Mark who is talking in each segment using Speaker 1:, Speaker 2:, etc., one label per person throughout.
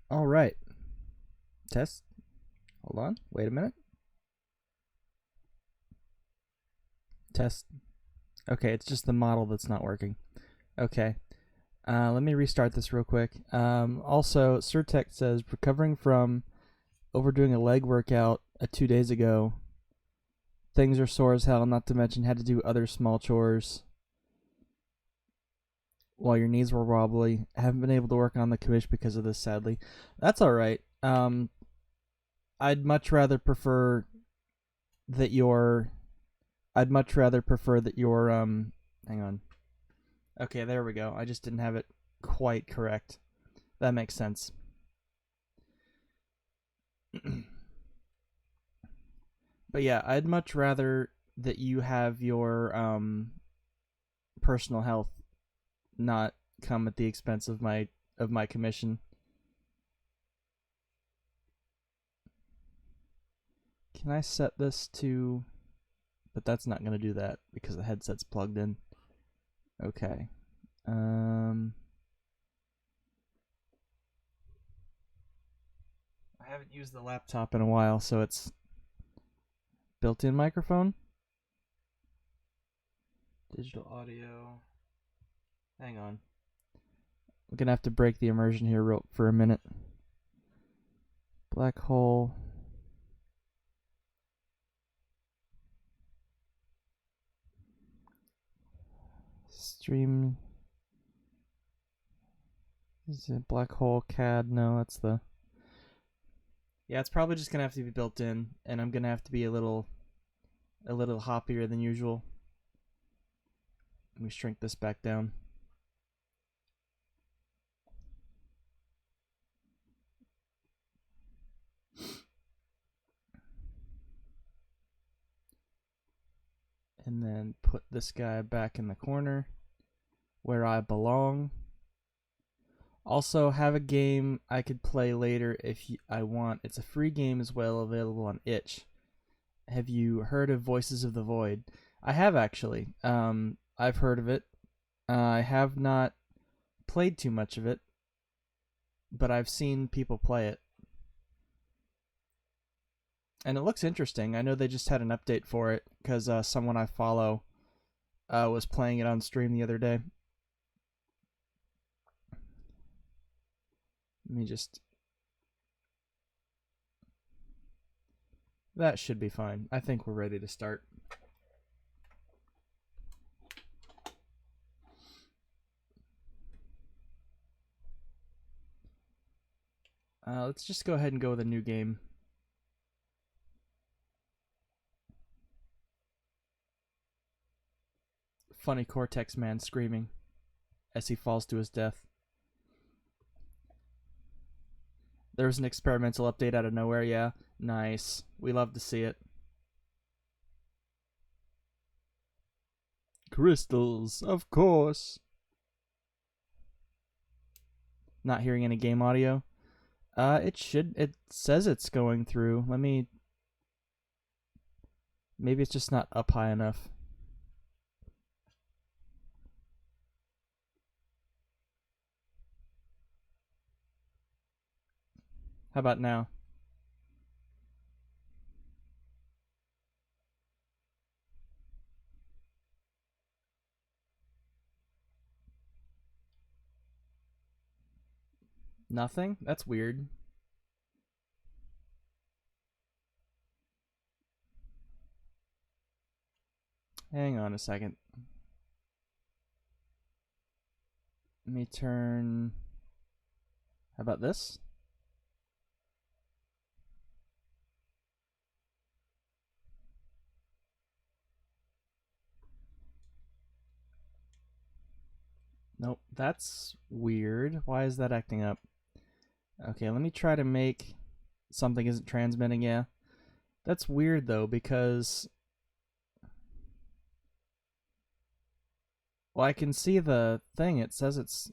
Speaker 1: All right. Test. Hold on. Wait a minute. Test. Okay, it's just the model that's not working. Okay. Let me restart this real quick. Also, Surtech says recovering from overdoing a leg workout 2 days ago. Things are sore as hell, not to mention had to do other small chores while your knees were wobbly. Haven't been able to work on the commish because of this, sadly. That's all right. I'd much rather prefer that your I'd much rather prefer that your hang on. Okay, there we go. I just didn't have it quite correct. That makes sense. But yeah, I'd much rather that you have your personal health not come at the expense of my commission. Can I set this to but that's not going to do that because the headset's plugged in. Okay. I haven't used the laptop in a while, so it's built-in microphone. Digital audio. Hang on. I'm going to have to break the immersion here for a minute. Black hole. Stream. Is it black hole CAD? No, that's the. Yeah, it's probably just gonna have to be built in, and I'm gonna have to be a little hoppier than usual. Let me shrink this back down. And then put this guy back in the corner where I belong. Also, have a game I could play later if I want. It's a free game as well, available on itch. Have you heard of Voices of the Void? I have actually. I've heard of it. I have not played too much of it, but I've seen people play it. And it looks interesting. I know they just had an update for it because someone I follow was playing it on stream the other day. Let me just. That should be fine. I think we're ready to start. Let's just go ahead and go with a new game. Funny Cortex man screaming as he falls to his death. There was an experimental update out of nowhere, yeah. Nice. We love to see it. Crystals, of course. Not hearing any game audio. It says it's going through. Maybe it's just not up high enough. How about now? Nothing? That's weird. Hang on a second. Let me turn. How about this? Nope, that's weird. Why is that acting up? Okay, let me try to make something isn't transmitting. Yeah, that's weird though because well, I can see the thing. It says it's.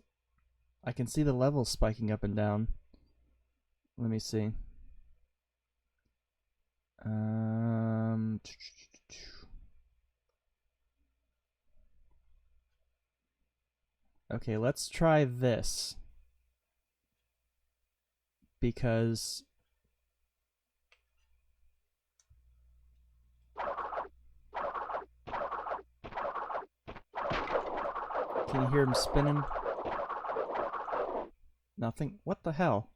Speaker 1: I can see the levels spiking up and down. Let me see. Um. Okay, let's try this. because can you hear him spinning? Nothing. What the hell?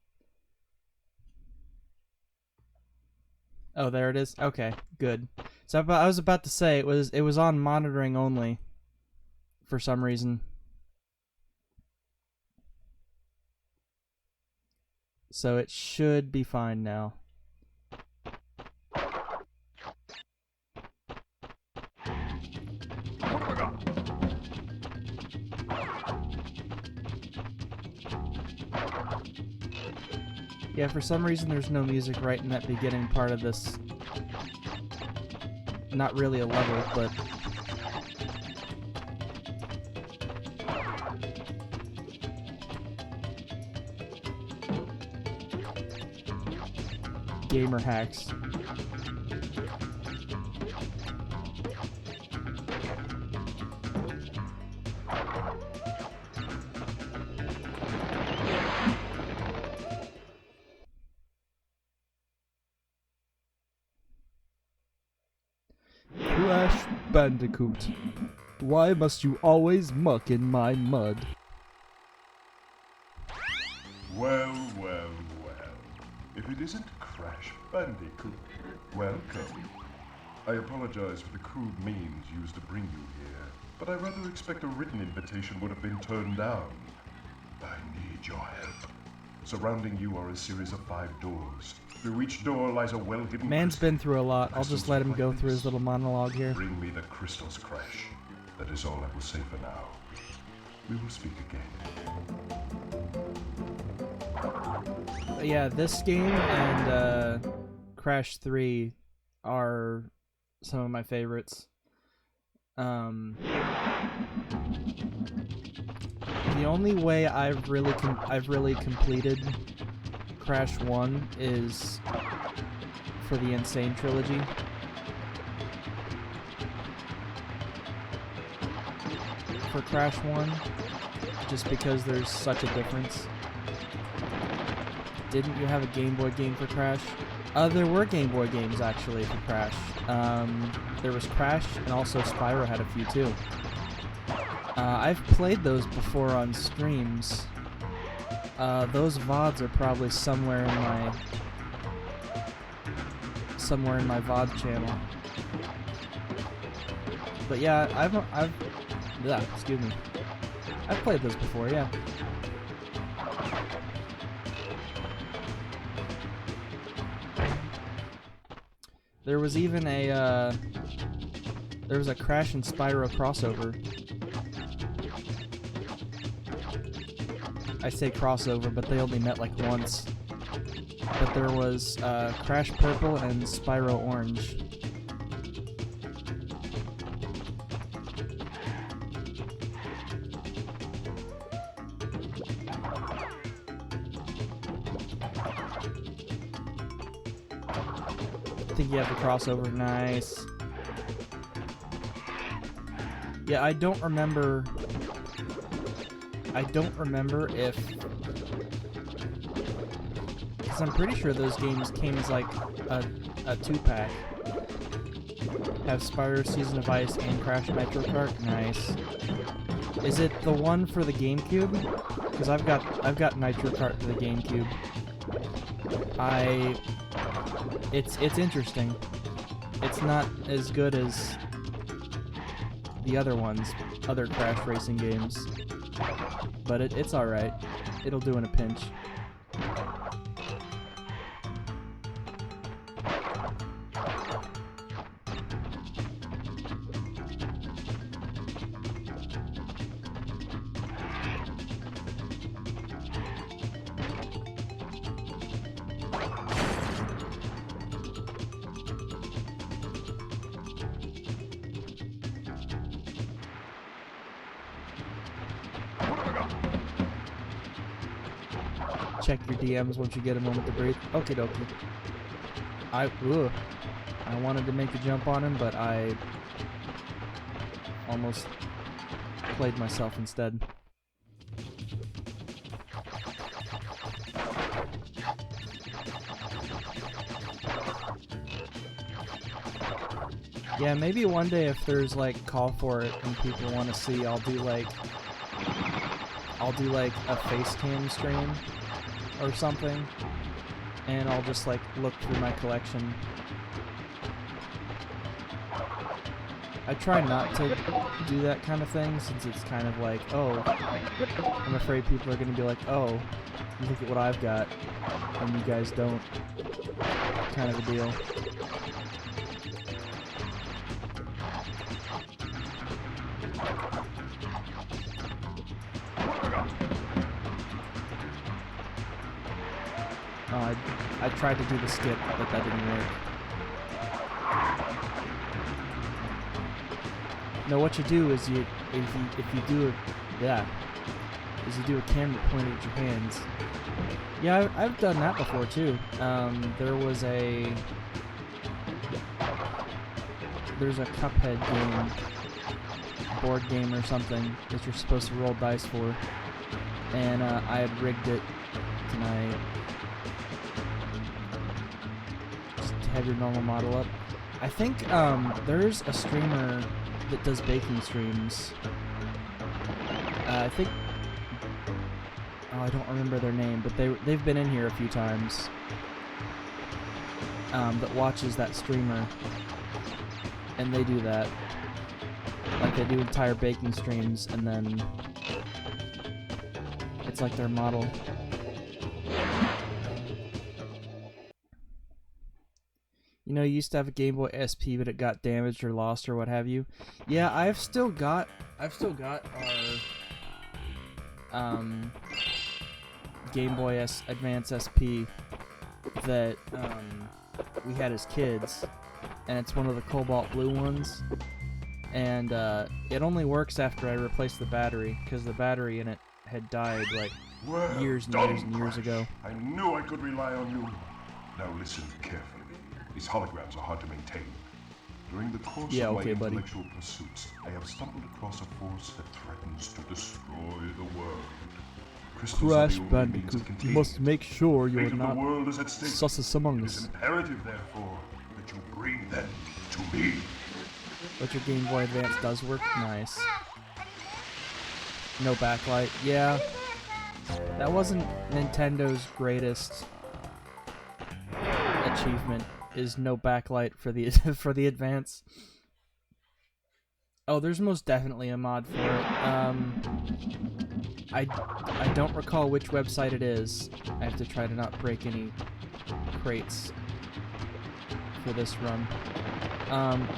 Speaker 1: Oh, there it is. Okay, good. So I was about to say it was on monitoring only for some reason. So it should be fine now. Yeah, for some reason there's no music right in that beginning part of this. Not really a level, but gamer hacks. Crash Bandacoot, why must you always muck in my mud?
Speaker 2: Well, well, well. If it isn't Crash Bandicoot, welcome. I apologize for the crude means used to bring you here, but I rather expect a written invitation would have been turned down. I need your help. Surrounding you are a series of 5 doors. Through each door lies a well-hidden
Speaker 1: Man's
Speaker 2: crystal.
Speaker 1: been through a lot. I'll just let him go through his little monologue here.
Speaker 2: Bring me the crystals, Crash. That is all I will say for now. We will speak again.
Speaker 1: But yeah, this game and Crash 3 are some of my favorites. The only way I've really completed Crash 1 is for the Insane Trilogy. For Crash 1, just because there's such a difference. Didn't you have a Game Boy game for Crash? There were Game Boy games actually for Crash. There was Crash, and also Spyro had a few too. I've played those before on streams. Those VODs are probably somewhere in my VOD channel. But yeah, excuse me. I've played those before, yeah. There was even a Crash and Spyro crossover. I say crossover, but they only met like once. But there was Crash Purple and Spyro Orange. I think you have the crossover. Nice. Yeah, I don't remember if... Because I'm pretty sure those games came as like a 2-pack. Have Spyro Season of Ice and Crash Nitro Kart. Nice. Is it the one for the GameCube? Because I've got Nitro Kart for the GameCube. It's interesting. It's not as good as the other ones, other Crash racing games. But it's alright. It'll do in a pinch. Check your DMs once you get a moment to breathe. Okie dokie. I wanted to make a jump on him, but I almost played myself instead. Yeah, maybe one day if there's like call for it and people want to see, I'll do like a face cam stream or something, and I'll just like look through my collection. I try not to do that kind of thing since it's kind of like, oh, I'm afraid people are going to be like, oh, look at what I've got, and you guys don't, kind of a deal. I tried to do the skip, but that didn't work. No, what you do is you do a camera pointed at your hands. Yeah, I've done that before too. There's a Cuphead game, board game or something that you're supposed to roll dice for, and I had rigged it tonight. Just have your normal model up. I think there's a streamer that does baking streams. I think, oh, I don't remember their name, but they've been in here a few times. That watches that streamer, and they do that. Like they do entire baking streams, and then it's like their model. You know, you used to have a Game Boy SP, but it got damaged or lost or what have you. Yeah, I've still got our Game Boy Advance SP that we had as kids, and it's one of the cobalt blue ones. And it only works after I replace the battery, because the battery in it had died like years and years and years ago.
Speaker 2: I knew I could rely on you. Now listen carefully. These holograms are hard to maintain. During the course of my intellectual pursuits, I have stumbled across a force that threatens to destroy the world.
Speaker 1: Crash Bandacoot, you must make sure you are not sus among us.
Speaker 2: It is imperative, therefore, that you bring them to me.
Speaker 1: But your Game Boy Advance does work? Nice. No backlight. Yeah. That wasn't Nintendo's greatest achievement, is no backlight for the for the Advance. Oh, there's most definitely a mod for it. I don't recall which website it is. I have to try to not break any crates for this run.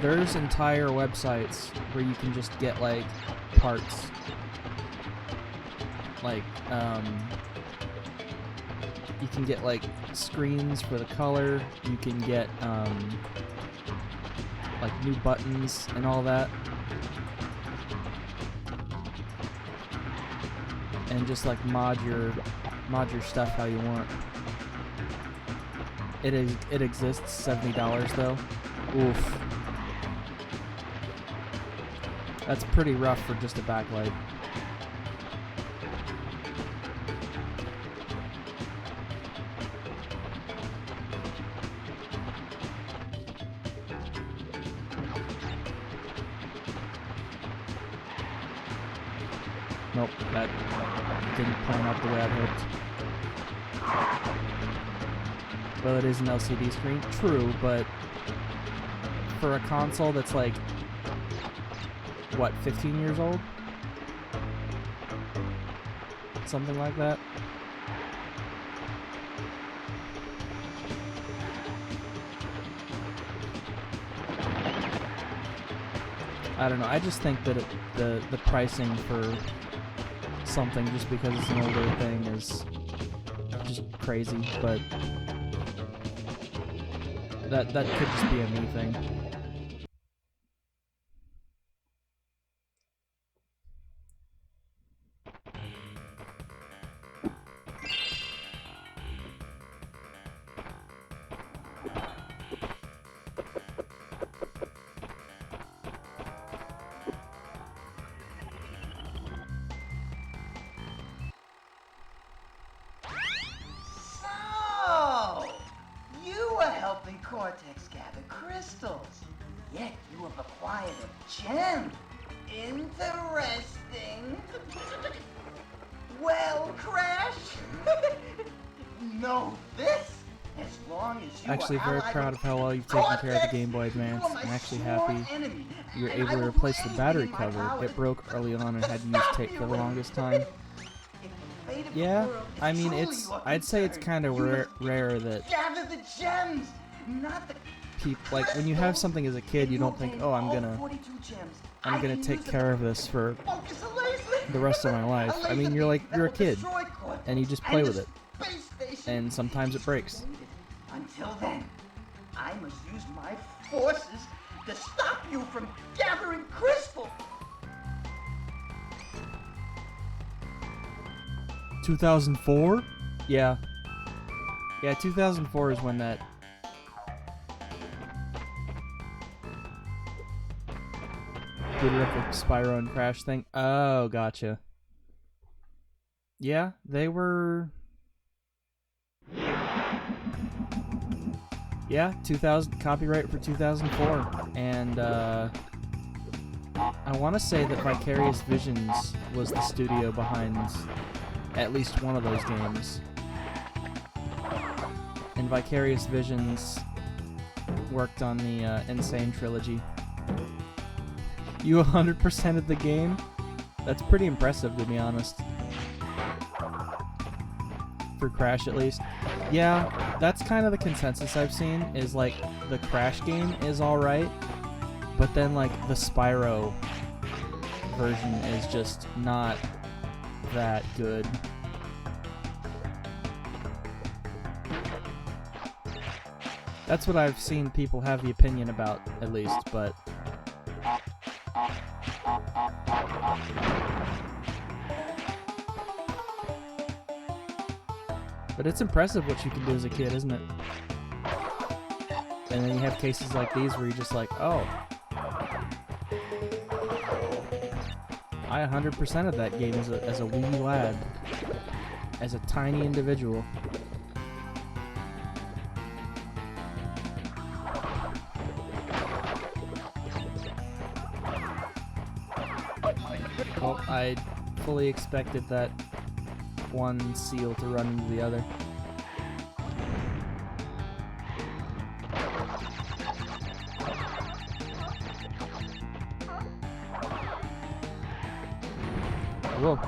Speaker 1: There's entire websites where you can just get like parts. Like you can get like screens for the color, you can get like new buttons and all that. And just like mod your stuff how you want. It exists, $70 though. Oof. That's pretty rough for just a backlight. Nope, that didn't plan out the way I'd hoped. Well, it is an LCD screen. True, but for a console that's like, what, 15 years old? Something like that. I don't know, I just think that the pricing for something just because it's an older thing is just crazy, but that could just be a me thing.
Speaker 3: You were helping Cortex gather crystals. gem. Interesting. Well, Crash, know this. As long as you
Speaker 1: Actually,
Speaker 3: are
Speaker 1: very
Speaker 3: allied
Speaker 1: proud
Speaker 3: with
Speaker 1: of how well you've taken care of the
Speaker 3: Cortex,
Speaker 1: Game Boy Advance.
Speaker 3: you are my
Speaker 1: I'm actually
Speaker 3: sworn
Speaker 1: happy
Speaker 3: enemy,
Speaker 1: you were
Speaker 3: and
Speaker 1: able
Speaker 3: I
Speaker 1: to
Speaker 3: will
Speaker 1: replace
Speaker 3: do
Speaker 1: the
Speaker 3: anything
Speaker 1: battery
Speaker 3: in my
Speaker 1: cover.
Speaker 3: power
Speaker 1: It broke early on and
Speaker 3: to
Speaker 1: had to use
Speaker 3: stop
Speaker 1: tape
Speaker 3: you.
Speaker 1: for the longest time.
Speaker 3: If the fate of the
Speaker 1: Yeah,
Speaker 3: world is
Speaker 1: I mean,
Speaker 3: truly
Speaker 1: it's.
Speaker 3: your
Speaker 1: I'd say it's
Speaker 3: concern,
Speaker 1: kind of
Speaker 3: you must
Speaker 1: rare that
Speaker 3: gather the gems, not the
Speaker 1: like when you have
Speaker 3: crystals.
Speaker 1: something as a kid,
Speaker 3: If
Speaker 1: you
Speaker 3: you
Speaker 1: don't think,
Speaker 3: obtain
Speaker 1: oh,
Speaker 3: all 42 gems, I can
Speaker 1: take
Speaker 3: use them
Speaker 1: care
Speaker 3: to
Speaker 1: of this for
Speaker 3: focus a laser.
Speaker 1: the rest of my life.
Speaker 3: A
Speaker 1: I mean,
Speaker 3: laser beam that
Speaker 1: you're a
Speaker 3: will
Speaker 1: kid,
Speaker 3: destroy Cortex
Speaker 1: and you just play
Speaker 3: and
Speaker 1: with
Speaker 3: the
Speaker 1: it,
Speaker 3: space station.
Speaker 1: and sometimes it breaks.
Speaker 3: Until then, I must use my forces to stop you from gathering crystals.
Speaker 1: 2004? Yeah. Yeah, 2004 is when that... booted up the Spyro and Crash thing. Oh, gotcha. Yeah, they were... Yeah, 2000 copyright for 2004. And, I want to say that Vicarious Visions was the studio behind at least one of those games. And Vicarious Visions worked on the Insane trilogy. You 100%ed the game? That's pretty impressive, to be honest. For Crash, at least. Yeah, that's kind of the consensus I've seen, is like, the Crash game is alright, but then like, the Spyro version is just not that good. That's what I've seen people have the opinion about, at least, but... But it's impressive what you can do as a kid, isn't it? And then you have cases like these where you're just like, oh. I 100% of that game as a wee lad. As a tiny individual. Well, I fully expected that one seal to run into the other. Whoa.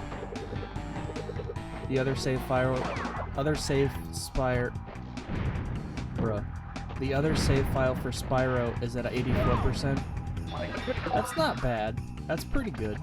Speaker 1: The other save file... Bruh. The other save file for Spyro is at 84%. That's not bad. That's pretty good.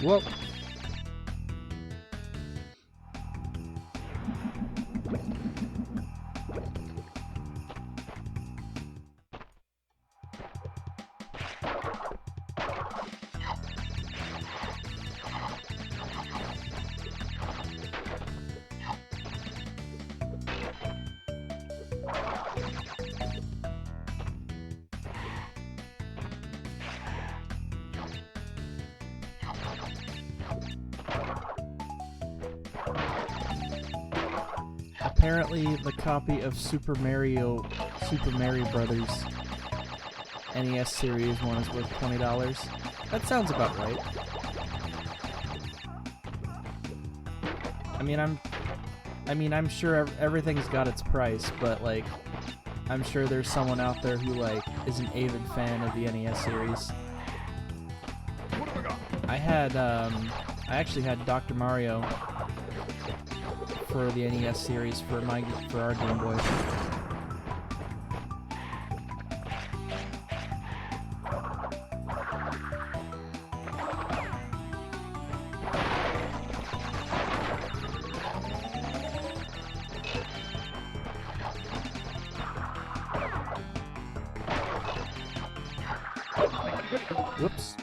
Speaker 1: Whoa. Apparently, the copy of Super Mario Brothers NES series one is worth $20. That sounds about right. I mean, I'm sure everything's got its price, but like, I'm sure there's someone out there who like is an avid fan of the NES series. I actually had Dr. Mario for the NES series for our Game Boy. Whoops.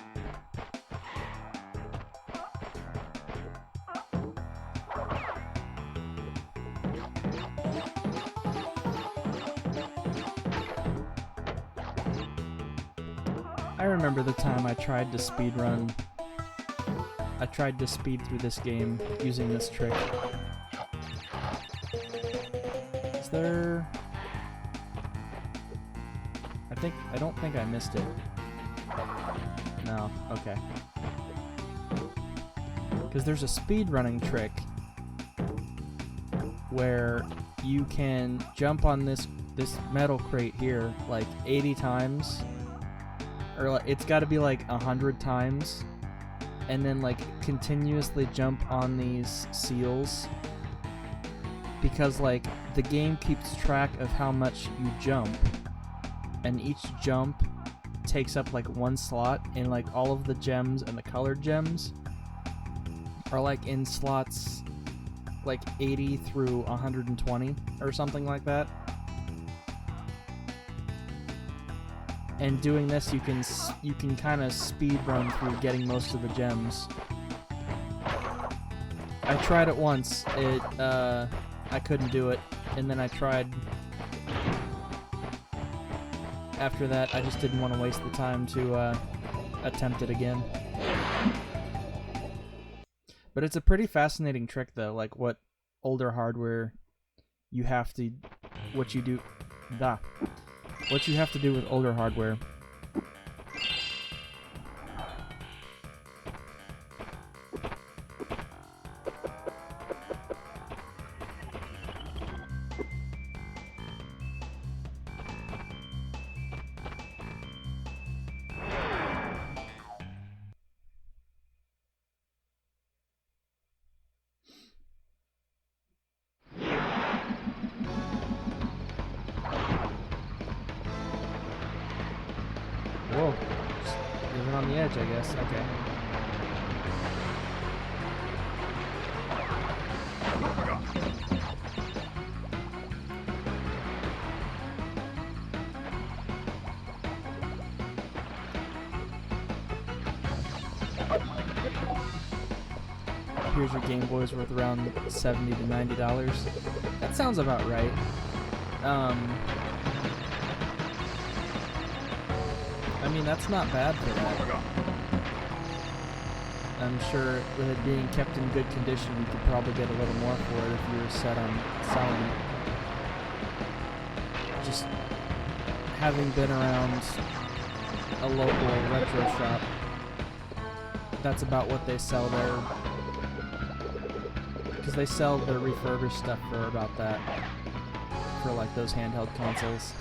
Speaker 1: I remember the time I tried to speedrun. I tried to speed through this game using this trick. Is there... I don't think I missed it. No, okay. Because there's a speedrunning trick where you can jump on this metal crate here like 80 times, or like, it's got to be like 100 times, and then like continuously jump on these seals, because like the game keeps track of how much you jump, and each jump takes up like one slot, and like all of the gems and the colored gems are like in slots like 80 through 120 or something like that. And doing this, you can kind of speed run through getting most of the gems. I tried it once. I couldn't do it, and then I tried. After that, I just didn't want to waste the time to attempt it again. But it's a pretty fascinating trick, though. Like what older hardware you have to, what you have to do with older hardware. Whoa. Just living on the edge, I guess. Okay. Here's your Game Boy's worth around $70 to $90. That sounds about right. I mean, that's not bad for that. I'm sure with it being kept in good condition, you could probably get a little more for it if you were set on selling it. Just having been around a local retro shop, that's about what they sell there. Because they sell their refurbished stuff for about that. For like those handheld consoles.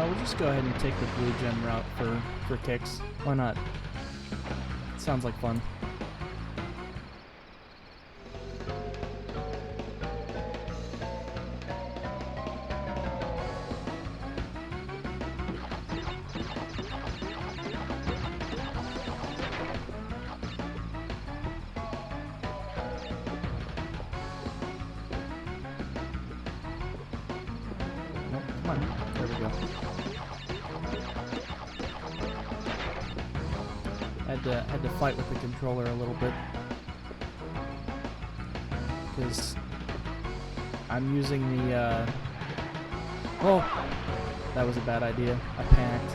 Speaker 1: We'll just go ahead and take the blue gem route for kicks. Why not? Sounds like fun. Come on. There we go. Had to fight with the controller a little bit because I'm using the oh, that was a bad idea. I panicked.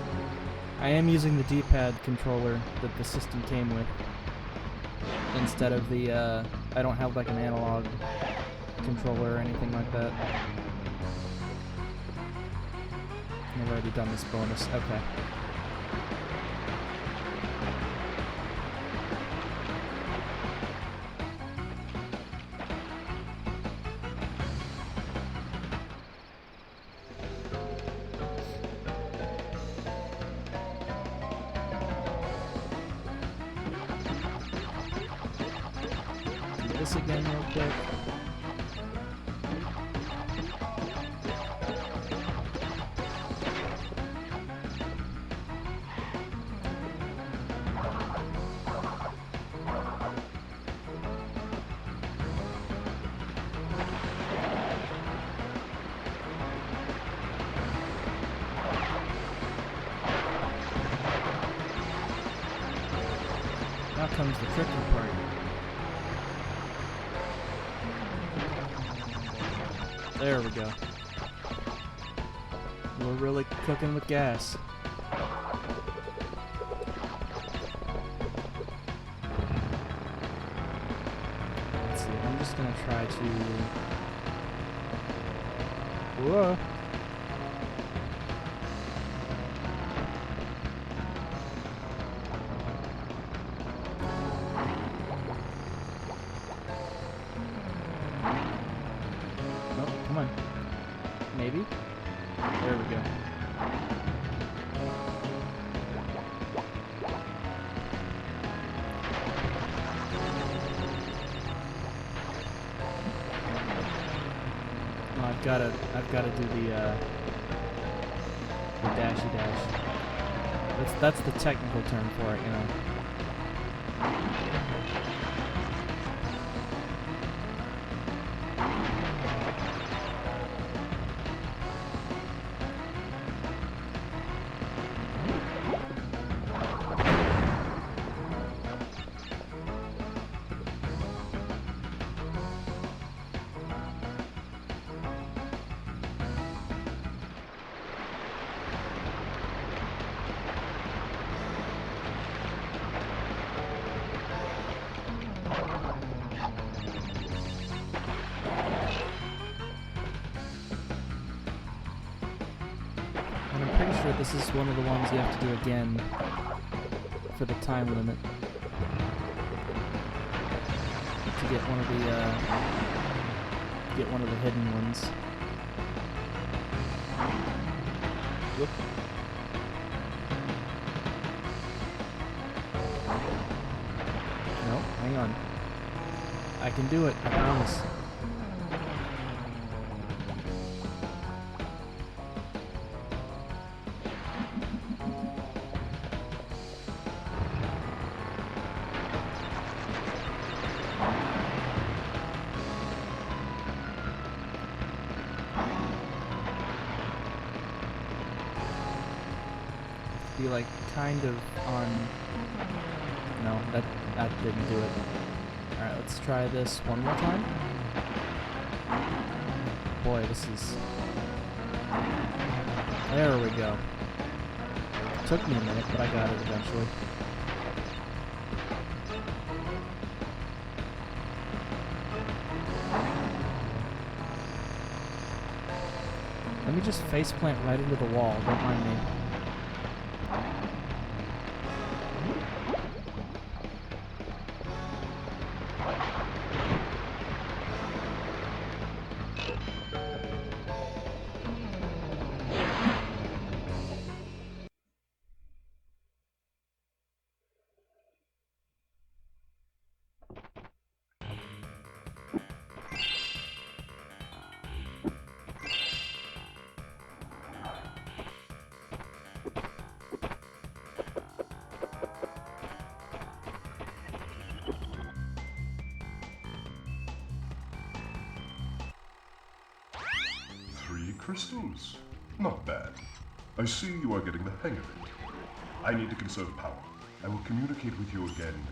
Speaker 1: I am using the D-pad controller that the system came with instead of the I don't have like an analog controller or anything like that. I've already done this bonus. Okay. this again real quick. Now comes the tricky part. There we go. We're really cooking with gas. Let's see, I'm just gonna try to... Whoa! Come on. Maybe? There we go. Oh, I've gotta do the dashy dash. That's the technical term for it, you know. And I'm pretty sure this is one of the ones you have to do again for the time limit to get one of the hidden ones. Whoop. No, hang on. I can do it, I promise. Be like kind of on... No, that didn't do it. Alright, let's try this one more time. Boy, this is... There we go. Took me a minute, but I got it eventually. Let me just faceplant right into the wall, don't mind me.
Speaker 2: Crystals. Not bad. I see you are getting the hang of it. I need to conserve power. I will communicate with you again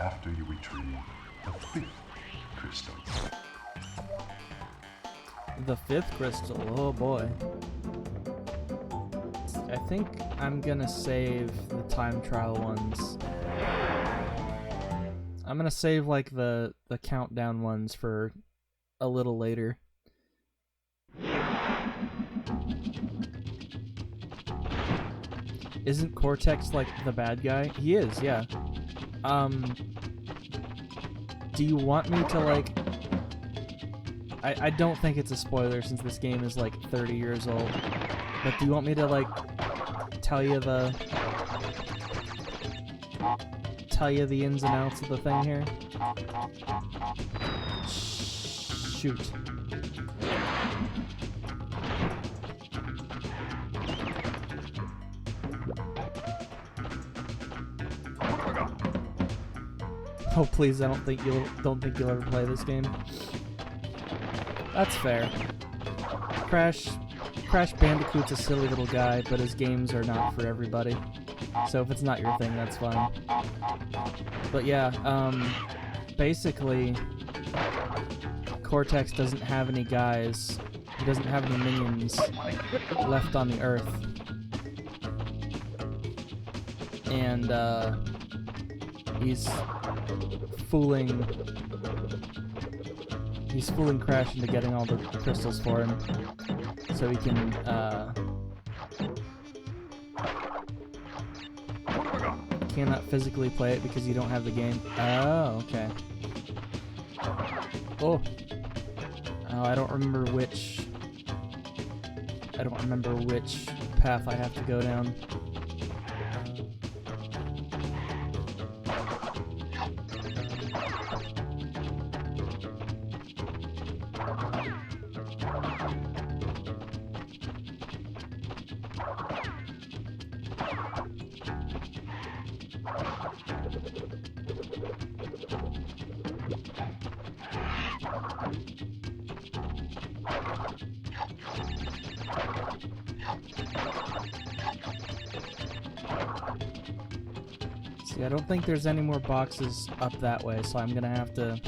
Speaker 2: after you retrieve the 5th crystal.
Speaker 1: The 5th crystal, oh boy. I think I'm gonna save the time trial ones. I'm gonna save like the countdown ones for a little later. Isn't Cortex like the bad guy? He is, yeah. Do you want me to like... I don't think it's a spoiler since this game is like 30 years old. But do you want me to like tell you the ins and outs of the thing here? shoot. Oh please, I don't think you'll ever play this game. That's fair. Crash Bandacoot's a silly little guy, but his games are not for everybody. So if it's not your thing, that's fine. But yeah, basically, Cortex doesn't have any guys. He doesn't have any minions left on the Earth. And, he's fooling Crash into getting all the crystals for him, so he can cannot physically play it because you don't have the game. Oh, okay. Oh, I don't remember which path I have to go down. See, I don't think there's any more boxes up that way, so I'm gonna have to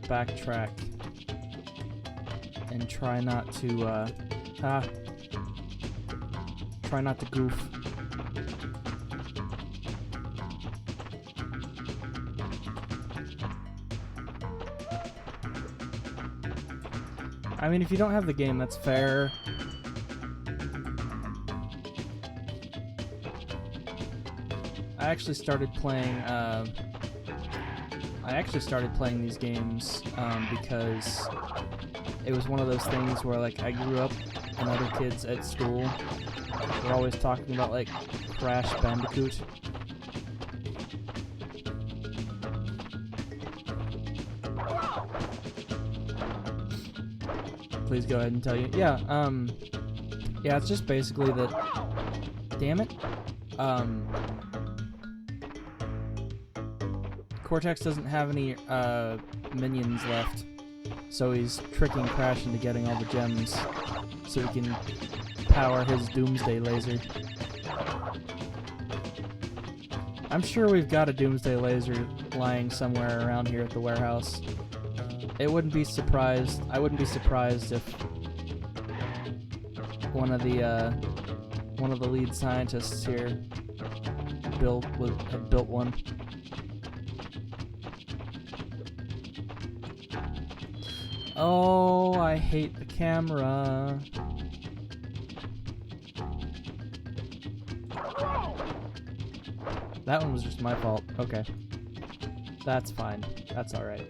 Speaker 1: backtrack and try not to, try not to goof. I mean, if you don't have the game, that's fair. I actually started playing these games because it was one of those things where, like, I grew up and other kids at school were always talking about, like, Crash Bandacoot. Please go ahead and tell you. Yeah, yeah, it's just basically that, damn it, Cortex doesn't have any, minions left, so he's tricking Crash into getting all the gems so he can power his Doomsday laser. I'm sure we've got a Doomsday laser lying somewhere around here at the warehouse. I wouldn't be surprised if one of the lead scientists here had built one. Oh, I hate the camera. That one was just my fault. Okay. That's fine. That's alright.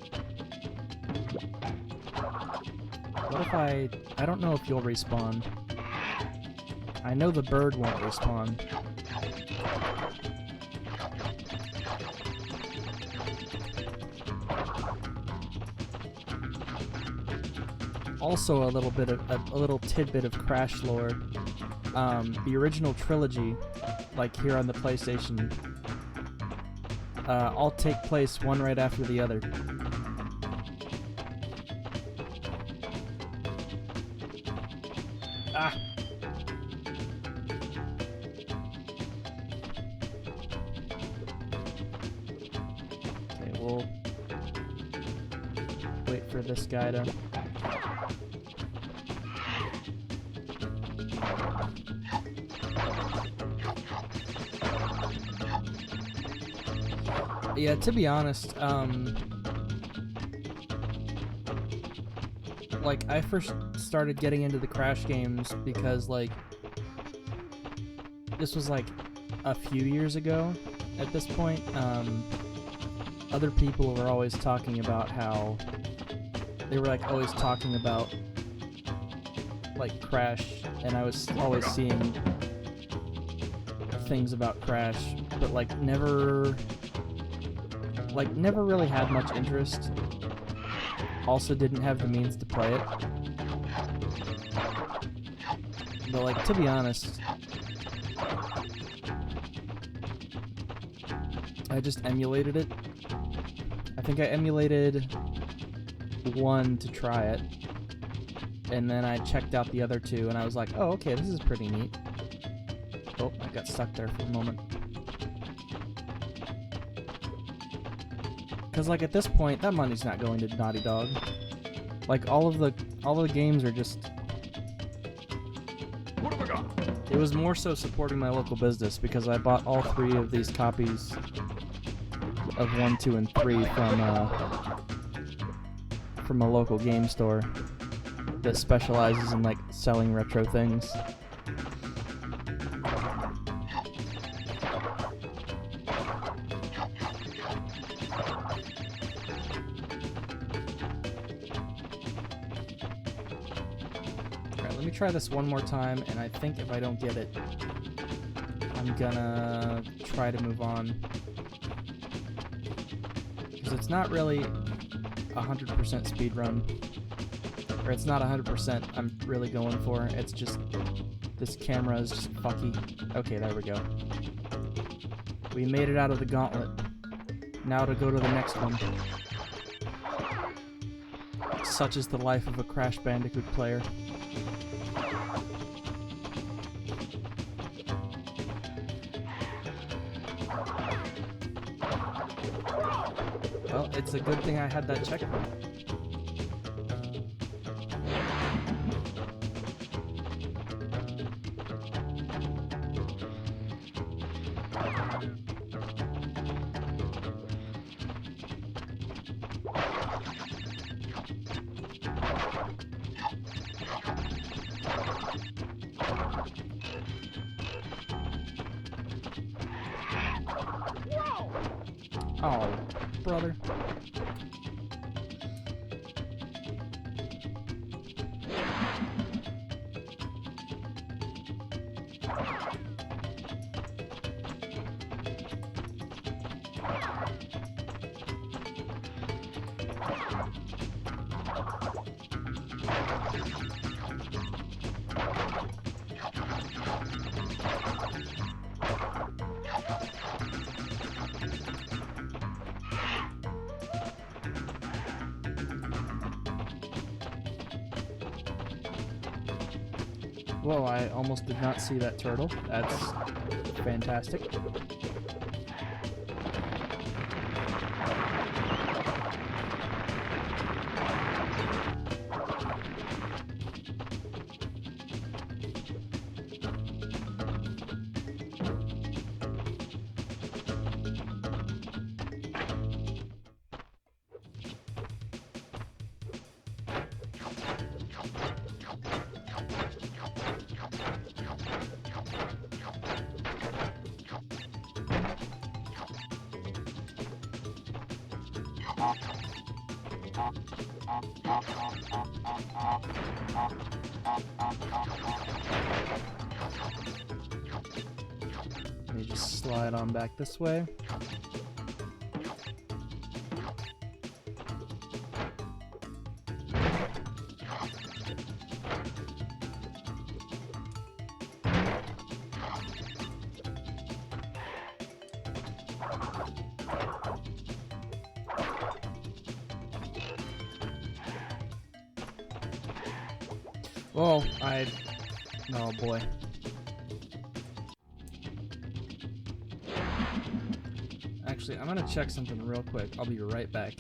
Speaker 1: What if I don't know if you'll respawn. I know the bird won't respawn. Also, a little tidbit of Crash lore. The original trilogy, like here on the PlayStation, all take place one right after the other. Ah! Okay, we'll wait for this guy to... Yeah, to be honest, like, I first started getting into the Crash games because, like, this was, like, a few years ago at this point. Other people were always talking about how, they were, like, always talking about, like, Crash, and I was always seeing things about Crash, but, like, never really had much interest. also didn't have the means to play it. But, like, to be honest, I just emulated it. I think I emulated 1 to try it, and then I checked out the other 2, and I was like, oh, okay, this is pretty neat. Oh, I got stuck there for a moment. Because, like, at this point, that money's not going to Naughty Dog. Like, all of the games are just...
Speaker 4: What have I got?
Speaker 1: It was more so supporting my local business, because I bought all 3 of these copies of 1, 2, and 3 from a local game store that specializes in, like, selling retro things. Alright, let me try this one more time, and I think if I don't get it, I'm gonna try to move on. Because it's not really 100% speedrun. Or it's not 100% I'm really going for. It's just, this camera is just fucky. Okay, there we go. We made it out of the gauntlet. Now to go to the next one. Such is the life of a Crash Bandacoot player. Well, it's a good thing I had that checkpoint. Oh, brother. Whoa, I almost did not see that turtle. That's fantastic. Let me just slide on back this way. Oh, oh boy. Actually, I'm gonna check something real quick. I'll be right back.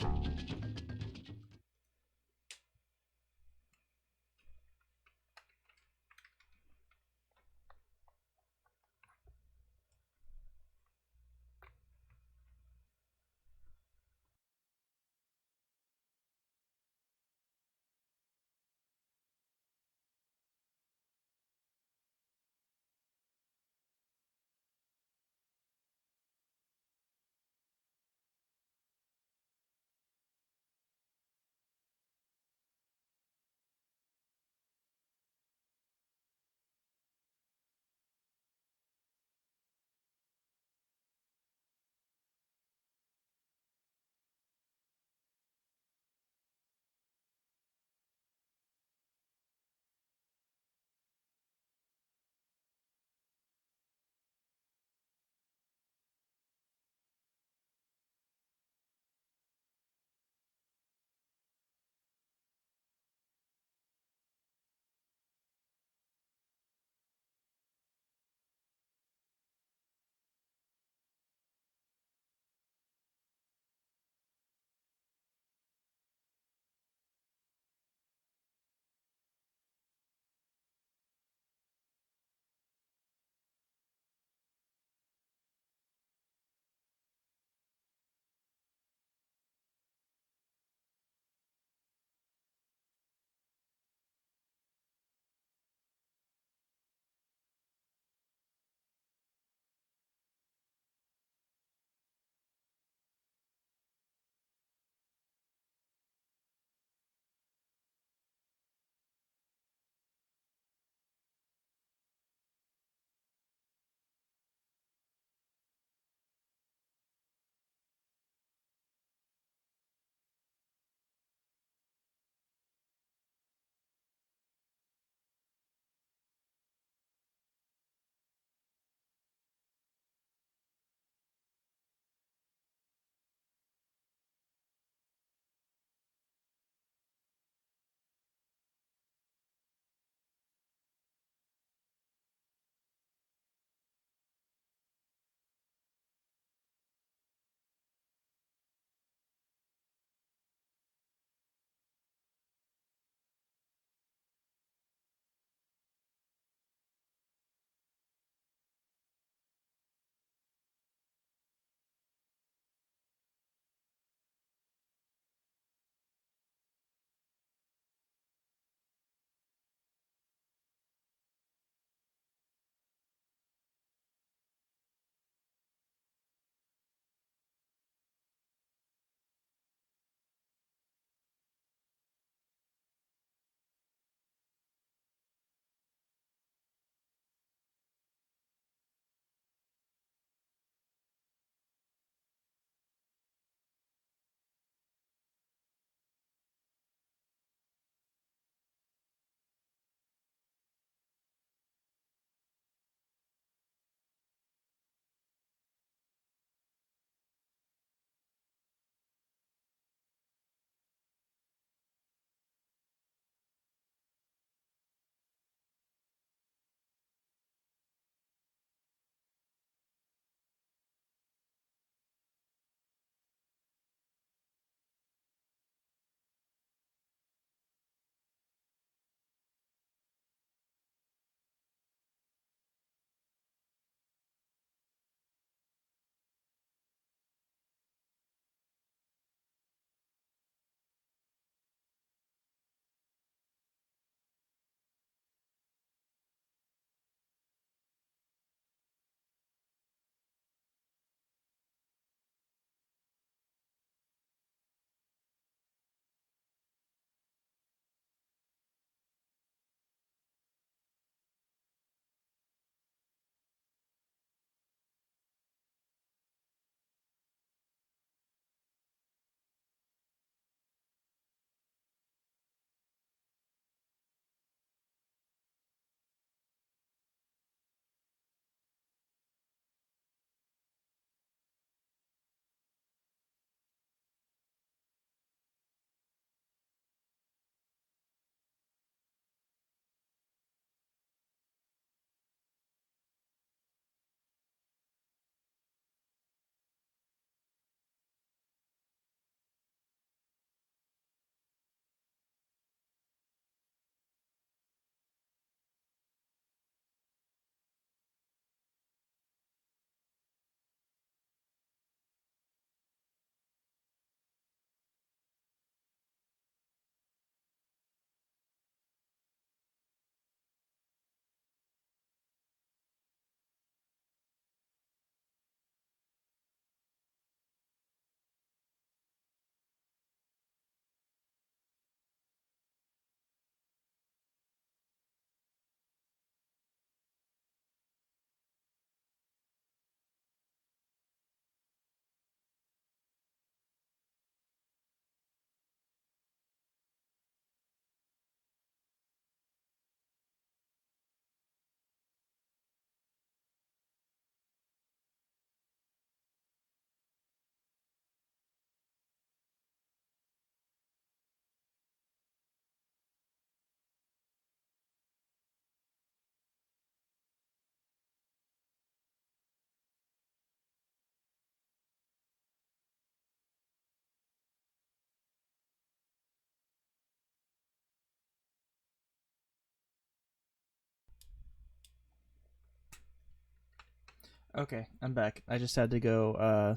Speaker 1: Okay, I'm back. I just had to go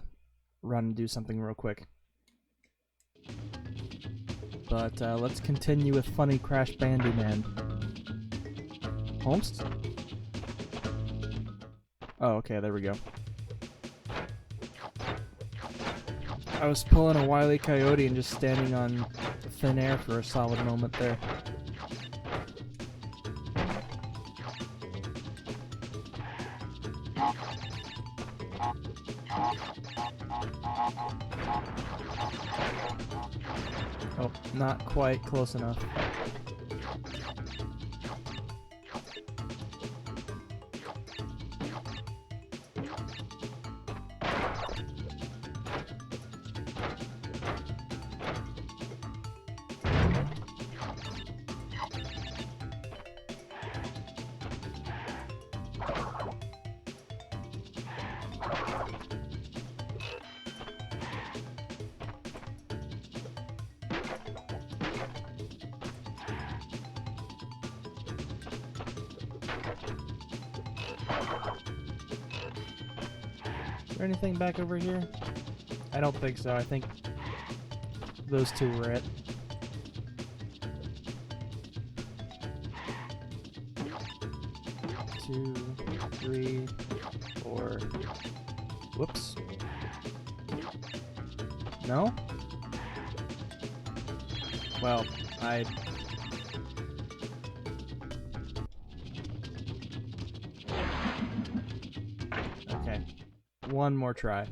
Speaker 1: run and do something real quick. But let's continue with funny Crash Bandyman. Holmes? Oh, okay, there we go. I was pulling a Wile E. Coyote and just standing on thin air for a solid moment there. Oh, not quite close enough. Is there anything back over here? I don't think so. I think those two were it. Two, three, four. Whoops. No? Well, okay. One more try.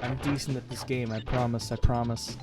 Speaker 1: I'm decent at this game, I promise, I promise.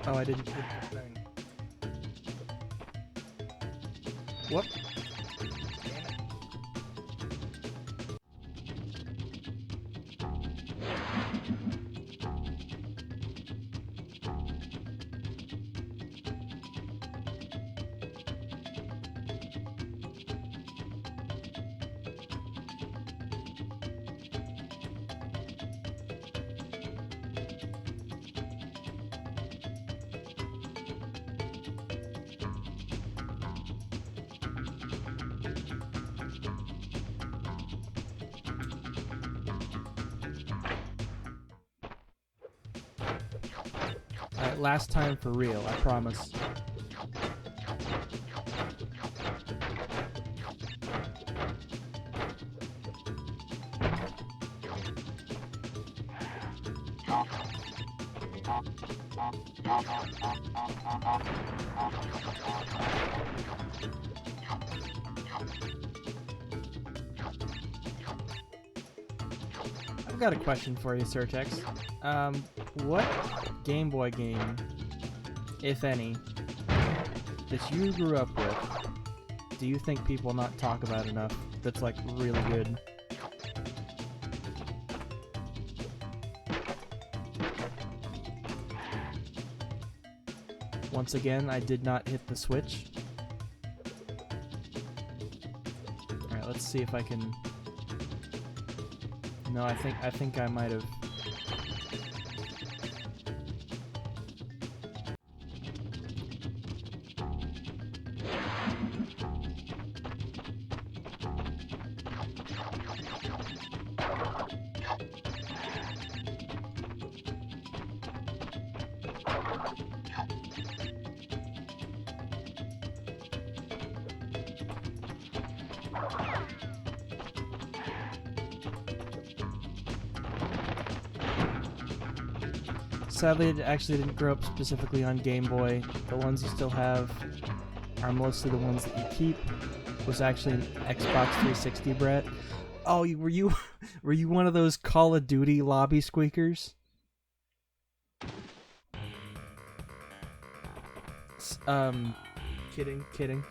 Speaker 1: Oh, I didn't hit the thing. Whoop. Alright, last time for real, I promise. I've got a question for you, Surtex. What Game Boy game, if any, that you grew up with, do you think people not talk about enough that's like really good? Once again, I did not hit the switch. Alright, let's see if I can... No, I think I might have... Sadly, it actually didn't grow up specifically on Game Boy. The ones you still have are mostly the ones that you keep. Was actually an Xbox 360, Brett. Oh, were you one of those Call of Duty lobby squeakers? Kidding.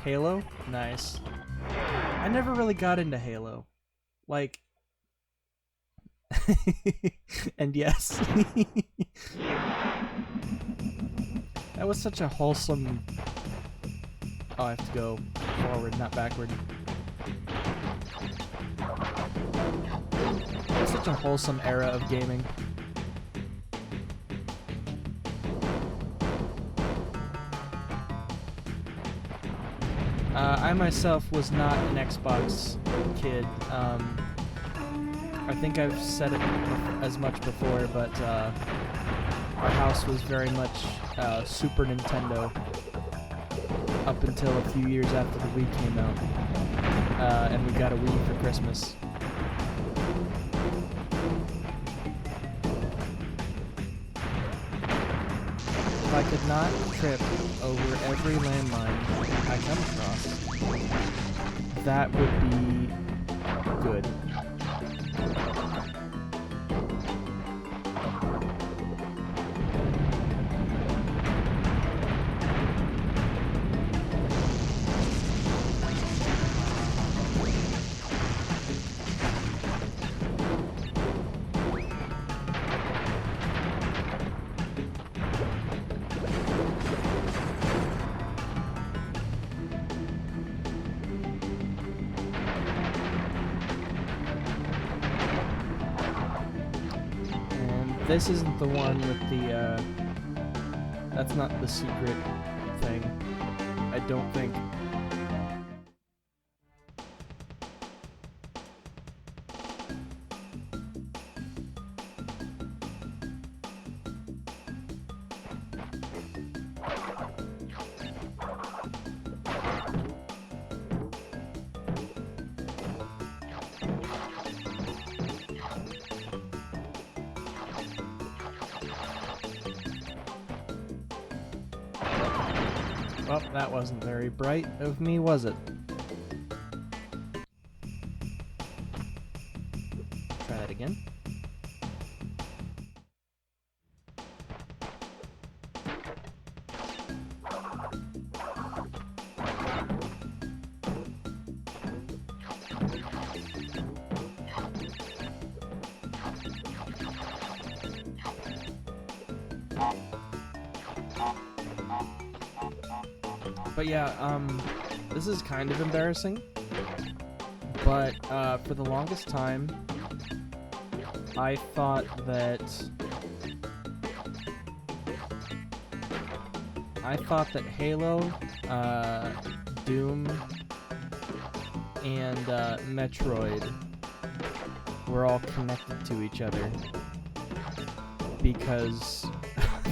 Speaker 1: Halo? Nice. I never really got into Halo. Like, and yes. That was such a wholesome... Oh, I have to go forward, not backward. It was such a wholesome era of gaming. I myself was not an Xbox kid. I think I've said it as much before, but our house was very much Super Nintendo up until a few years after the Wii came out. And we got a Wii for Christmas. If I could not trip over every landmine I come across, that would be good. This isn't the one with the, that's not the secret thing. I don't think. Well, that wasn't very bright of me, was it? Try that again. But yeah, this is kind of embarrassing, but for the longest time, I thought that Halo, Doom, and Metroid were all connected to each other because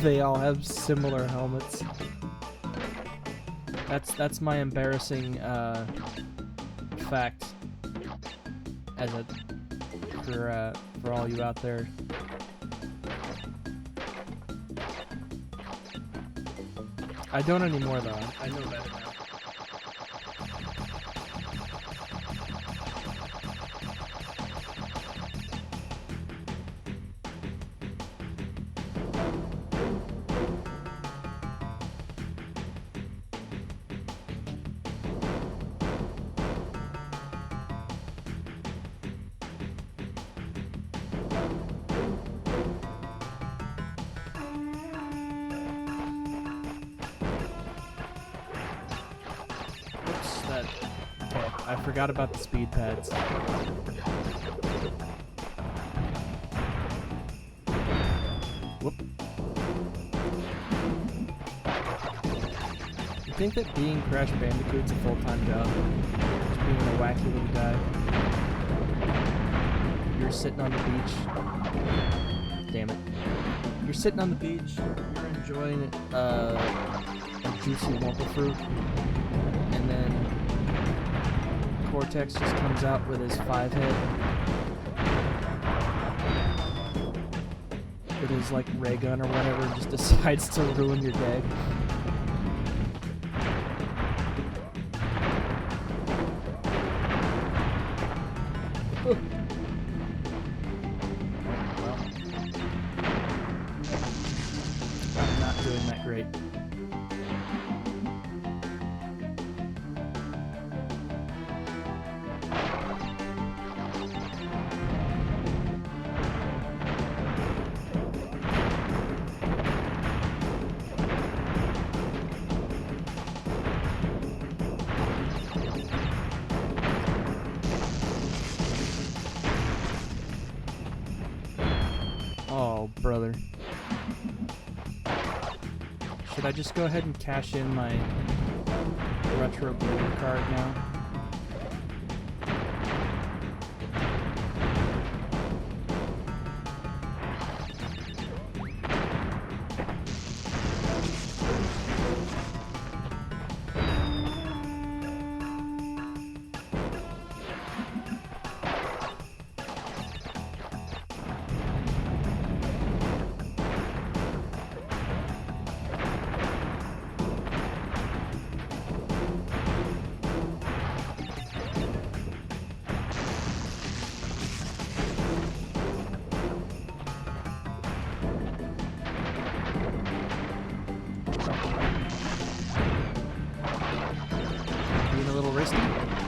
Speaker 1: they all have similar helmets. That's my embarrassing fact as a for all you out there. I don't anymore though. I know better now. I forgot about the speed pads. Whoop. You think that being Crash Bandacoot's a full-time job? Just being a wacky little guy. You're sitting on the beach. Damn it. You're sitting on the beach, you're enjoying a juicy Wumpa fruit, and then Cortex just comes out with his 5 hit. with his like ray gun or whatever and just decides to ruin your day. I'm not doing that great. Oh, brother. Should I just go ahead and cash in my retro gamer card now?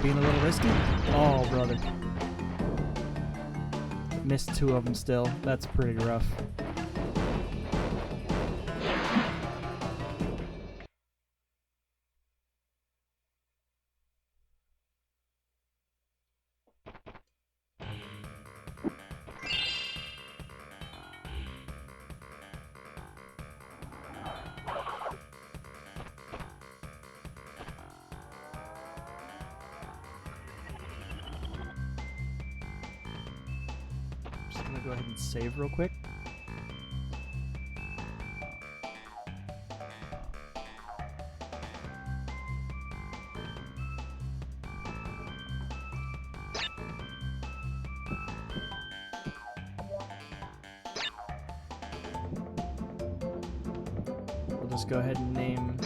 Speaker 1: Being a little risky? Oh, brother. Missed two of them still. That's pretty rough. Just gonna go ahead and save real quick. We'll just go ahead and name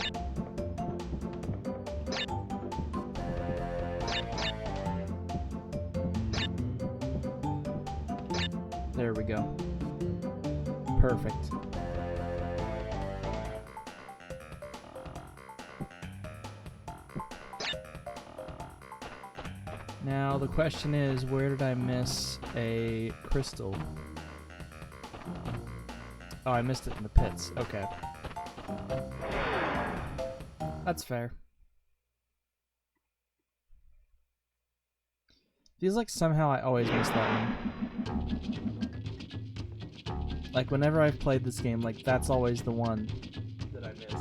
Speaker 1: there we go. Perfect. Now the question is, where did I miss a crystal? Oh, I missed it in the pits. Okay. That's fair. Feels like somehow I always miss that one. Like, whenever I've played this game, like, that's always the one that I miss.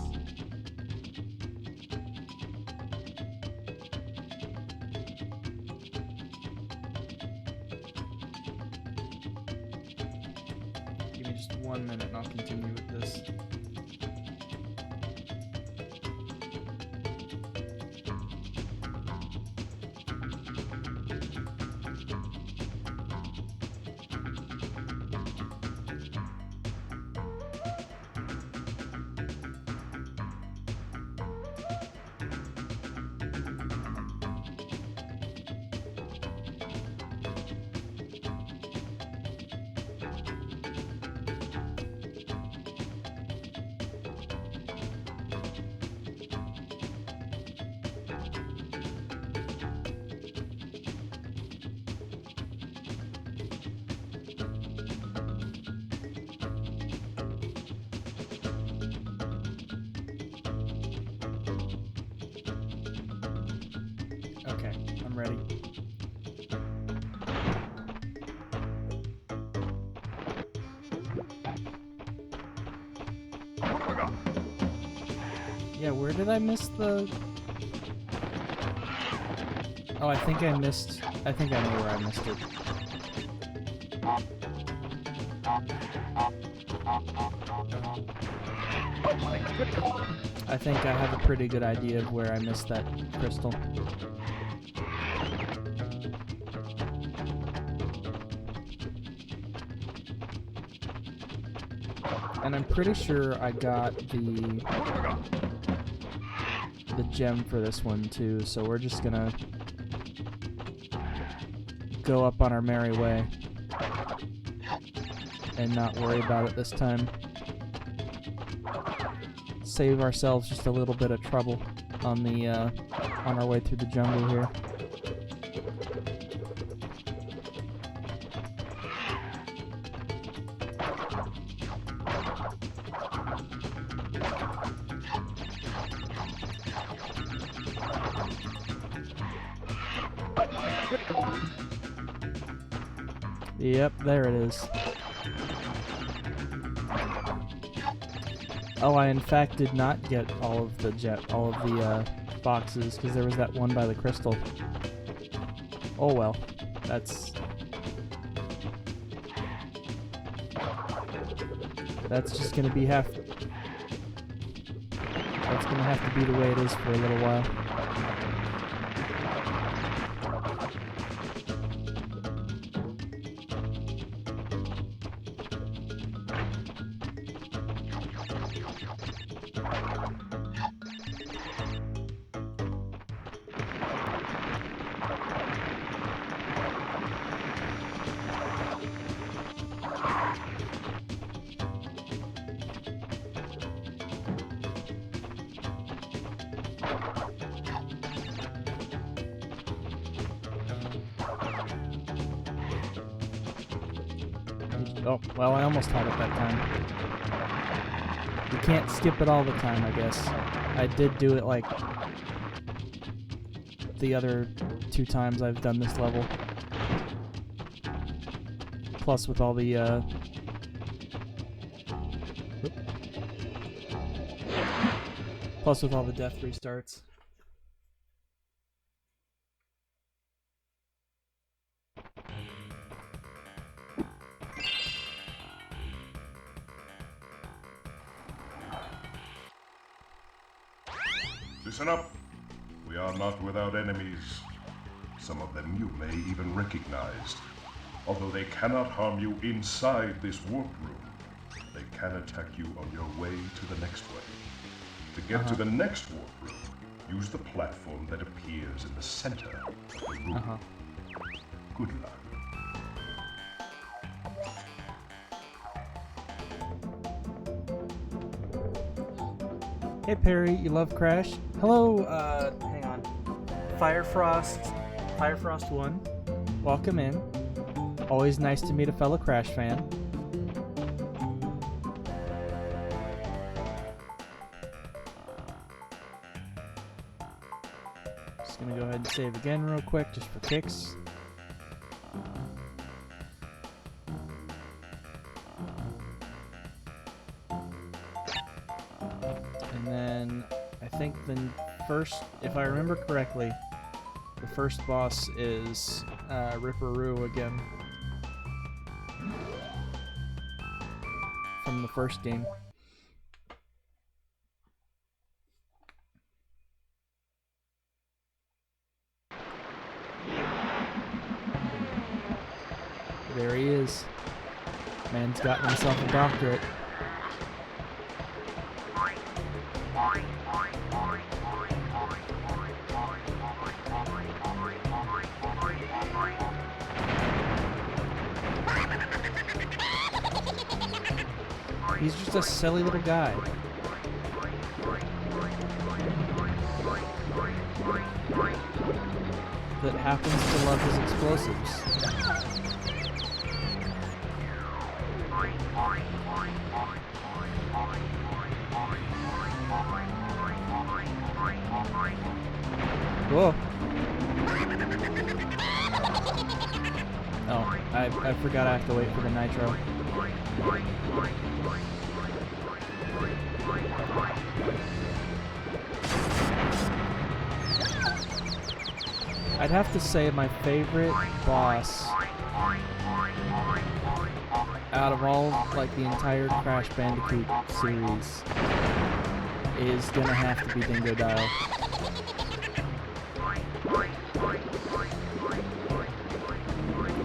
Speaker 1: Give me just 1 minute and I'll continue with this. Okay, I'm ready. Yeah, where did I miss the... Oh, I think I know where I missed it. I think I have a pretty good idea of where I missed that crystal. And I'm pretty sure I got the gem for this one too, so we're just gonna go up on our merry way and not worry about it this time. Save ourselves just a little bit of trouble on the on our way through the jungle here. Yep, there it is. Oh, I in fact did not get all of the boxes because there was that one by the crystal. Oh well, that's just gonna be that's gonna have to be the way it is for a little while. Oh, well, I almost had it that time. You can't skip it all the time, I guess. I did do it like the other 2 times I've done this level. Plus with all the death restarts.
Speaker 2: Listen up. We are not without enemies. Some of them you may even recognize. Although they cannot harm you inside this warp room, they can attack you on your way to the next way. To get to the next warp room, use the platform that appears in the center of the room. Good luck.
Speaker 1: Hey Perry, you love Crash? Hello, hang on. Firefrost 1. Welcome in. Always nice to meet a fellow Crash fan. Just gonna go ahead and save again real quick, just for kicks. And then I think the first, if I remember correctly, the first boss is Ripperoo again from the first game. There he is. Man's gotten himself a doctorate. He's just a silly little guy. That happens to love his explosives. Whoa. Oh, I forgot I have to wait for the nitro. I'd have to say my favorite boss out of all, like, the entire Crash Bandacoot series is gonna have to be Dingo Dial.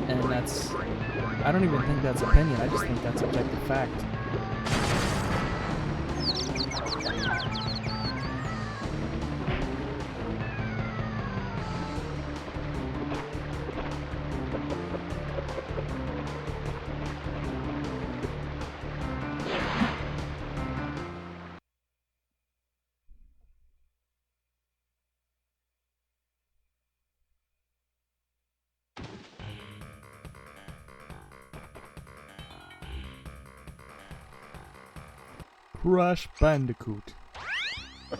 Speaker 1: And that's, I don't even think that's opinion, I just think that's objective fact. Crash Bandacoot.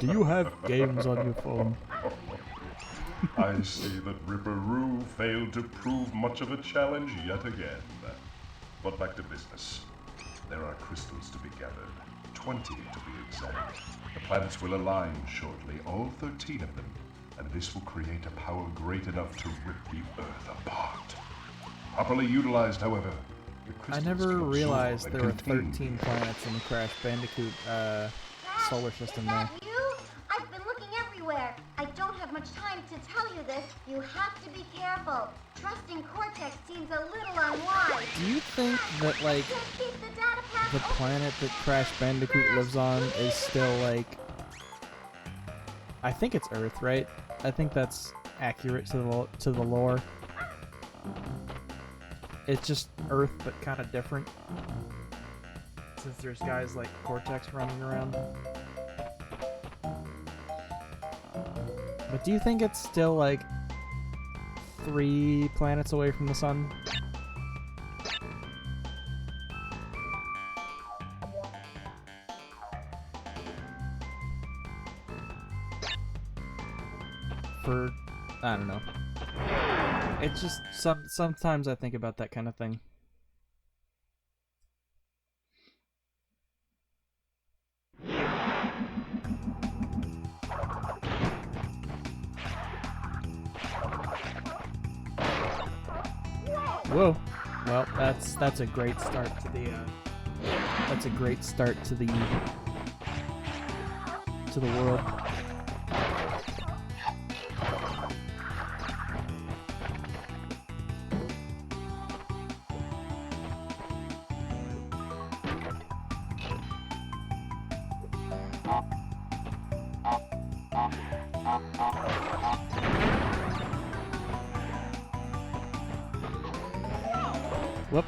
Speaker 1: Do you have games on your phone?
Speaker 2: I see that Ripperoo failed to prove much of a challenge yet again. But back to business. There are crystals to be gathered, 20 to be exact. The planets will align shortly, all 13 of them, and this will create a power great enough to rip the Earth apart. Properly utilized, however, the
Speaker 1: I
Speaker 2: crystals
Speaker 1: never
Speaker 2: can absorb
Speaker 1: realized
Speaker 2: and
Speaker 1: there were
Speaker 2: contain
Speaker 1: 13 planets in the Crash Bandicoot solar system
Speaker 4: Is
Speaker 1: there.
Speaker 4: that you? I've been looking everywhere. I don't have much time to tell you this. You have to be careful. Trusting Cortex seems a little unwise.
Speaker 1: Do you think that, like,
Speaker 4: Just keep the data pack
Speaker 1: the
Speaker 4: open.
Speaker 1: planet that Crash Bandicoot lives on is still, like... I think it's Earth, right? I think that's accurate to the lore. It's just Earth, but kind of different. Since there's guys like Cortex running around. But do you think it's still, like, 3 planets away from the sun? I don't know. It's just sometimes I think about that kind of thing. Whoa. Well, that's a great start to the world. Whoop.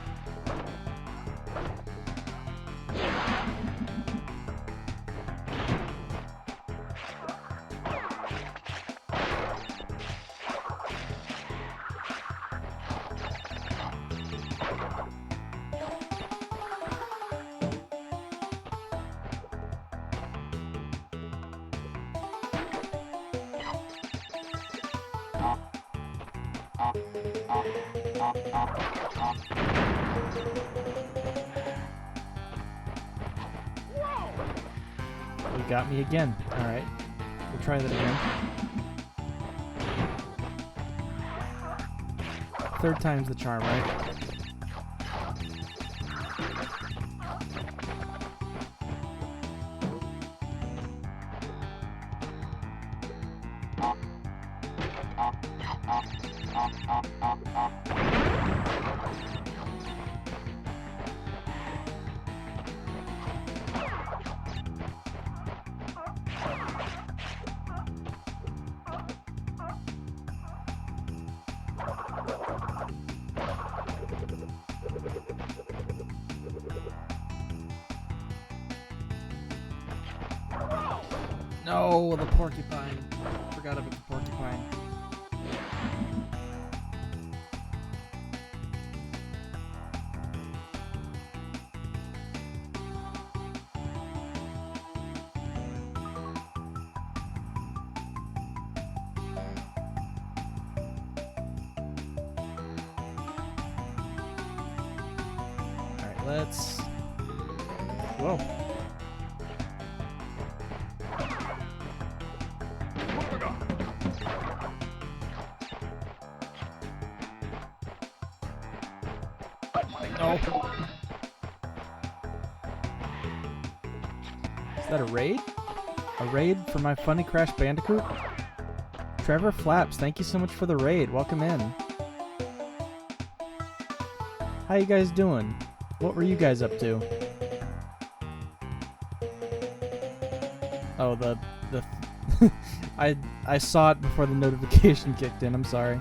Speaker 1: You got me again. Alright. We'll try that again. Third time's the charm, right? No, the porcupine. Forgot about the porcupine. Alright, let's... Whoa. Oh. Is that a raid? A raid for my funny Crash Bandicoot? Trevor Flaps, thank you so much for the raid. Welcome in. How you guys doing? What were you guys up to? Oh, the I saw it before the notification kicked in. I'm sorry.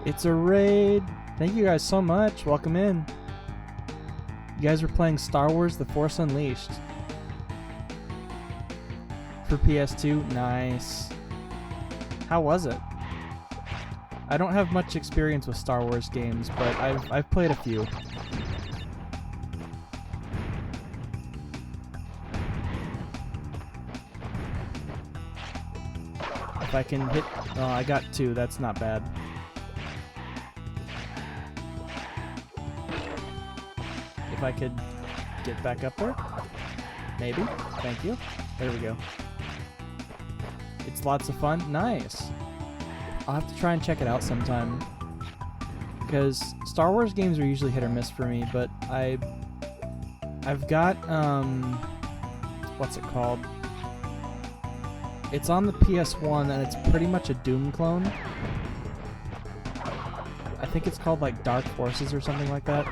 Speaker 1: It's a raid. Thank you guys so much. Welcome in. You guys were playing Star Wars The Force Unleashed. for PS2. Nice. How was it? I don't have much experience with Star Wars games, but I've played a few. If I can hit... Oh, I got 2. That's not bad. If I could get back up there? Maybe. Thank you. There we go. It's lots of fun. Nice. I'll have to try and check it out sometime. Because Star Wars games are usually hit or miss for me, but I've got, what's it called? It's on the PS1 and it's pretty much a Doom clone. I think it's called like Dark Forces or something like that.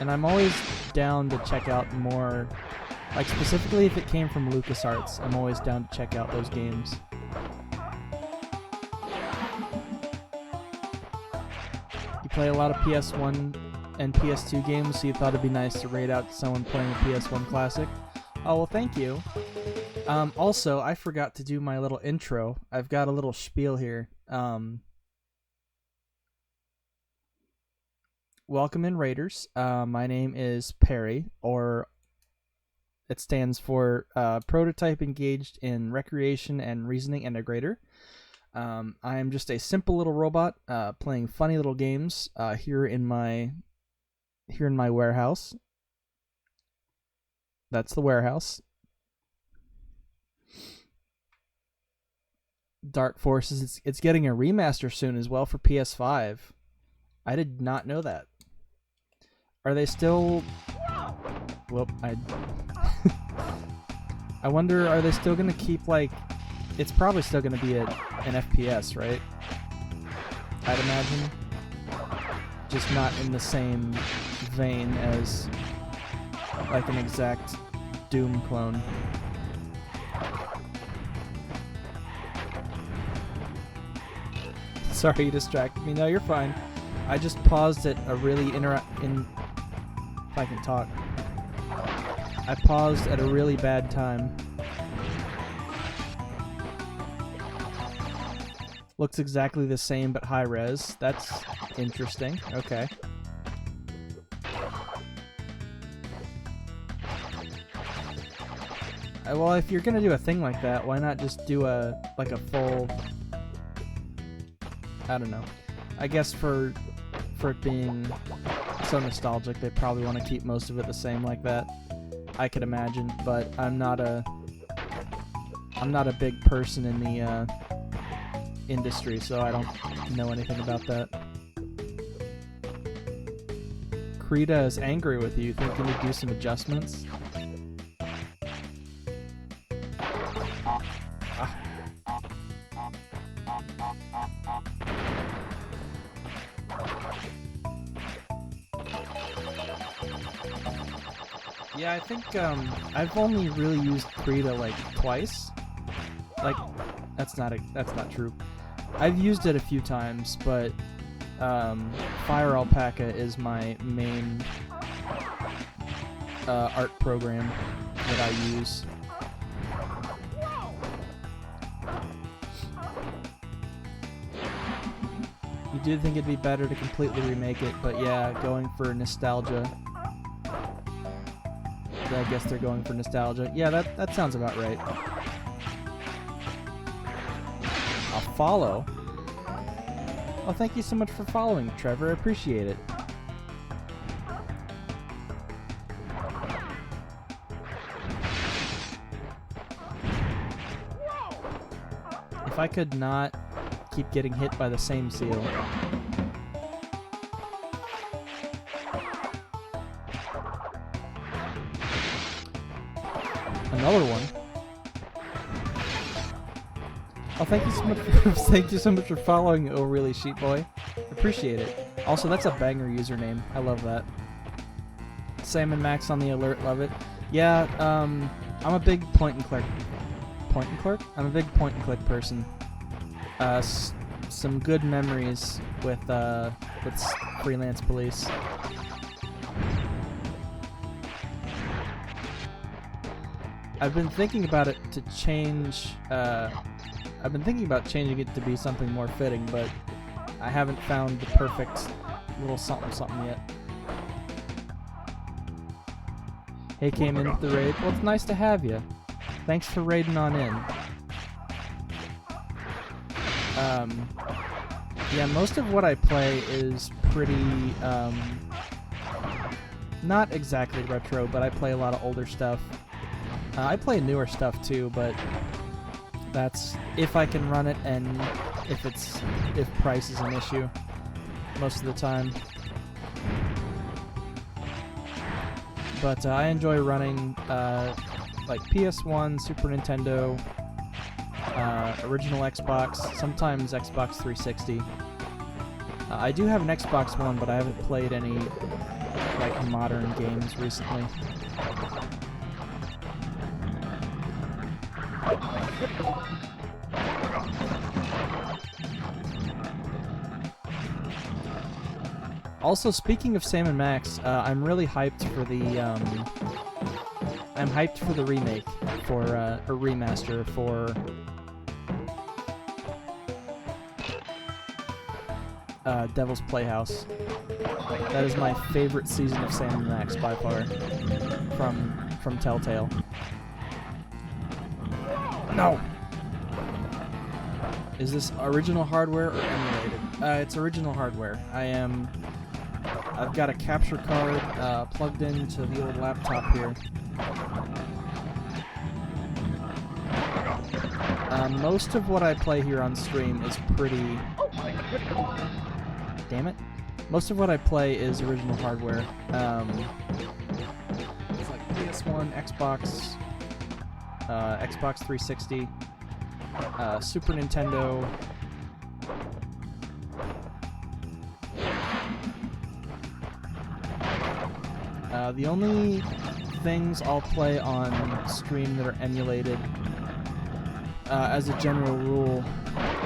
Speaker 1: And I'm always down to check out more, like specifically if it came from LucasArts, I'm always down to check out those games. You play a lot of PS1 and PS2 games, so you thought it'd be nice to raid out to someone playing a PS1 classic. Oh, well, thank you. Also, I forgot to do my little intro. I've got a little spiel here. Welcome in, Raiders. My name is Perry, or it stands for Prototype Engaged in Recreation and Reasoning Integrator. I am just a simple little robot playing funny little games here in my warehouse. That's the warehouse. Dark Forces. It's getting a remaster soon as well for PS5. I did not know that. Are they still... Whoop, I wonder, are they still going to keep, like... It's probably still going to be an FPS, right? I'd imagine. Just not in the same vein as, like, an exact Doom clone. Sorry, you distracted me. No, you're fine. I just paused at a really if I can talk. I paused at a really bad time. Looks exactly the same, but high res. That's interesting. Okay. Well, if you're gonna do a thing like that, why not just do a full... I don't know. I guess for it being so nostalgic, they probably want to keep most of it the same like that. I could imagine, but I'm not a big person in the industry, so I don't know anything about that. Krita is angry with you. Think you need to do some adjustments? Yeah, I think I've only really used Krita like twice. Like, that's not true. I've used it a few times, but Fire Alpaca is my main art program that I use. You do think it'd be better to completely remake it, but yeah, going for nostalgia. I guess they're going for nostalgia. Yeah, that sounds about right. A follow? Oh, thank you so much for following, Trevor. I appreciate it. If I could not keep getting hit by the same seal. Another one. Oh, thank you so much for following, Oh Really Sheep Boy. Appreciate it. Also, that's a banger username. I love that. Sam and Max on the alert, love it. Yeah, I'm a big point and click. Point and click? I'm a big point and click person. Some good memories with Freelance Police. I've been thinking about it to change. I've been thinking about changing it to be something more fitting, but I haven't found the perfect little something yet. Hey, came in with the raid. Well, it's nice to have you. Thanks for raiding on in. Yeah, most of what I play is pretty, not exactly retro, but I play a lot of older stuff. I play newer stuff too, but that's if I can run it and if price is an issue most of the time. But I enjoy running like PS1, Super Nintendo, original Xbox, sometimes Xbox 360. I do have an Xbox One, but I haven't played any like modern games recently. Also, speaking of Sam & Max, I'm really hyped for the I'm hyped for the remake for a remaster for Devil's Playhouse. That is my favorite season of Sam & Max by far from Telltale. No. Is this original hardware or emulated? It's original hardware. I've got a capture card plugged into the old laptop here. Most of what I play here on stream is pretty... Damn it. Most of what I play is original hardware. It's like PS1, Xbox, Xbox 360, Super Nintendo. The only things I'll play on stream that are emulated, as a general rule,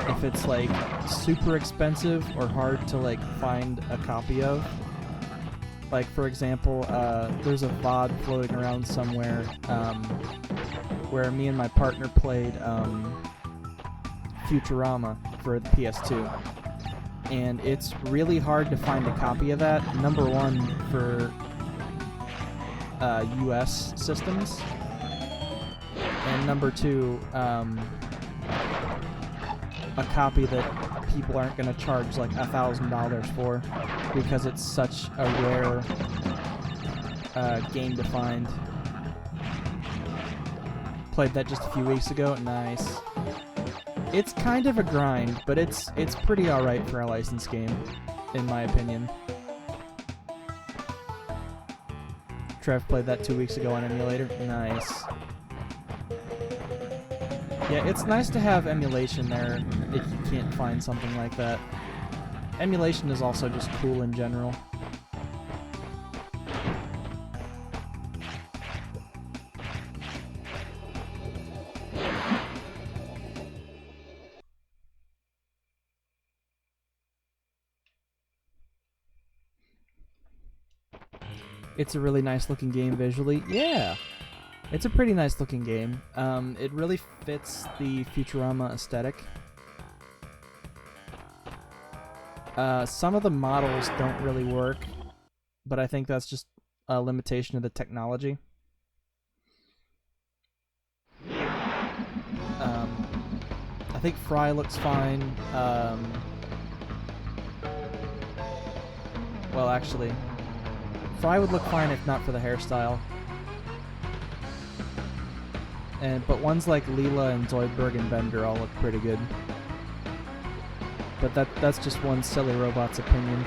Speaker 1: if it's like super expensive or hard to like find a copy of. Like for example, there's a VOD floating around somewhere where me and my partner played Futurama for the PS2. And it's really hard to find a copy of that. Number one for US systems, and number two, a copy that people aren't going to charge like $1,000 for because it's such a rare game to find. Played that just a few weeks ago. Nice. It's kind of a grind, but it's pretty alright for a licensed game, in my opinion. Trev played that 2 weeks ago on emulator. Nice. Yeah, it's nice to have emulation there if you can't find something like that. Emulation is also just cool in general. It's a really nice looking game visually. Yeah! It's a pretty nice looking game. It really fits the Futurama aesthetic. Some of the models don't really work, but I think that's just a limitation of the technology. I think Fry looks fine. Well, actually, Fry would look fine if not for the hairstyle. But ones like Leela and Zoidberg and Bender all look pretty good. But that's just one silly robot's opinion.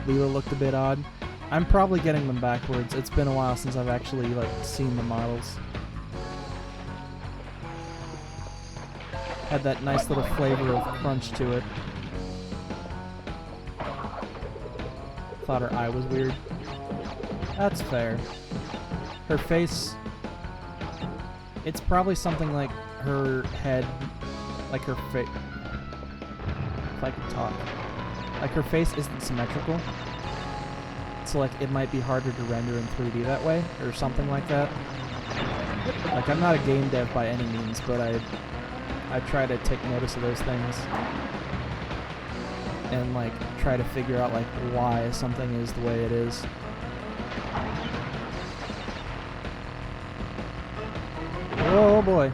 Speaker 1: Leela looked a bit odd. I'm probably getting them backwards. It's been a while since I've actually like seen the models. Had that nice little flavor of crunch to it. Thought her eye was weird. That's fair. Her face... It's probably something like her head... Like her face... If I could talk. Like, her face isn't symmetrical. So, like, it might be harder to render in 3D that way, or something like that. Like, I'm not a game dev by any means, but I try to take notice of those things. And, like, try to figure out, like, why something is the way it is. Oh boy.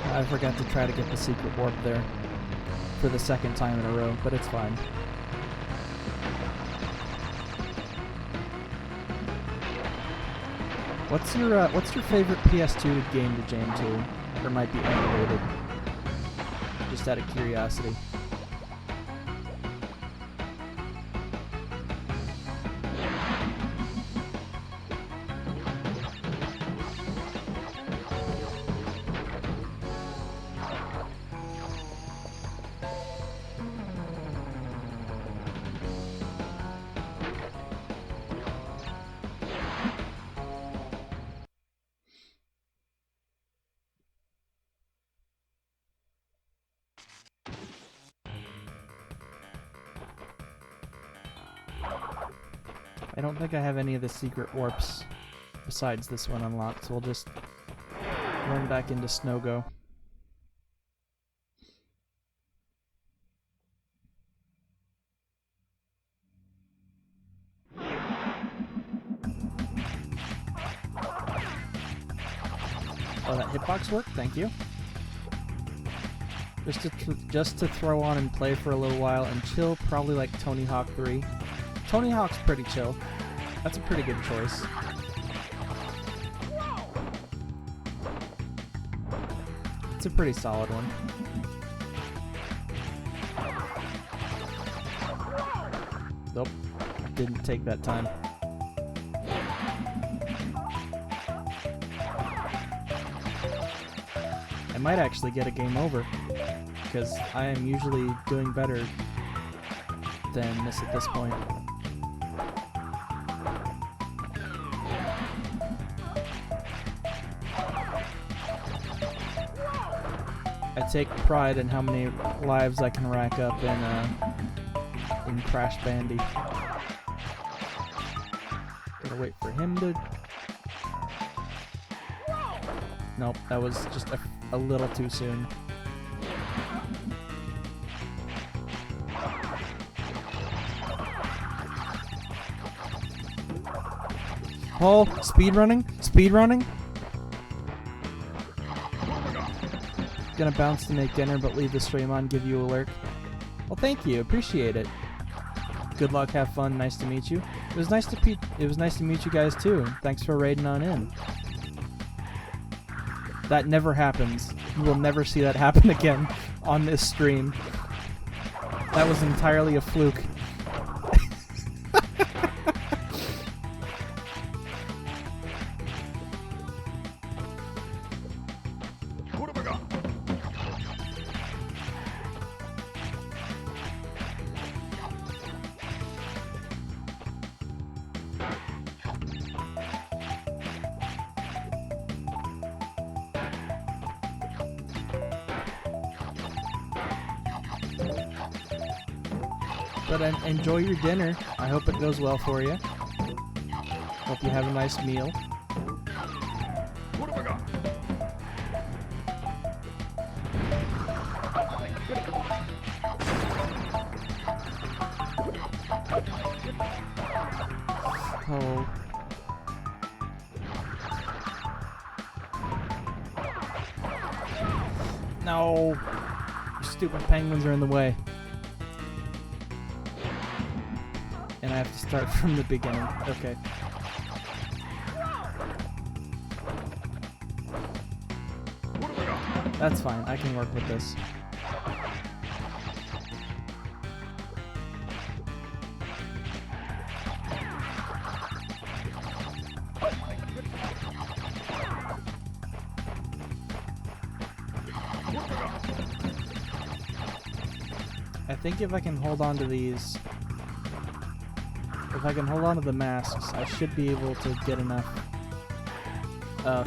Speaker 1: I forgot to try to get the secret warp there for the second time in a row, but it's fine. What's your favorite PS2 game to jam to, or might be emulated? Just out of curiosity. I don't think I have any of the secret warps besides this one unlocked, so we'll just run back into Snowgo. Oh, that hitbox worked? Thank you. Just to throw on and play for a little while and chill, probably like Tony Hawk 3. Tony Hawk's pretty chill. That's a pretty good choice. It's a pretty solid one. Nope, didn't take that time. I might actually get a game over, because I am usually doing better than this at this point. I take pride in how many lives I can rack up in Crash Bandy. Gotta wait for him to... Nope, that was just a little too soon. Oh, speedrunning? Speedrunning? Gonna bounce to make dinner, but leave the stream on, give you a lurk. Well, thank you, appreciate it. Good luck, have fun, nice to meet you. It was nice to meet you guys too. Thanks for raiding on in. That never happens. You will never see that happen again on this stream. That was entirely a fluke. But enjoy your dinner. I hope it goes well for you. Hope you have a nice meal.
Speaker 2: What have I got?
Speaker 1: Oh. No! You stupid penguins are in the way. And I have to start from the beginning. Okay. That's fine. I can work with this. I think if I can hold on to these, if I can hold on to the masks, I should be able to get enough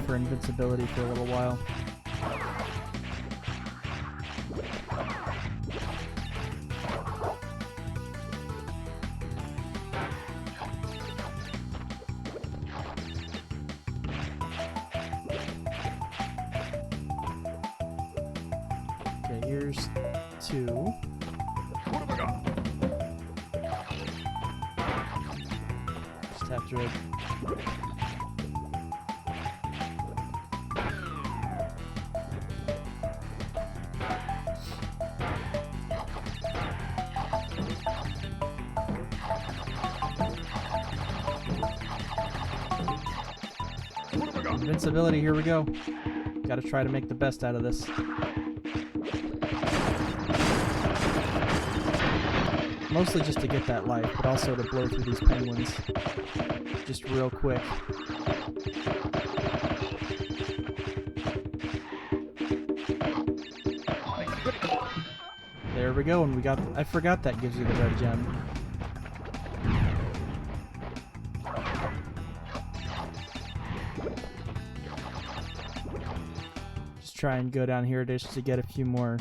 Speaker 1: for invincibility for a little while. Okay, here's 2.
Speaker 5: What have I got?
Speaker 1: Just have to...
Speaker 5: What have I got?
Speaker 1: Invincibility, here we go. Gotta try to make the best out of this. Mostly just to get that life, but also to blow through these penguins. Just real quick. There we go, and we got... I forgot that gives you the red gem. Just try and go down here just to get a few more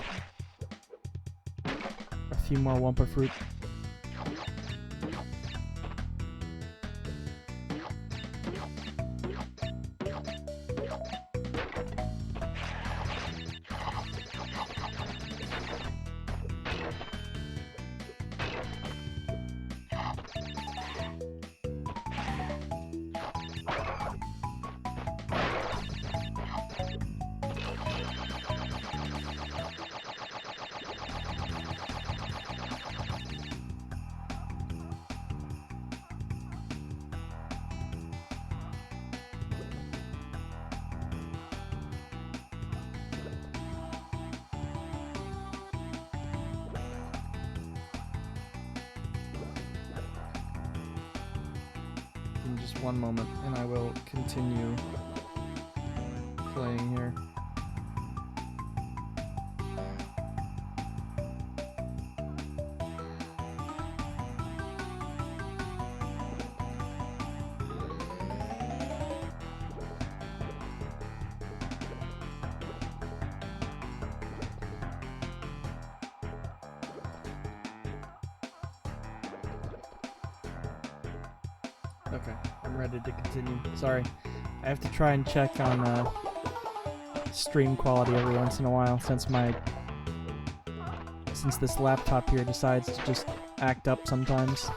Speaker 1: Wumpa fruit. In just one moment, and I will continue playing here. Okay, I'm ready to continue. Sorry, I have to try and check on stream quality every once in a while since this laptop here decides to just act up sometimes.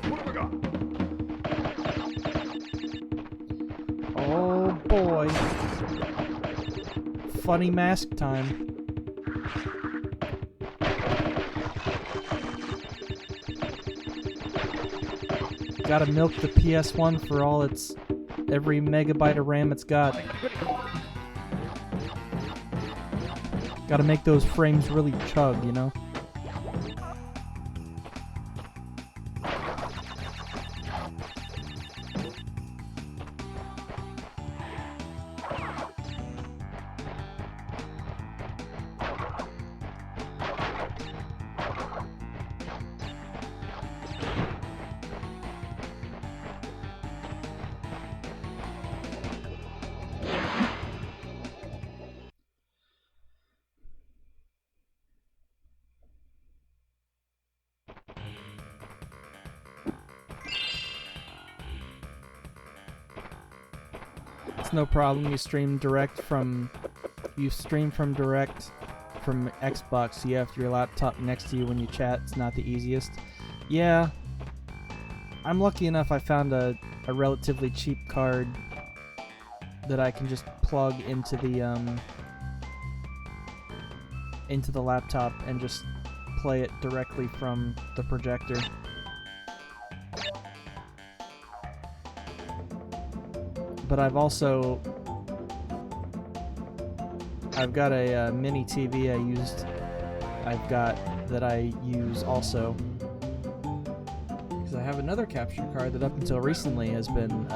Speaker 5: What have I got?
Speaker 1: Oh boy. Funny mask time. Gotta milk the PS1 for all its every megabyte of RAM it's got. Gotta make those frames really chug, you know? It's no problem. You stream from direct from Xbox, so you have your laptop next to you when you chat. It's not the easiest. Yeah, I'm lucky enough I found a relatively cheap card that I can just plug into the laptop and just play it directly from the projector. But I've got a mini TV that I use also. Because I have another capture card that up until recently has been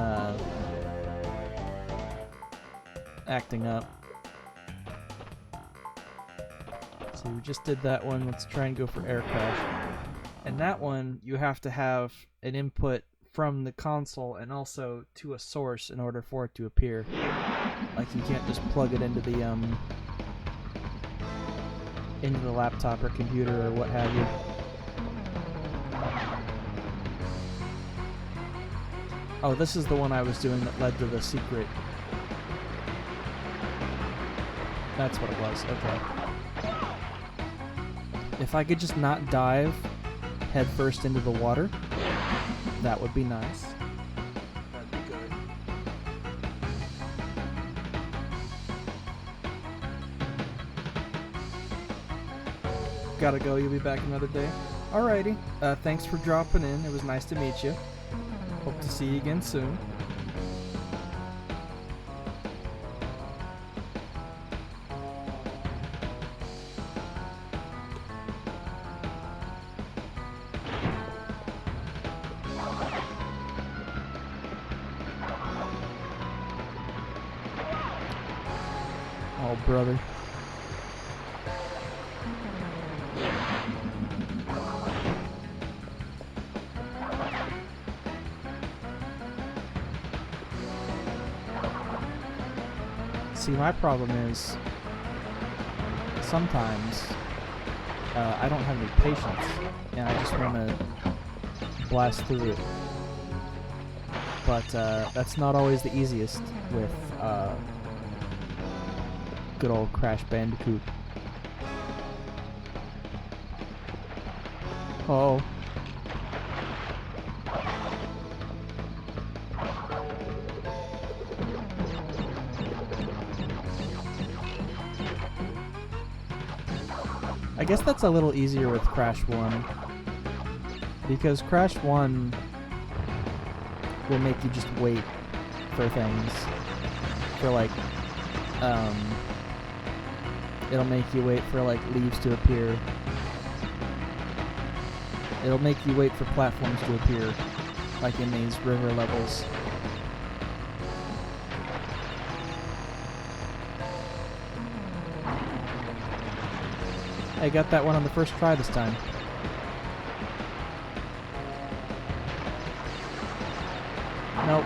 Speaker 1: acting up. So we just did that one. Let's try and go for air crash. And that one, you have to have an input from the console and also to a source in order for it to appear. Like you can't just plug it into the laptop or computer or what have you. Oh, this is the one I was doing that led to the secret. That's what it was, okay. If I could just not dive head first into the water, that would be nice. That'd be good. Gotta go, you'll be back another day. Alrighty, thanks for dropping in. It was nice to meet you. Hope to see you again soon. Oh, brother. See, my problem is sometimes I don't have any patience and I just want to blast through it. But that's not always the easiest with good old Crash Bandacoot. Oh. I guess that's a little easier with Crash 1. Because Crash 1 will make you just wait for things. For like, it'll make you wait for like leaves to appear. It'll make you wait for platforms to appear, like in these river levels. I got that one on the first try this time. Nope.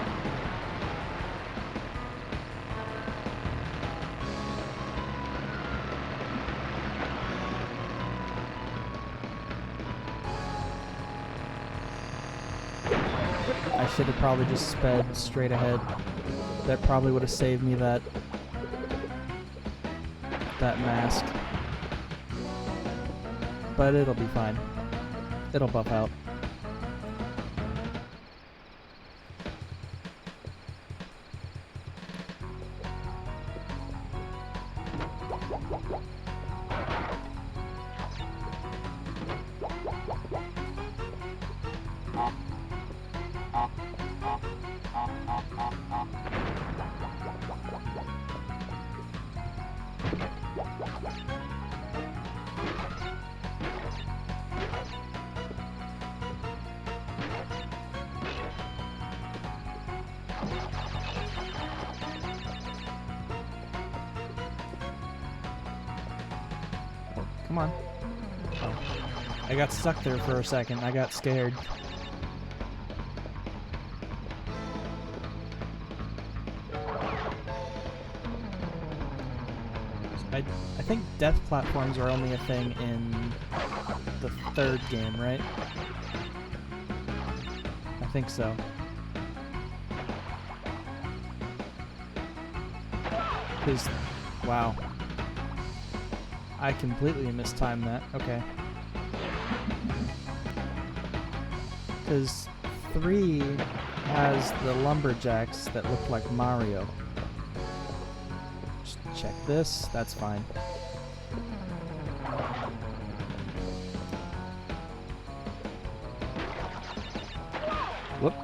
Speaker 1: I should have probably just sped straight ahead. That probably would have saved me that mask. But it'll be fine. It'll buff out. Come on. Oh. I got stuck there for a second. I got scared. I think death platforms are only a thing in the third game, right? I think so. Because, wow. I completely mistimed that. Okay. Because 3 has the lumberjacks that look like Mario. Just check this. That's fine. Whoop.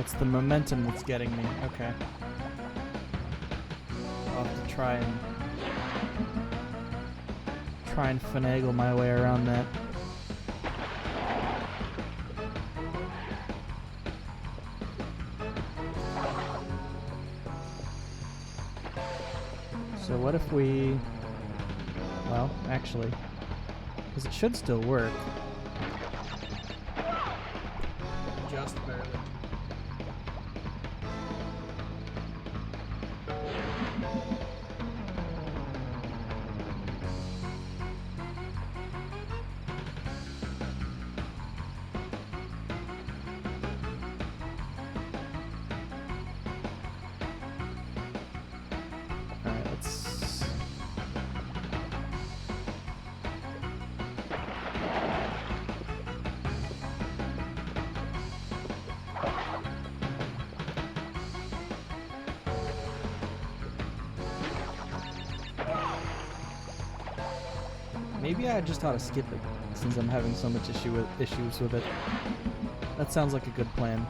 Speaker 1: It's the momentum that's getting me. Okay. I'll have to try and finagle my way around that. So what if we... Well, actually, because it should still work. Just barely. Alright, let's... Maybe I just ought to skip it, since I'm having so much issues with it. That sounds like a good plan.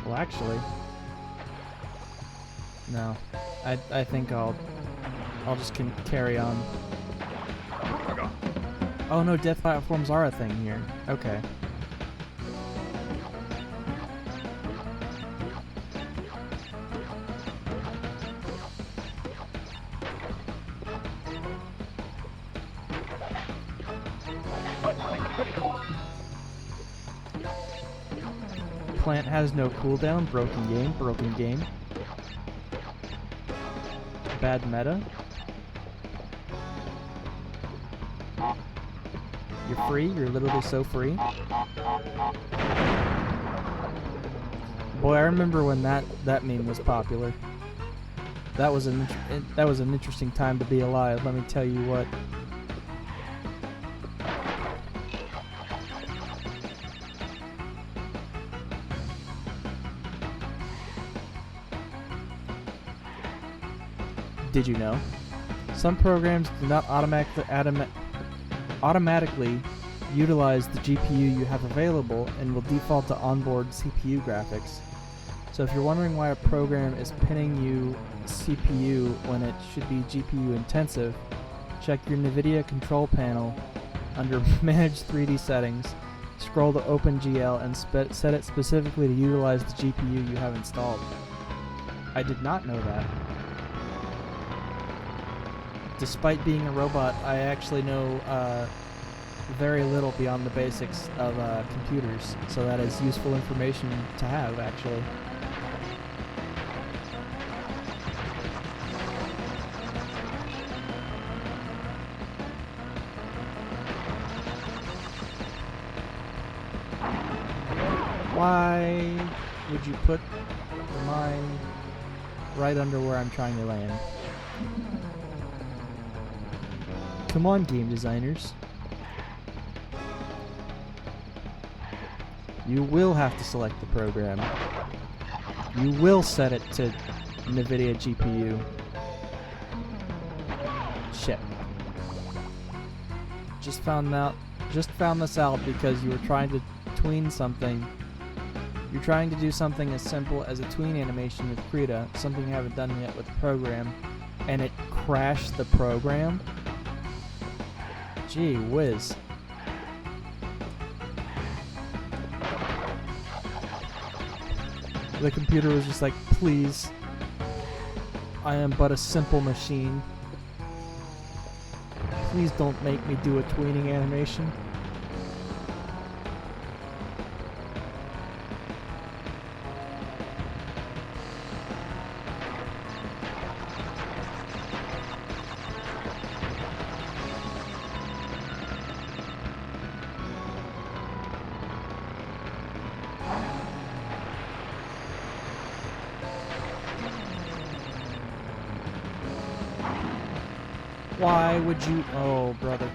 Speaker 1: Well, actually, no. I think I'll just carry on. Oh no, death platforms are a thing here. Okay. Plant has no cooldown. Broken game. Broken game. Bad meta. You're free. You're literally so free. Boy, I remember when that meme was popular. That was an interesting time to be alive. Let me tell you what. Did you know? Some programs do not automatically utilize the GPU you have available and will default to onboard CPU graphics. So if you're wondering why a program is pinning you CPU when it should be GPU intensive, check your NVIDIA control panel under Manage 3D Settings, scroll to OpenGL and set it specifically to utilize the GPU you have installed. I did not know that. Despite being a robot, I actually know very little beyond the basics of computers, so that is useful information to have, actually. Why would you put the mine right under where I'm trying to land? Come on, game designers. You will have to select the program. You will set it to NVIDIA GPU. Shit. Just found this out because you were trying to tween something. You're trying to do something as simple as a tween animation with Krita, something you haven't done yet with the program, and it crashed the program? Gee whiz. The computer was just like, please, I am but a simple machine. Please don't make me do a tweening animation. Why would you... Oh, brother.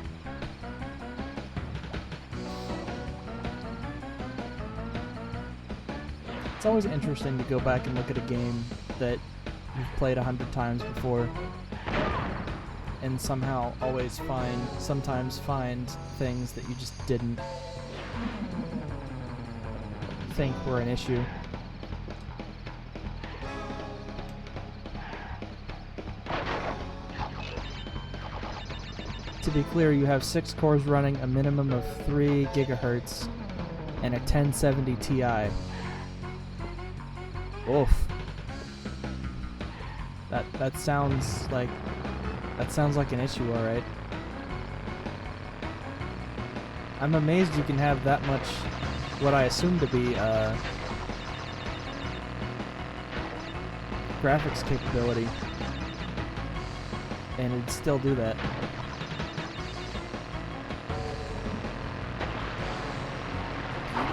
Speaker 1: It's always interesting to go back and look at a game that you've played 100 times before, and somehow sometimes find things that you just didn't think were an issue. To be clear, you have 6 cores running a minimum of 3 gigahertz and a 1070 Ti. Oof. That sounds like an issue, all right. I'm amazed you can have that much, what I assume to be graphics capability, and it'd still do that.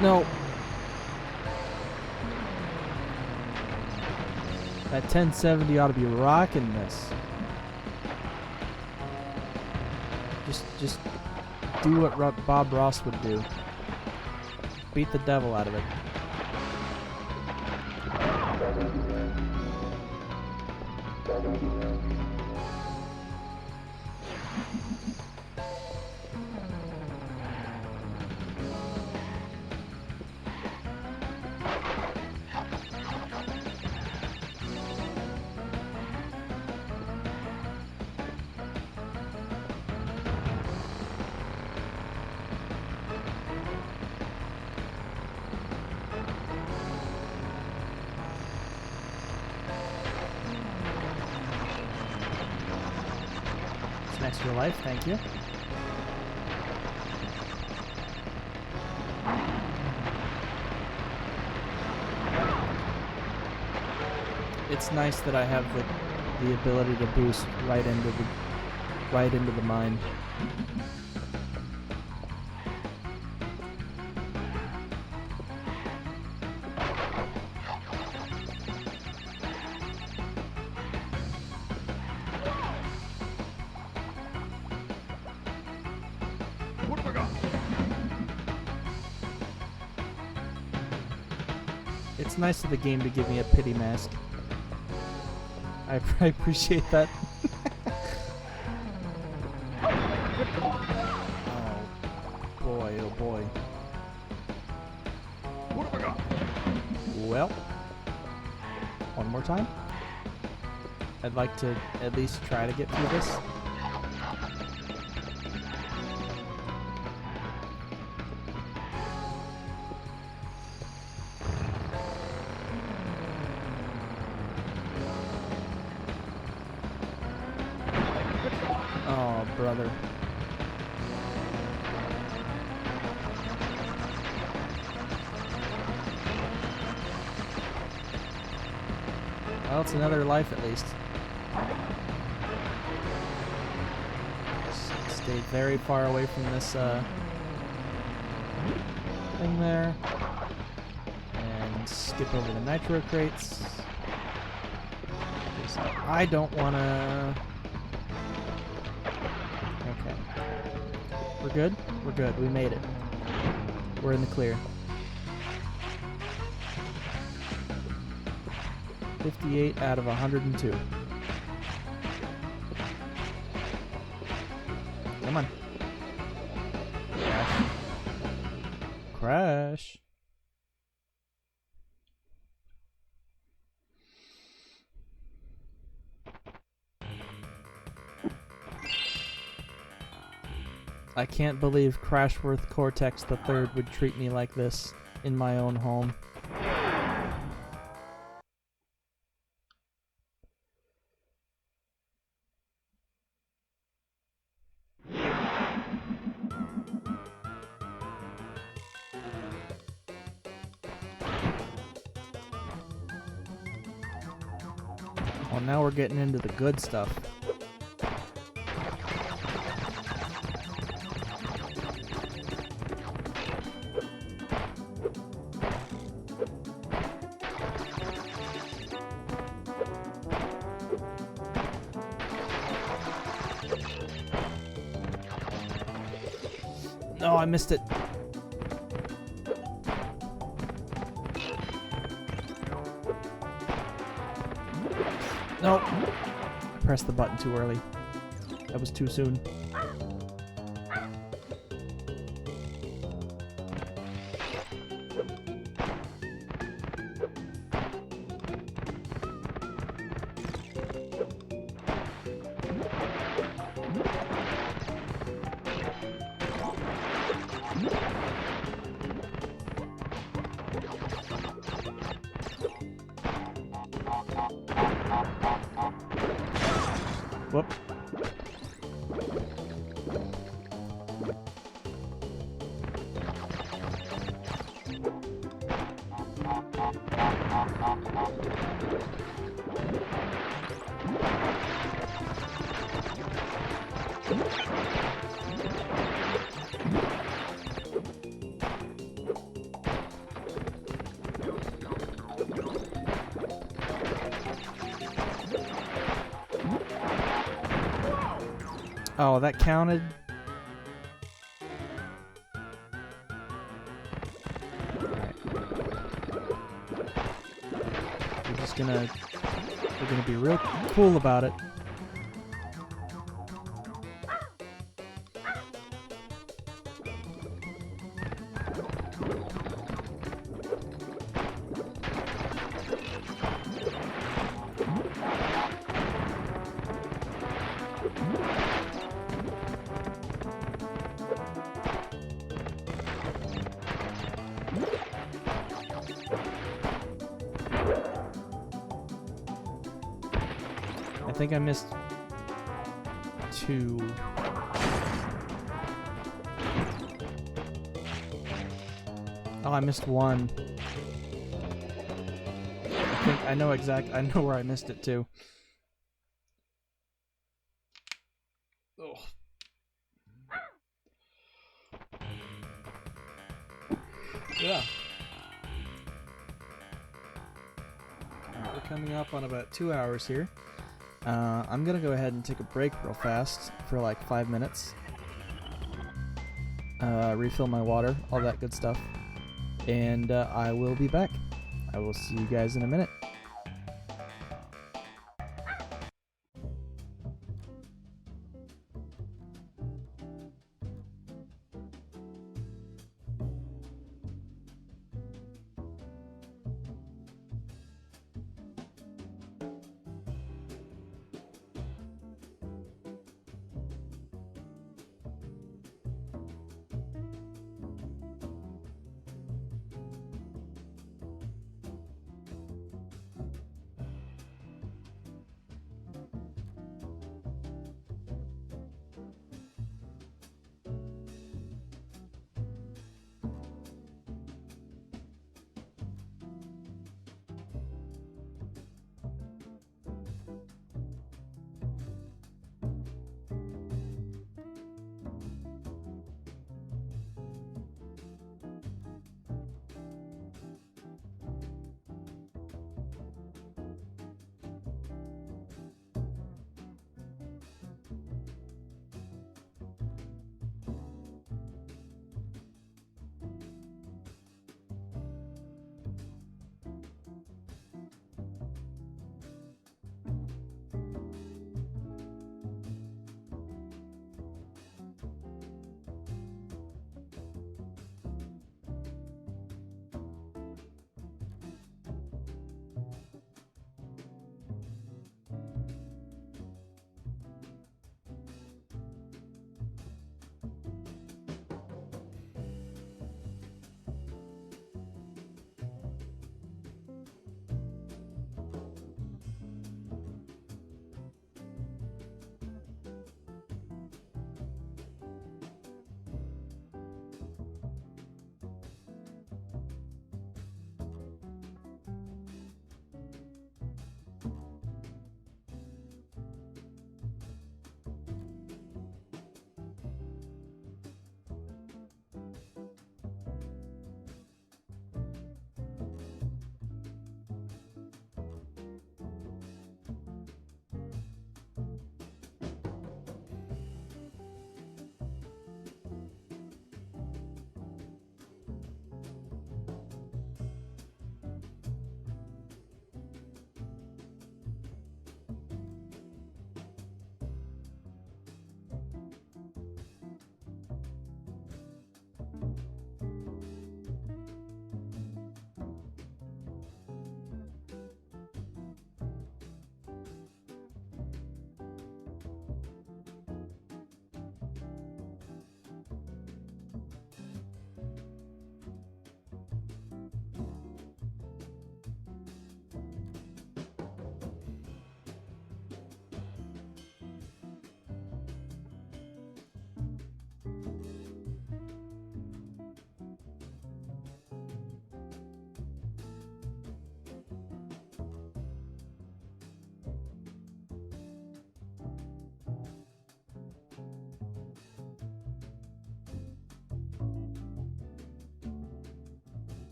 Speaker 1: No. That 1070 ought to be rocking this. Just do what Bob Ross would do. Beat the devil out of it. It's an extra life, thank you. It's nice that I have the ability to boost right into the mine.
Speaker 5: What have I got?
Speaker 1: It's nice of the game to give me a pity mask. I appreciate that. Oh boy, oh boy.
Speaker 5: What have I got?
Speaker 1: Well, one more time. I'd like to at least try to get through this. Oh, brother. Well, it's another life at least. Stay very far away from this thing there. And skip over the nitro crates. 'Cause I don't want to... Okay. We're good? We're good. We made it. We're in the clear. 58 out of 102. Come on. Crash. Crash. I can't believe Crashworth Cortex III would treat me like this in my own home. Well, now we're getting into the good stuff. No, I missed it. Nope. I pressed the button too early. That was too soon. Whoop. Oh, that counted? Alright. We're gonna be real cool about it. I think I missed 2. Oh, I missed 1. I know where I missed it too. Oh. Yeah. Alright, we're coming up on about 2 hours here. I'm gonna go ahead and take a break real fast for like 5 minutes. Refill my water, all that good stuff. And I will be back. I will see you guys in a minute.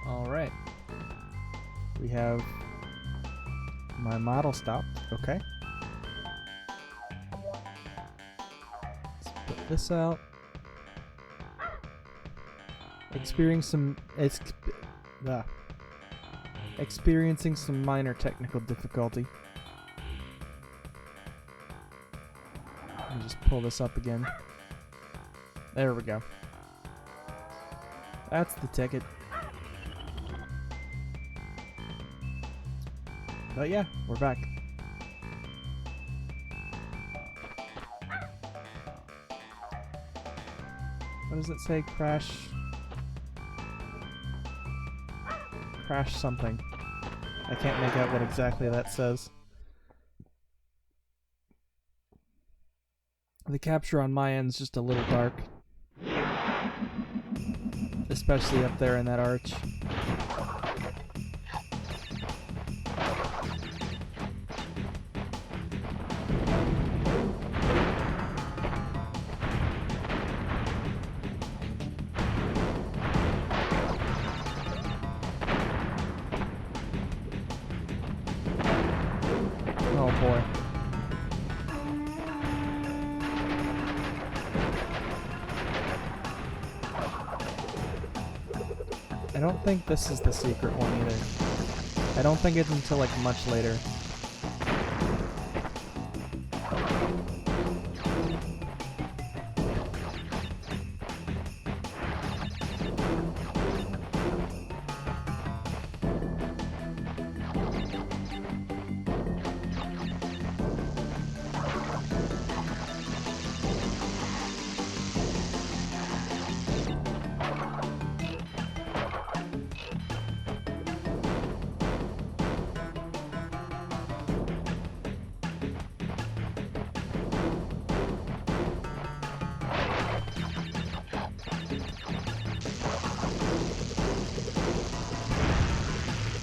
Speaker 1: Alright. We have my model stopped. Okay. Let's put this out. Experiencing some minor technical difficulty. Let me just pull this up again. There we go. That's the ticket. But yeah, we're back. What does it say? Crash something. I can't make out what exactly that says. The capture on my end is just a little dark. Especially up there in that arch. Oh boy. I don't think this is the secret one either. I don't think it's until like much later.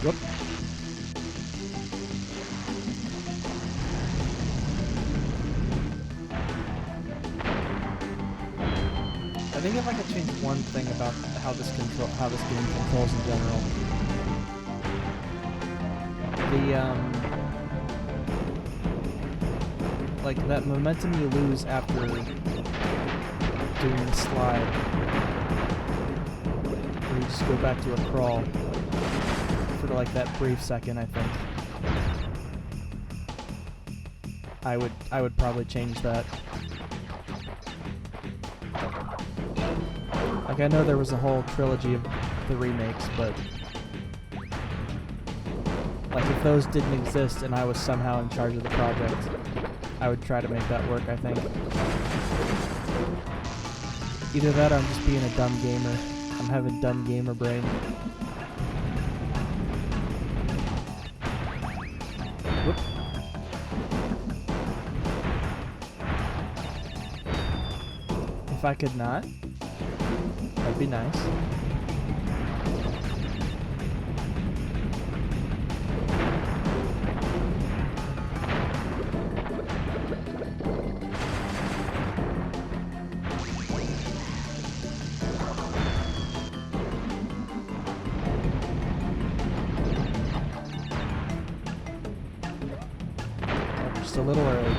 Speaker 1: Whoop. I think if I could change one thing about how this game controls in general, like that momentum you lose after doing the slide, where you just go back to a crawl for like that brief second, I think. I would probably change that. Like, I know there was a whole trilogy of the remakes, but like if those didn't exist and I was somehow in charge of the project, I would try to make that work, I think. Either that or I'm just being a dumb gamer. I'm having dumb gamer brain. Whoop. If I could not, that'd be nice. Just a little early.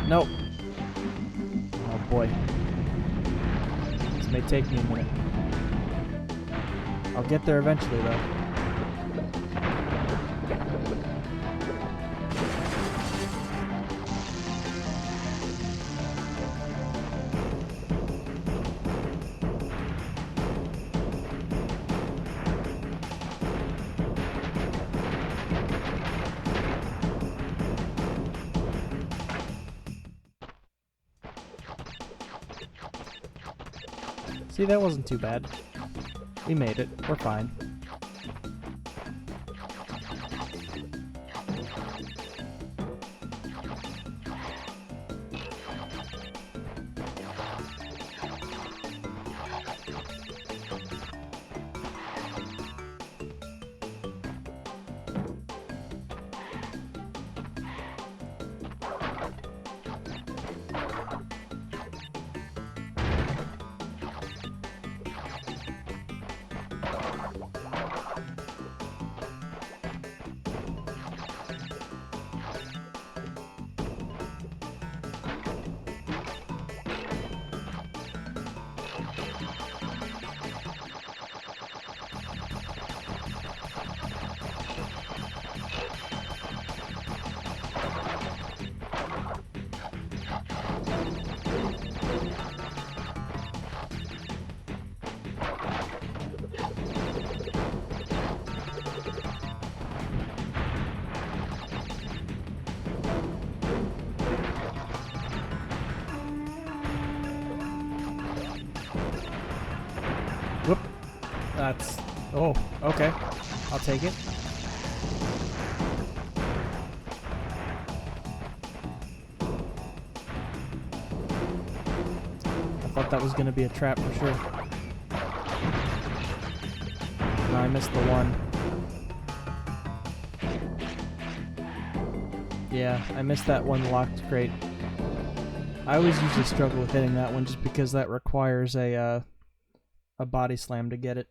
Speaker 1: Nope. Oh boy. This may take me a minute. I'll get there eventually though. See, that wasn't too bad. We made it. We're fine. Whoop. That's... Oh, okay. I'll take it. I thought that was going to be a trap for sure. No, I missed the one. Yeah, I missed that one locked crate. I always usually struggle with hitting that one just because that requires a body slam to get it.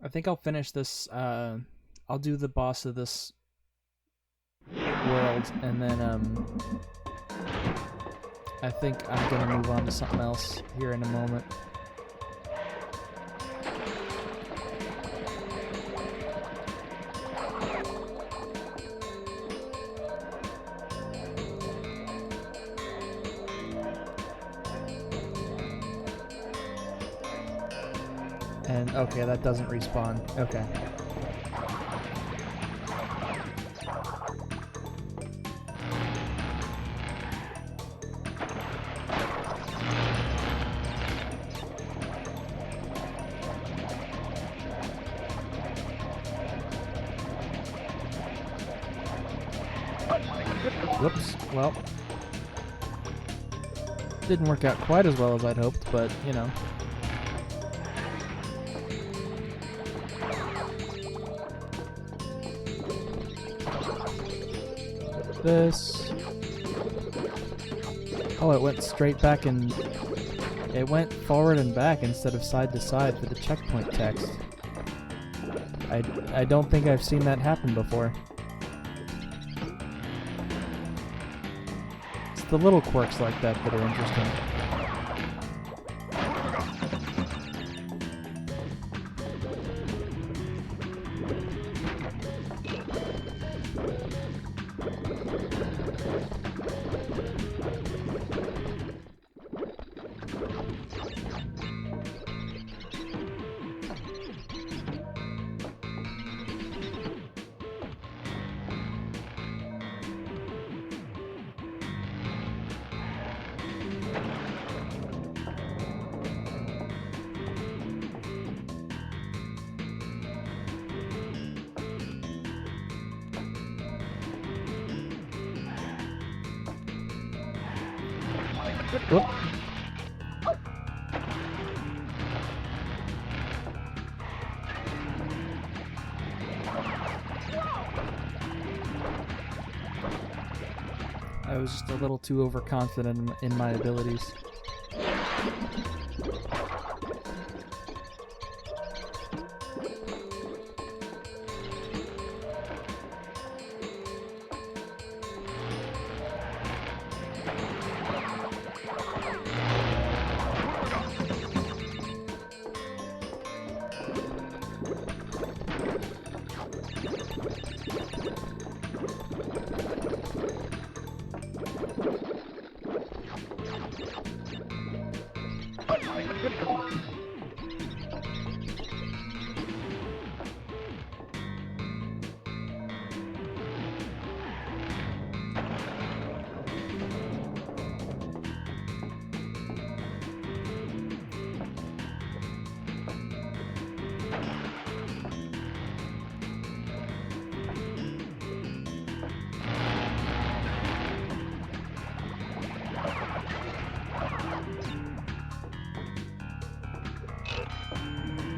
Speaker 1: I think I'll finish this, I'll do the boss of this world, and then, I think I'm gonna move on to something else here in a moment. And, okay, that doesn't respawn. Okay. Whoops. Well, didn't work out quite as well as I'd hoped, but, you know. This. Oh, it went straight back and it went forward and back instead of side to side for the checkpoint text. I don't think I've seen that happen before. It's the little quirks like that that are interesting. Whoop. I was just a little too overconfident in my abilities.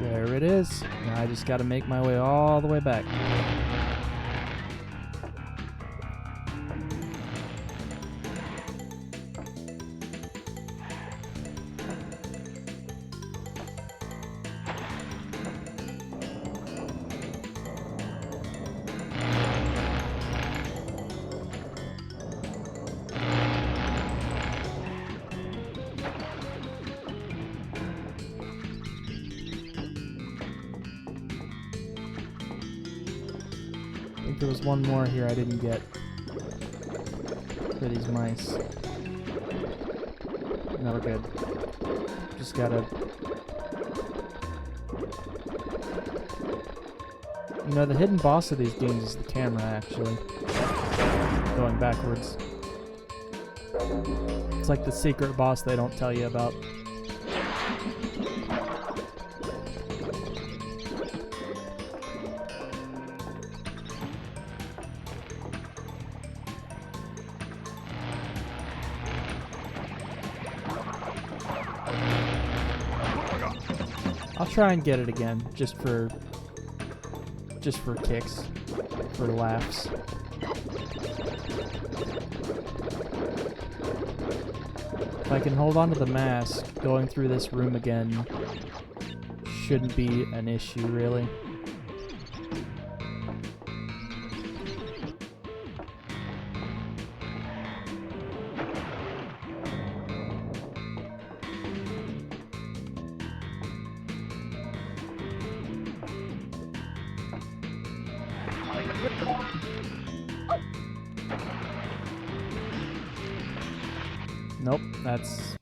Speaker 1: There it is. Now I just gotta make my way all the way back. I think there was one more here I didn't get for these mice. No, we're good. Just gotta... You know, the hidden boss of these games is the camera, actually. Going backwards. It's like the secret boss they don't tell you about. I'll try and get it again, just for kicks, for laughs. If I can hold on to the mask, going through this room again shouldn't be an issue, really. Nope, that's...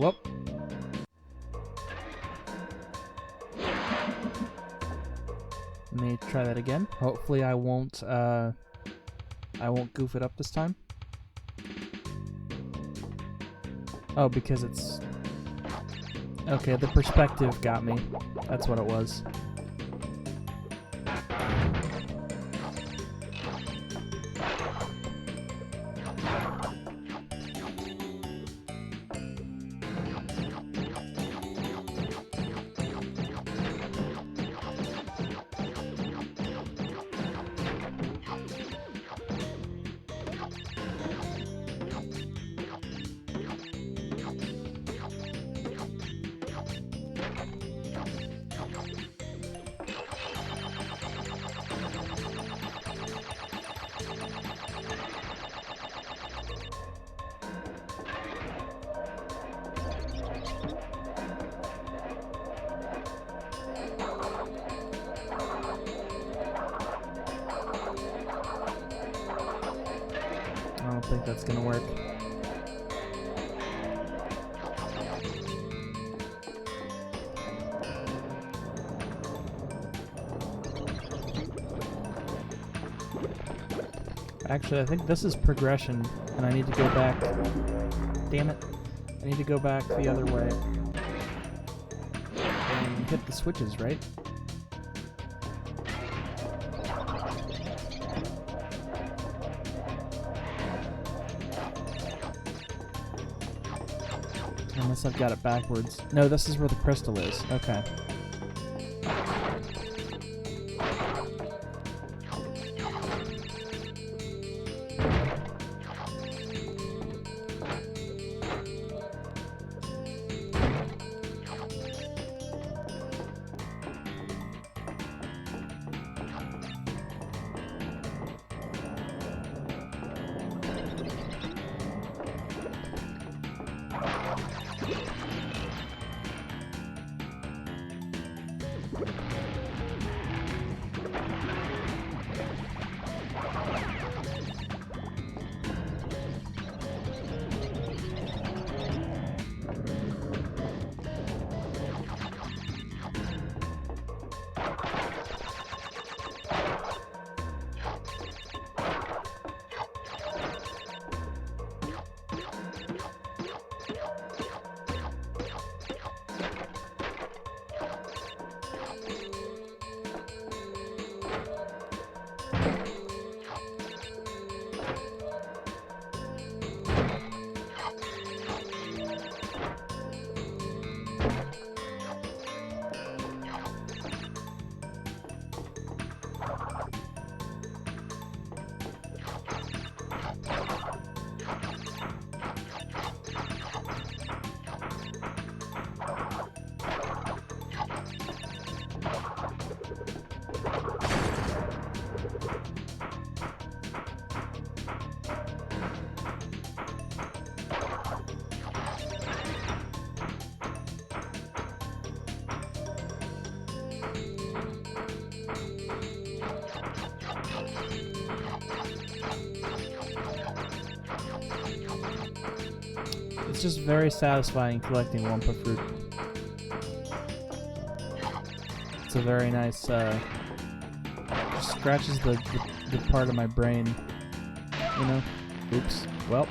Speaker 1: Whoop. Let me try that again. Hopefully I won't goof it up this time. Oh, because it's... Okay, the perspective got me. That's what it was. I don't think that's gonna work. Actually, I think this is progression, and I need to go back. Damn it. I need to go back the other way. And hit the switches, right? Unless I've got it backwards. No, this is where the crystal is. Okay. It's just very satisfying collecting Wumpa fruit. It's a very nice, just scratches the part of my brain, you know? Oops. Well.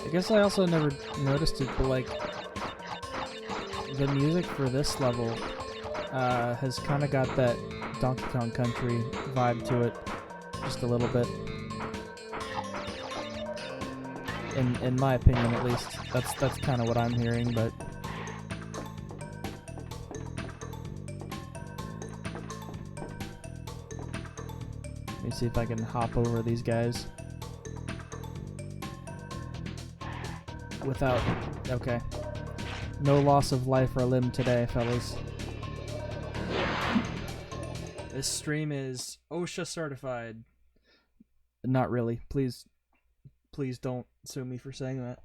Speaker 1: I guess I also never noticed it, but like the music for this level has kind of got that Donkey Kong Country vibe to it, just a little bit. In my opinion, at least, that's kind of what I'm hearing. But let me see if I can hop over these guys. Without... Okay. No loss of life or limb today, fellas. This stream is OSHA certified. Not really. Please don't sue me for saying that.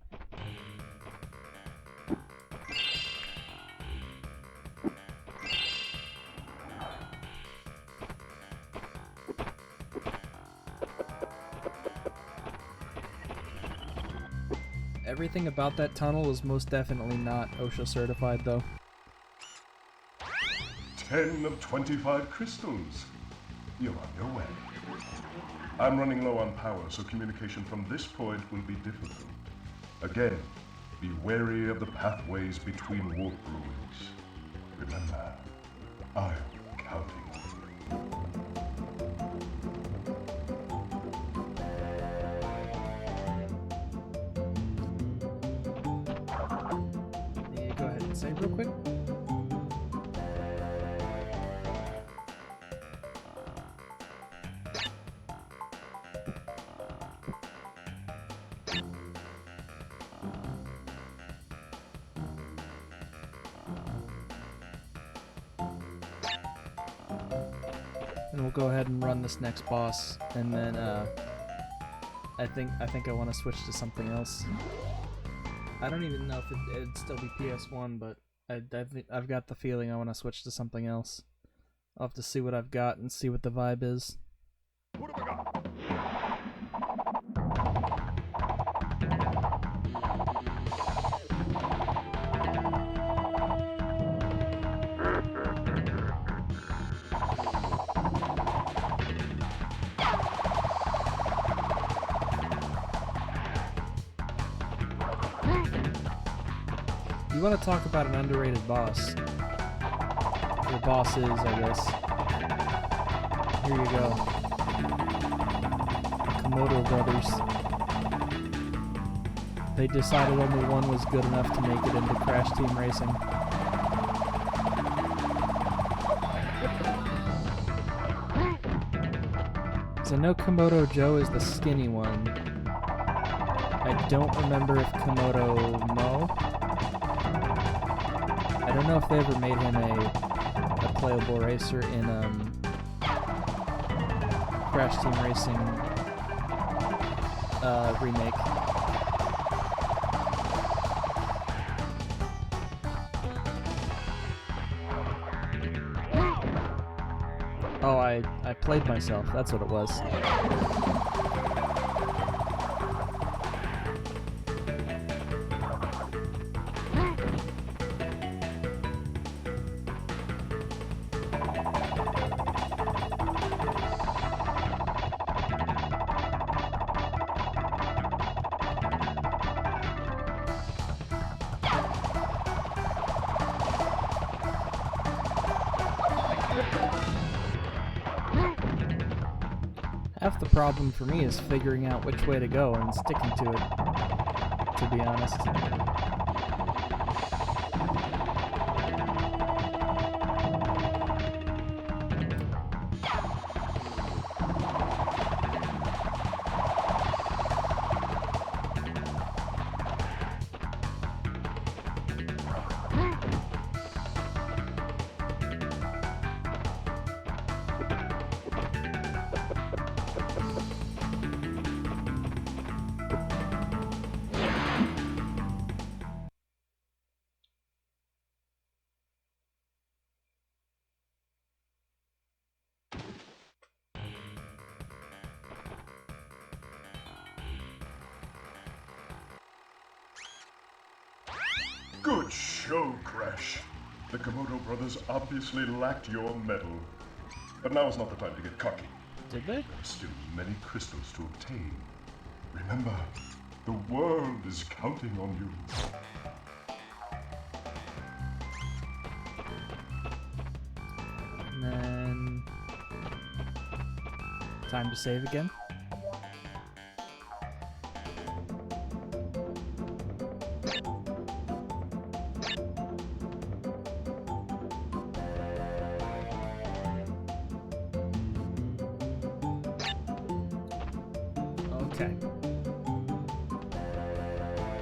Speaker 1: Everything about that tunnel is most definitely not OSHA certified, though.
Speaker 2: 10 of 25 crystals. You're on your way. I'm running low on power, so communication from this point will be difficult. Again, be wary of the pathways between warp ruins. Remember, I'm counting on
Speaker 1: Yeah, go ahead and save real quick. And we'll go ahead and run this next boss, and then I think I want to switch to something else. I don't even know if it'd still be PS1, but I've got the feeling I want to switch to something else. I'll have to see what I've got and see what the vibe is.
Speaker 5: What have I got?
Speaker 1: You want to talk about an underrated boss? Or bosses, I guess. Here you go. Komodo brothers. They decided only one was good enough to make it into Crash Team Racing. So I know Komodo Joe is the skinny one. I don't remember if Komodo Mo. I don't know if they ever made him a playable racer in Crash Team Racing remake. Oh, I played myself. That's what it was. Half the problem for me is figuring out which way to go and sticking to it, to be honest.
Speaker 2: Good show, Crash. The Komodo brothers obviously lacked your mettle. But now is not the time to get cocky.
Speaker 1: Did they?
Speaker 2: There are still many crystals to obtain. Remember, the world is counting on you.
Speaker 1: And then... time to save again. Okay.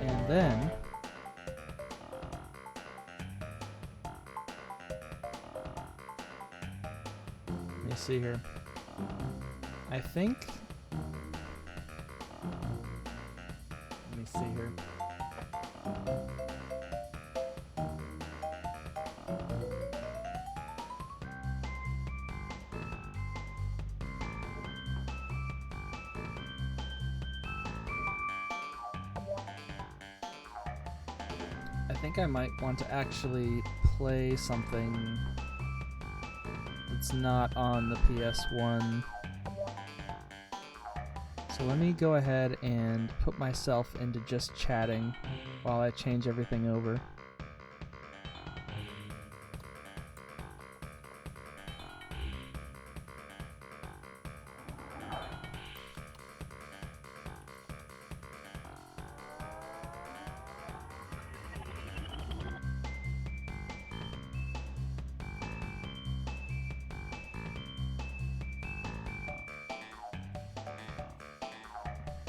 Speaker 1: And then let me see here. I think. Let me see here. I think I might want to actually play something that's not on the PS1. So let me go ahead and put myself into just chatting while I change everything over.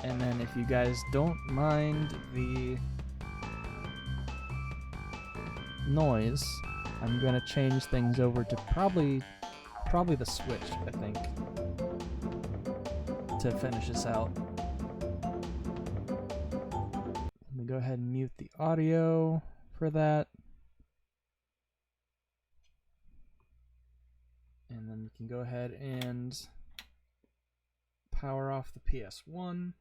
Speaker 1: And then if you guys don't mind the noise, I'm gonna change things over to probably the Switch, I think, to finish this out. Let me go ahead and mute the audio for that. And then we can go ahead and power off the PS1.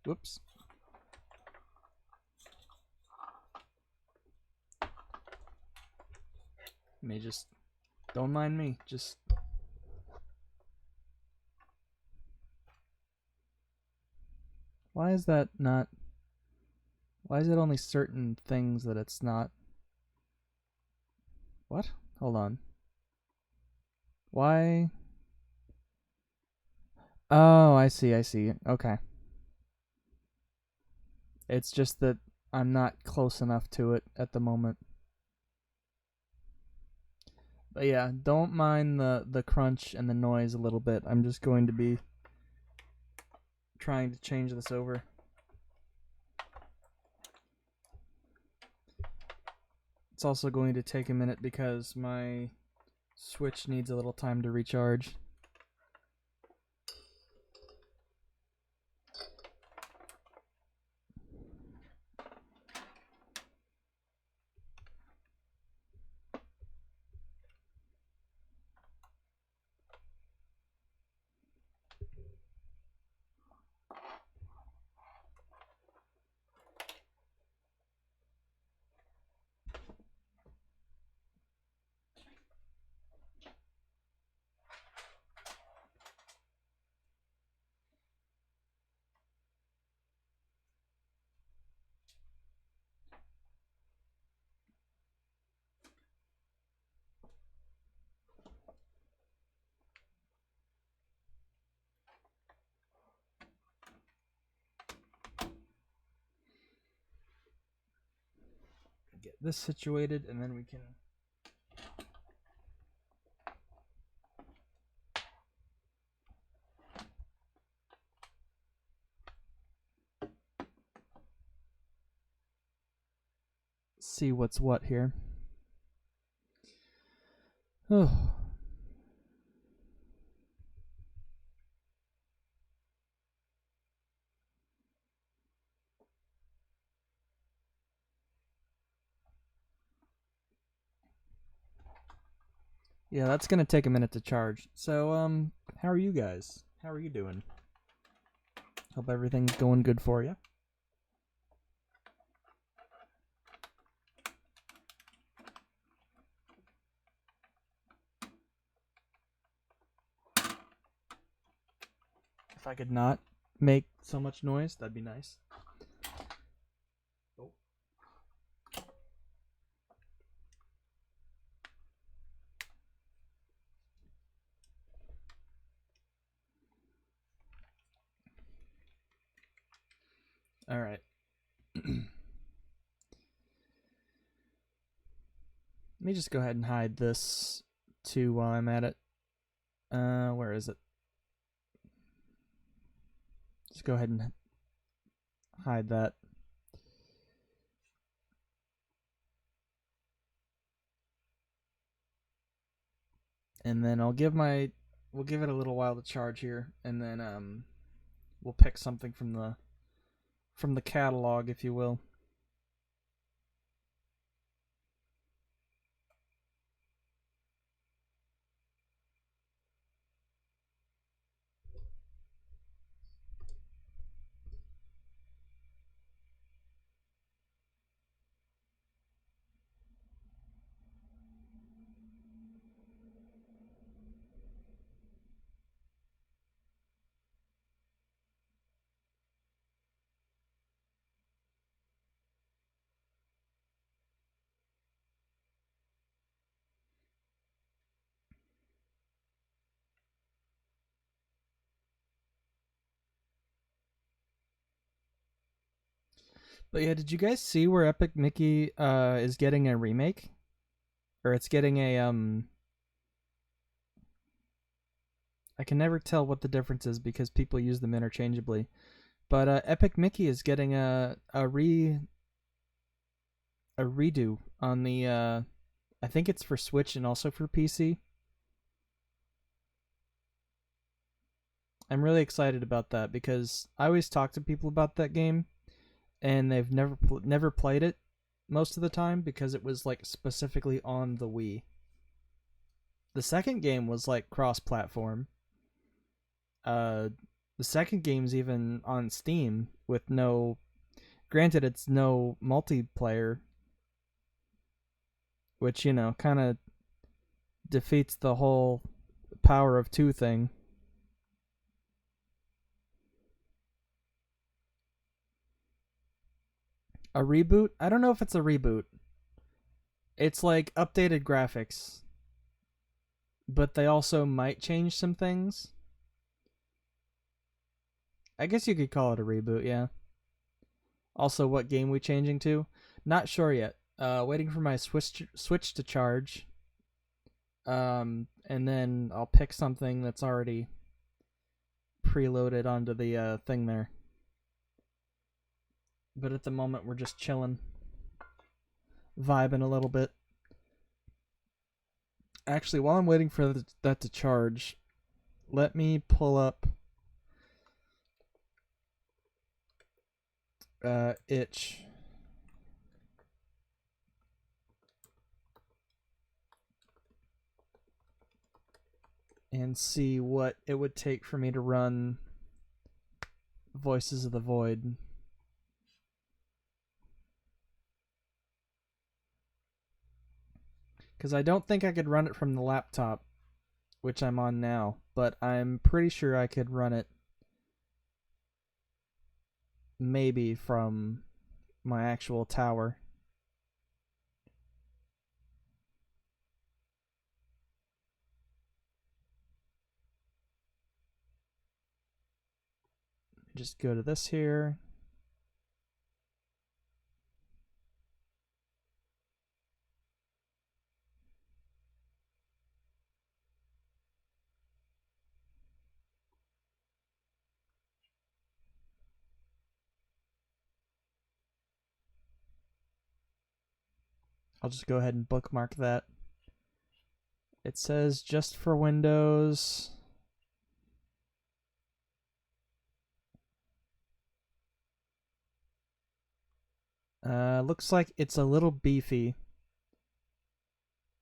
Speaker 1: Whoops. Don't mind me, just why is that not, why is it only certain things that it's not? What? Hold on. Why? Oh, I see. Okay. It's just that I'm not close enough to it at the moment. But yeah, don't mind the crunch and the noise a little bit. I'm just going to be trying to change this over. It's also going to take a minute because my Switch needs a little time to recharge. Get this situated, and then we can see what's what here. Oh. Yeah, that's gonna take a minute to charge. So, how are you guys? How are you doing? Hope everything's going good for you. If I could not make so much noise, that'd be nice. Oh. All right. Let me just go ahead and hide this too while I'm at it. Where is it? Just go ahead and hide that. And then we'll give it a little while to charge here, and then we'll pick something from the catalog, if you will. But yeah, did you guys see where Epic Mickey is getting a remake? Or it's getting a I can never tell what the difference is because people use them interchangeably. But Epic Mickey is getting a redo on the I think it's for Switch and also for PC. I'm really excited about that because I always talk to people about that game and they've never played it most of the time because it was like specifically on the Wii. The second game was like cross-platform. The second game's even on Steam with no, granted it's no multiplayer, which kind of defeats the whole power of two thing. A reboot? I don't know if it's a reboot. It's like updated graphics, but they also might change some things. I guess you could call it a reboot, yeah. Also, what game we changing to? Not sure yet. Waiting for my switch to charge. And then I'll pick something that's already preloaded onto the thing there. But at the moment, we're just chilling, vibing a little bit. Actually, while I'm waiting for that to charge, let me pull up itch. And see what it would take for me to run Voices of the Void. Because I don't think I could run it from the laptop, which I'm on now, but I'm pretty sure I could run it maybe from my actual tower. Just go to this here. I'll just go ahead and bookmark that. It says just for Windows. Looks like it's a little beefy.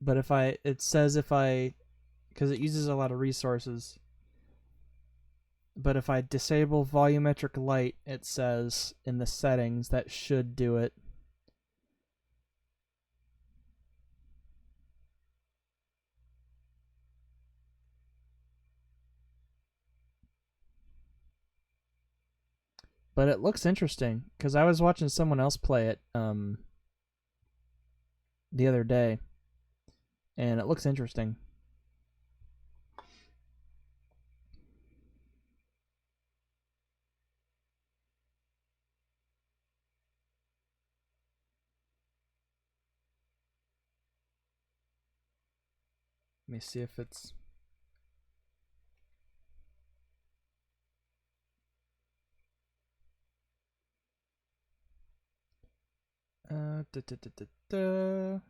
Speaker 1: But it says because it uses a lot of resources. But if I disable volumetric light, it says in the settings that should do it. But it looks interesting because I was watching someone else play it the other day, and it looks interesting. Let me see if it's... Da, da, da, da, da.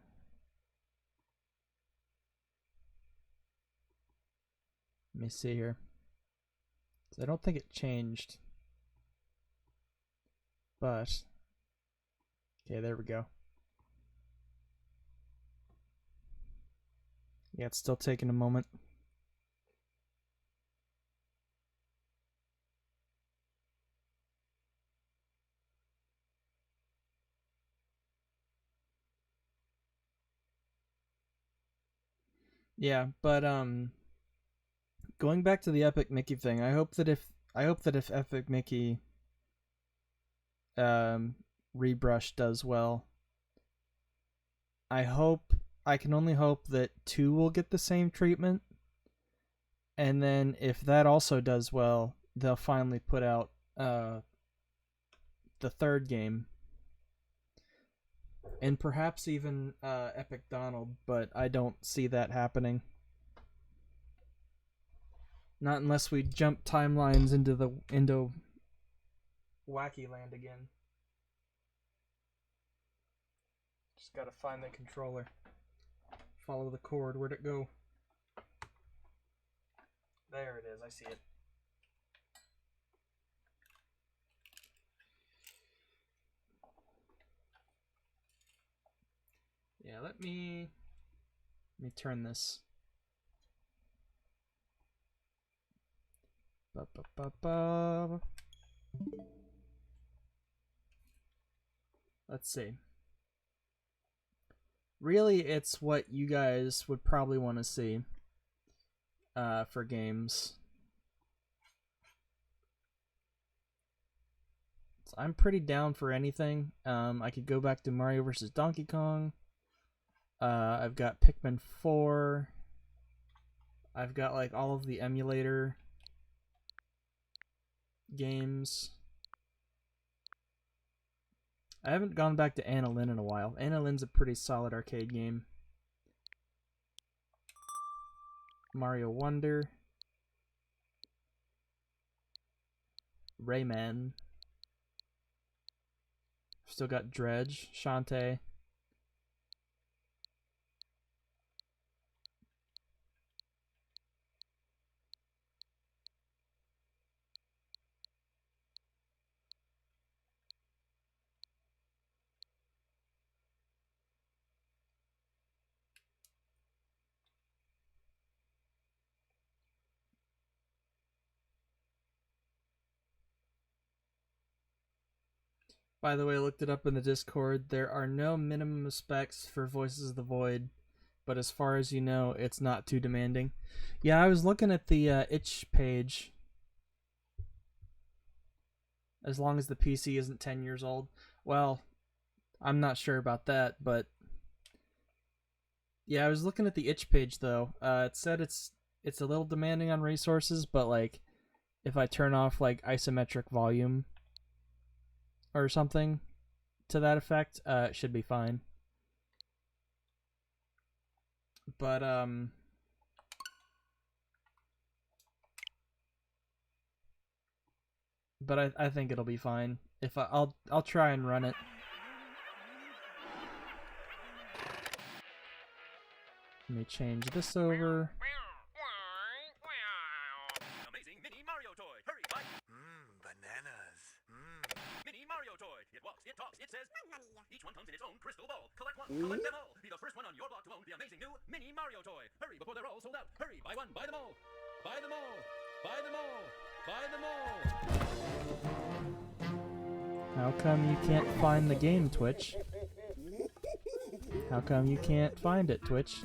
Speaker 1: Let me see here. I don't think it changed. But... Okay, there we go. Yeah, it's still taking a moment. Yeah, but going back to the Epic Mickey thing, I hope that if Epic Mickey Rebrush does well, I can only hope that 2 will get the same treatment. And then if that also does well, they'll finally put out the 3rd game. And perhaps even Epic Donald, but I don't see that happening. Not unless we jump timelines into Wacky Land again. Just gotta find the controller. Follow the cord. Where'd it go? There it is. I see it. Yeah, let me turn this. Ba, ba, ba, ba. Let's see. Really, it's what you guys would probably want to see for games. So I'm pretty down for anything. I could go back to Mario vs. Donkey Kong. I've got Pikmin 4. I've got like all of the emulator games. I haven't gone back to Anna Lynn in a while. Anna Lynn's a pretty solid arcade game. Mario Wonder. Rayman. Still got Dredge, Shantae. By the way, I looked it up in the Discord. There are no minimum specs for Voices of the Void, but as far as you know, it's not too demanding. Yeah, I was looking at the itch page. As long as the PC isn't 10 years old. Well, I'm not sure about that, but yeah, I was looking at the itch page though. It said it's a little demanding on resources, but like if I turn off like isometric volume or something to that effect, it should be fine. But I think it'll be fine. If I'll try and run it. Let me change this over.
Speaker 5: Amazing mini Mario toy. Hurry, bye. Bananas. Mini Mario toy. It walks, it talks, it says. Each one comes in its own crystal ball. Collect one, collect them all. Be the first one on your block to own the amazing new mini Mario toy. Hurry before they're all sold out. Hurry, buy one, buy them all. Buy them all. Buy them all. Buy them all.
Speaker 1: How come you can't find the game, Twitch? How come you can't find it, Twitch?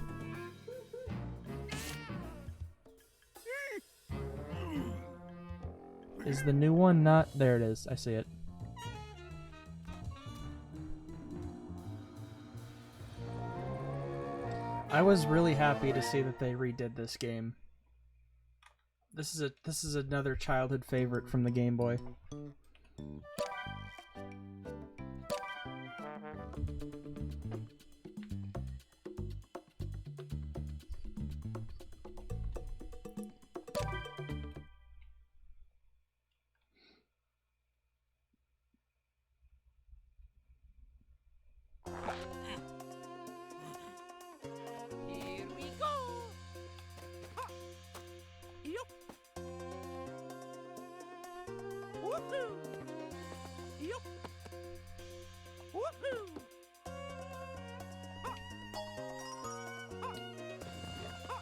Speaker 1: Is the new one not? There it is. I see it. I was really happy to see that they redid this game. This is another childhood favorite from the Game Boy.
Speaker 6: Here we go. Ha. Yup. Woohoo. Yup. Woohoo. Ha. Ha. Ha. Ha.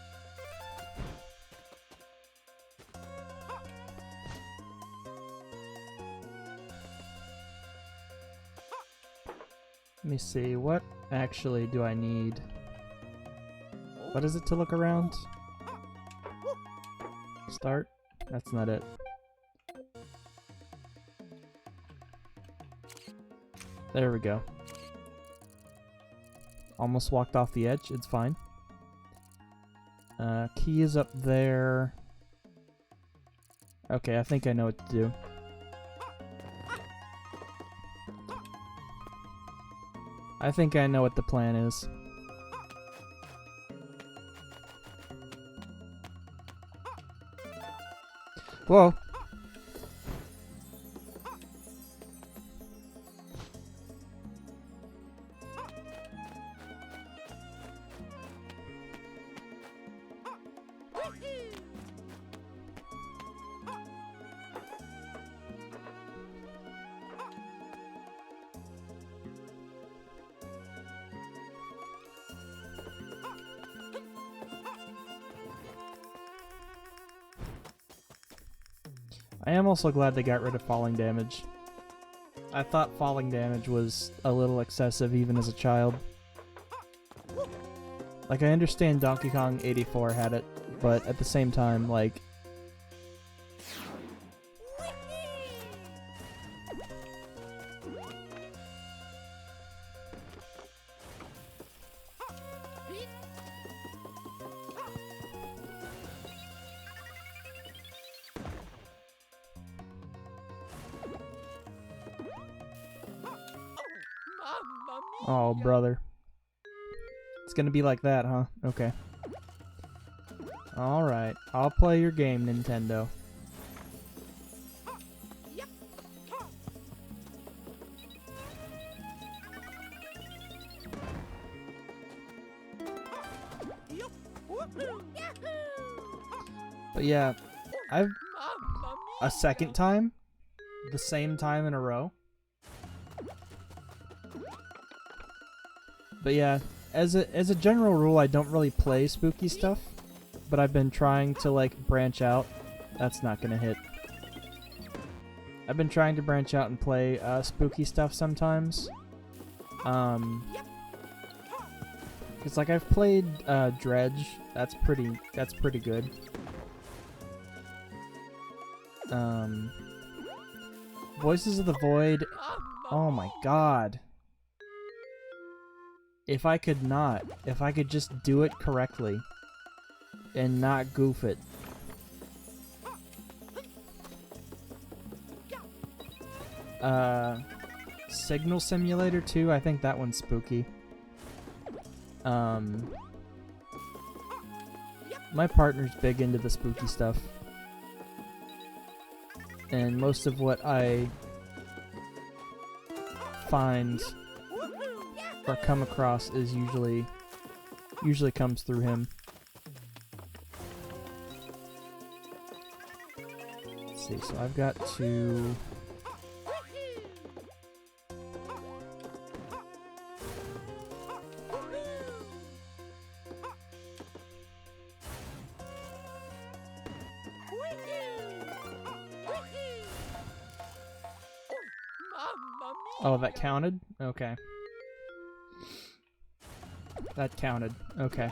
Speaker 1: Let me see, what actually do I need? What is it to look around? Start? That's not it. There we go. Almost walked off the edge, it's fine. Key is up there. Okay, I think I know what to do. I think I know what the plan is. Whoa! I am also glad they got rid of falling damage. I thought falling damage was a little excessive even as a child. Like, I understand Donkey Kong 84 had it, but at the same time, like... Oh, brother. It's gonna be like that, huh? Okay. Alright, I'll play your game, Nintendo. But yeah, I've... a second time? The same time in a row? But yeah, as a general rule, I don't really play spooky stuff, but I've been trying to, like, branch out. That's not gonna hit. I've been trying to branch out and play spooky stuff sometimes. It's like I've played Dredge. That's pretty good. Voices of the Void. Oh my god. If I could just do it correctly and not goof it. Signal Simulator 2, I think that one's spooky. My partner's big into the spooky stuff. And most of what I find or come across is usually Usually comes through him. Let's see, so I've got to... Oh, that counted? Okay. That counted. Okay.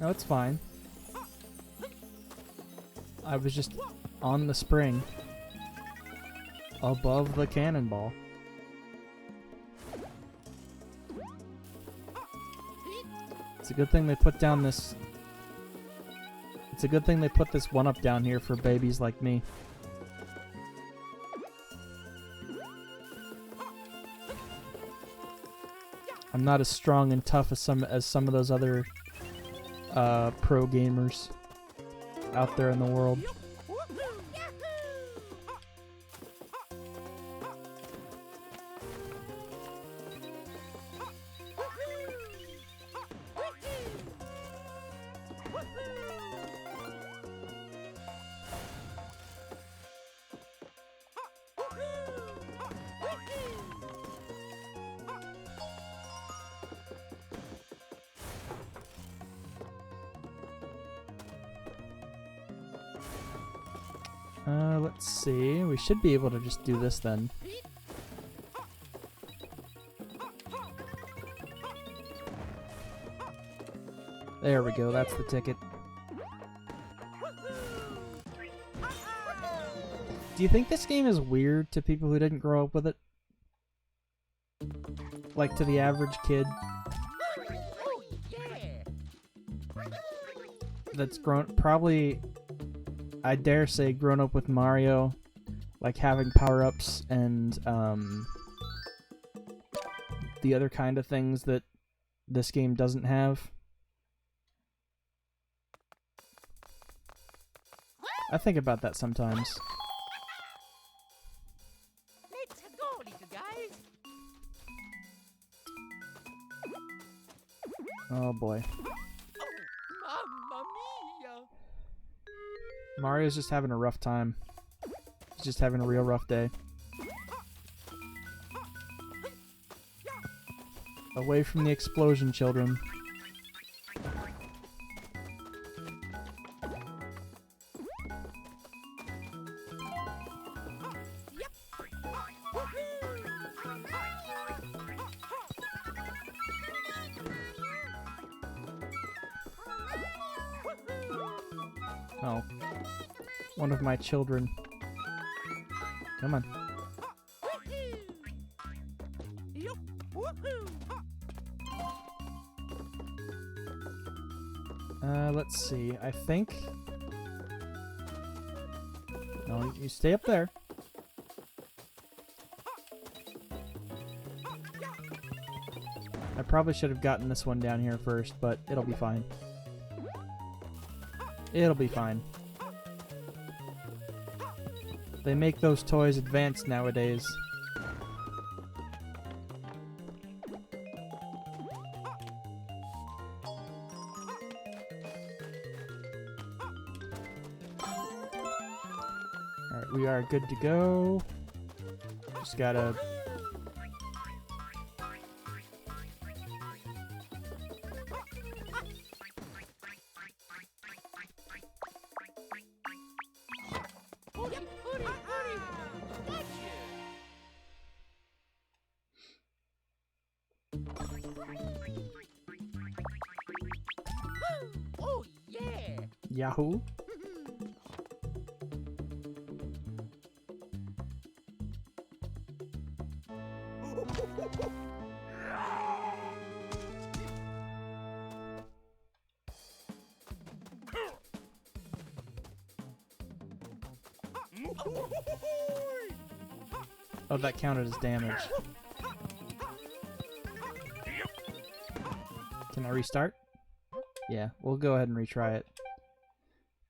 Speaker 1: No, it's fine. I was just on the spring. Above the cannonball. It's a good thing they put down this... It's a good thing they put this 1-up down here for babies like me. I'm not as strong and tough as some of those other pro gamers out there in the world. Let's see. We should be able to just do this then. There we go. That's the ticket. Do you think this game is weird to people who didn't grow up with it? Like to the average kid that's probably, I dare say, grown up with Mario, like having power-ups and the other kind of things that this game doesn't have. I think about that sometimes.
Speaker 6: Let's go, little guys.
Speaker 1: Oh boy.
Speaker 6: Mamma mia.
Speaker 1: Mario's just having a rough time. He's just having a real rough day. Away from the explosion, children. Oh. One of my children. Come on. Let's see. I think... No, you stay up there. I probably should have gotten this one down here first, but it'll be fine. It'll be fine. They make those toys advanced nowadays. Alright, we are good to go. Just gotta...
Speaker 6: Oh yeah.
Speaker 1: Yahoo! Oh, that counted as damage. Can I restart? Yeah, we'll go ahead and retry it.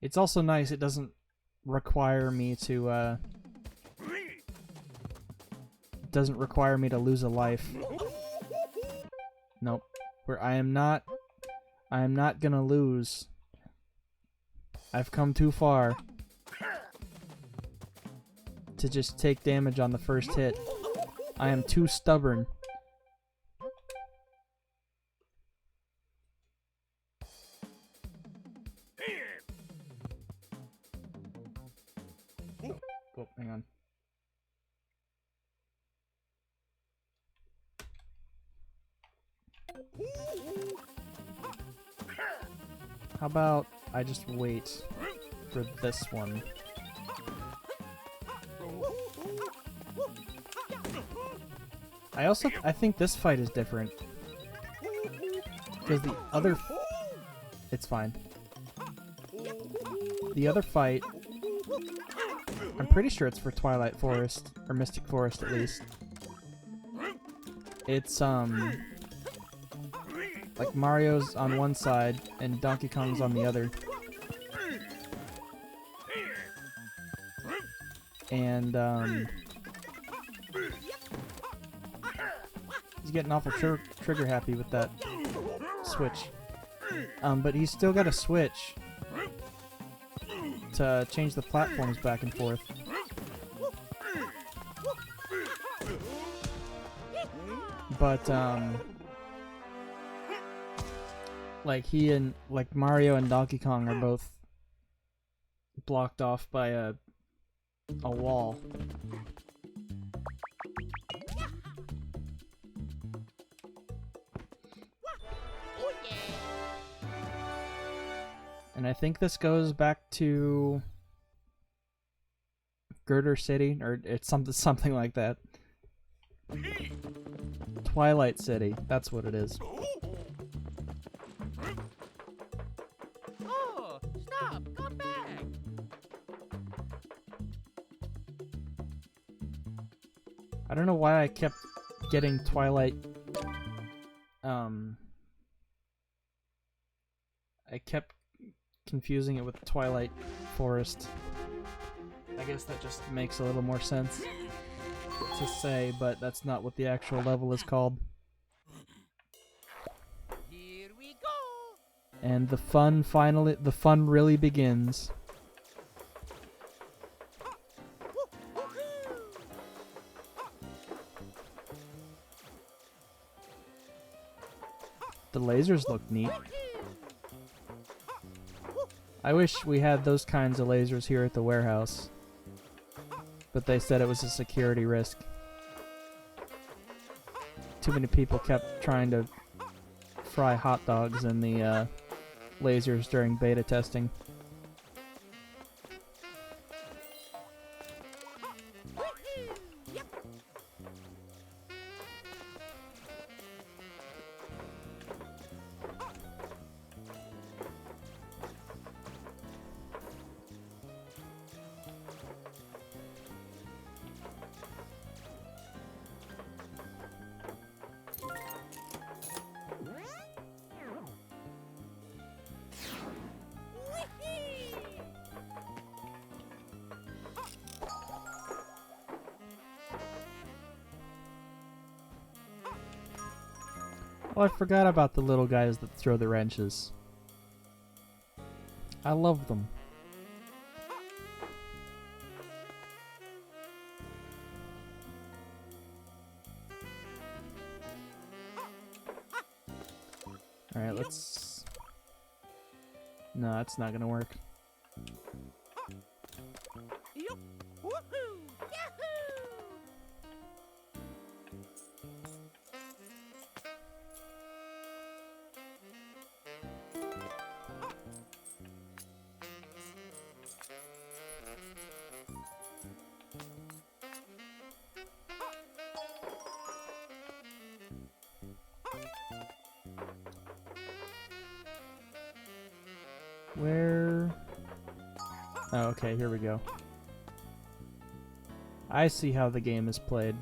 Speaker 1: It's also nice it doesn't require me to, doesn't require me to lose a life. Nope. I am not gonna lose. I've come too far to just take damage on the first hit. I am too stubborn. Oh, hang on. How about I just wait for this one? I think this fight is different. Because the other... It's fine. The other fight... I'm pretty sure it's for Twilight Forest, or Mystic Forest at least. It's, like Mario's on one side and Donkey Kong's on the other. And, he's getting awful trigger happy with that switch. But he's still got a switch to change the platforms back and forth. But, like Mario and Donkey Kong are both blocked off by a wall. And I think this goes back to Girder City, or it's something like that. Twilight City, that's what it is.
Speaker 6: Oh, stop! Come back!
Speaker 1: I don't know why I kept getting Twilight. I kept confusing it with Twilight Forest. I guess that just makes a little more sense to say, but that's not what the actual level is called.
Speaker 6: Here we go!
Speaker 1: And the fun really begins. The lasers look neat. I wish we had those kinds of lasers here at the warehouse. But they said it was a security risk. Too many people kept trying to fry hot dogs in the lasers during beta testing. Oh, I forgot about the little guys that throw the wrenches. I love them. Alright, let's... No, that's not gonna work.
Speaker 6: Yup! Woohoo! Yahoo!
Speaker 1: Where... Oh, okay, here we go. I see how the game is played.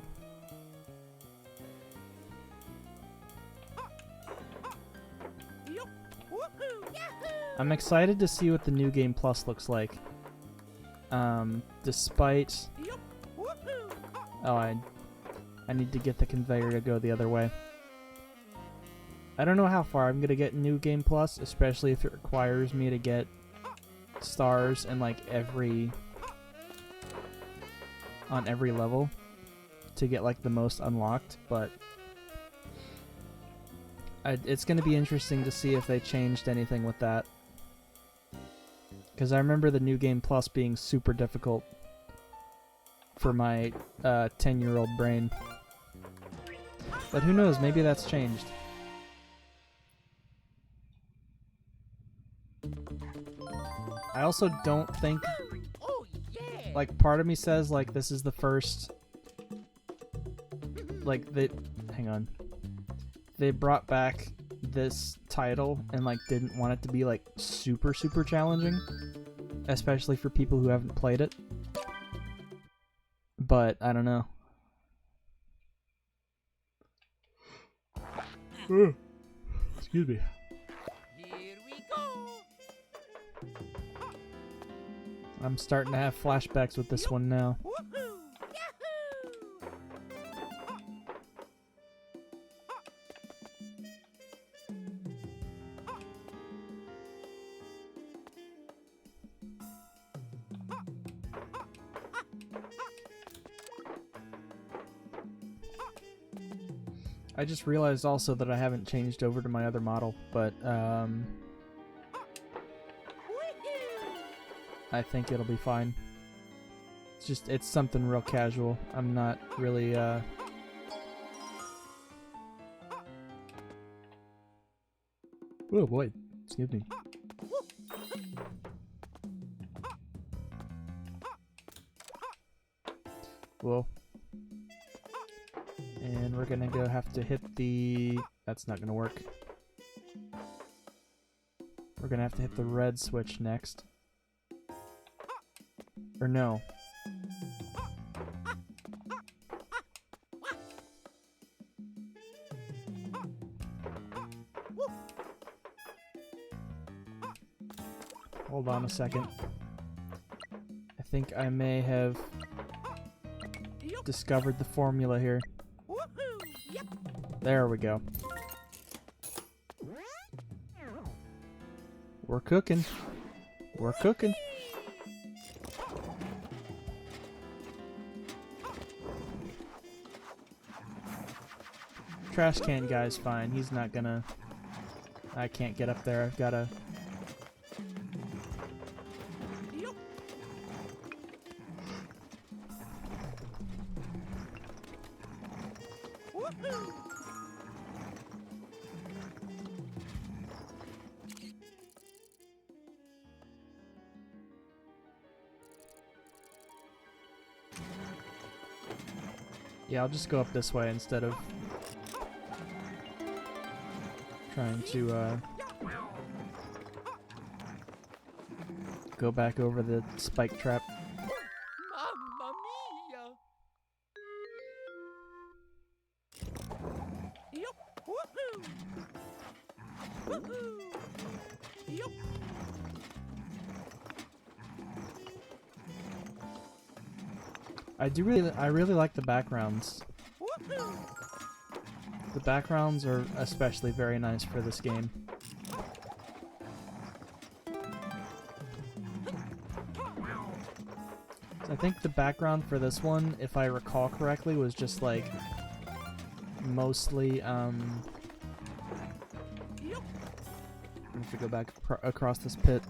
Speaker 6: Yup! Woohoo! Yahoo!
Speaker 1: I'm excited to see what the New Game Plus looks like. Despite...
Speaker 6: Yup! Woohoo!
Speaker 1: Oh, I need to get the conveyor to go the other way. I don't know how far I'm gonna get in New Game Plus, especially if it requires me to get stars in like on every level to get like the most unlocked, but it's gonna be interesting to see if they changed anything with that. Because I remember the New Game Plus being super difficult for my 10-year-old brain. But who knows, maybe that's changed. I also don't think,
Speaker 6: Oh, yeah.
Speaker 1: like, part of me says, like, this is the first, like, hang on. They brought back this title and, like, didn't want it to be, like, super, super challenging. Especially for people who haven't played it. But, I don't know. Excuse me.
Speaker 6: Here we go.
Speaker 1: I'm starting to have flashbacks with this one now.
Speaker 6: Woohoo! Yahoo!
Speaker 1: I just realized also that I haven't changed over to my other model, but
Speaker 6: Woohoo!
Speaker 1: I think it'll be fine. It's something real casual. I'm not really oh boy, excuse me. Whoa. And we're gonna have to hit the... That's not gonna work. We're gonna have to hit the red switch next. Or no. Hold on a second. I think I may have discovered the formula here.
Speaker 6: Woohoo! Yep.
Speaker 1: There we go. We're cooking. We're cooking. Trash can guy's fine. He's not gonna... I can't get up there. I've gotta...
Speaker 6: Yep. Woohoo!
Speaker 1: Yeah, I'll just go up this way instead of trying to go back over the spike trap.
Speaker 6: Mamma mia! Yep. Woohoo! Woohoo! Yep.
Speaker 1: I really like the backgrounds.
Speaker 6: Woohoo!
Speaker 1: The backgrounds are especially very nice for this game. So I think the background for this one, if I recall correctly, was just like mostly I have to go back across this pit.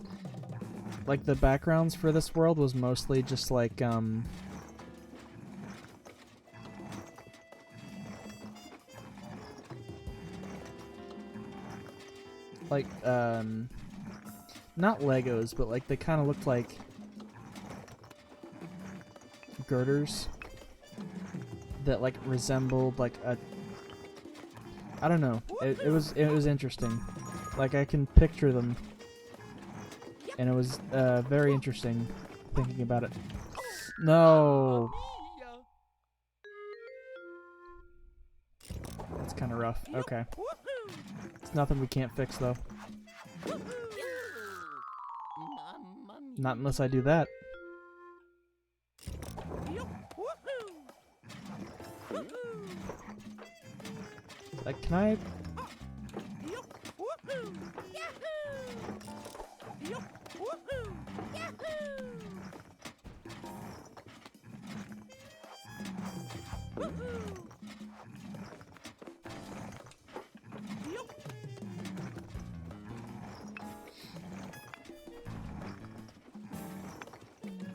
Speaker 1: Like the backgrounds for this world was mostly just like not Legos, but like they kind of looked like girders that like resembled like a... I don't know. It was interesting. Like I can picture them, and it was very interesting thinking about it. No,
Speaker 6: Mia!
Speaker 1: that's kind of rough. Okay,
Speaker 6: Woohoo!
Speaker 1: it's nothing we can't fix though.
Speaker 6: Woohoo! Mamma mia!
Speaker 1: Not unless I do that.
Speaker 6: Yep. Woohoo! Woohoo!
Speaker 1: Like, can I
Speaker 6: Yup, woohoo! Yahoo! Yup, woohoo! Yahoo! Woohoo! Yup.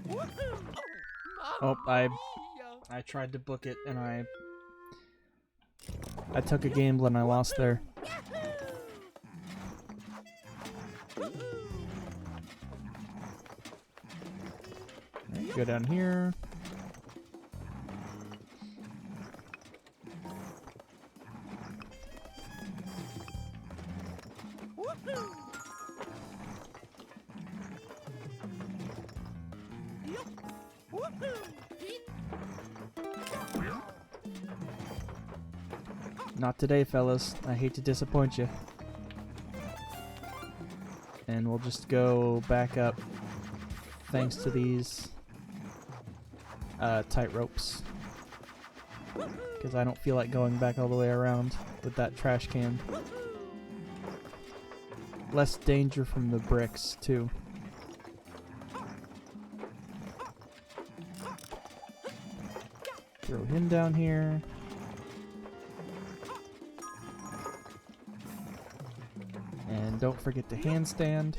Speaker 6: Woohoo!
Speaker 1: Oh, I
Speaker 6: Mia.
Speaker 1: tried to book it and I took a gamble and I lost there. Alright, go down here.
Speaker 6: Woohoo! Yup. Woohoo!
Speaker 1: Not today, fellas. I hate to disappoint you. And we'll just go back up thanks to these tight ropes. Because I don't feel like going back all the way around with that trash can. Less danger from the bricks, too. Throw him down here. And don't forget to handstand.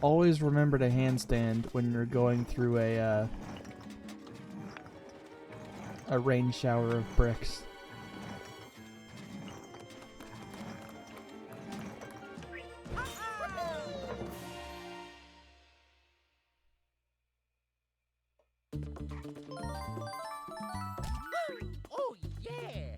Speaker 1: Always remember to handstand when you're going through a rain shower of bricks.
Speaker 6: Oh yeah!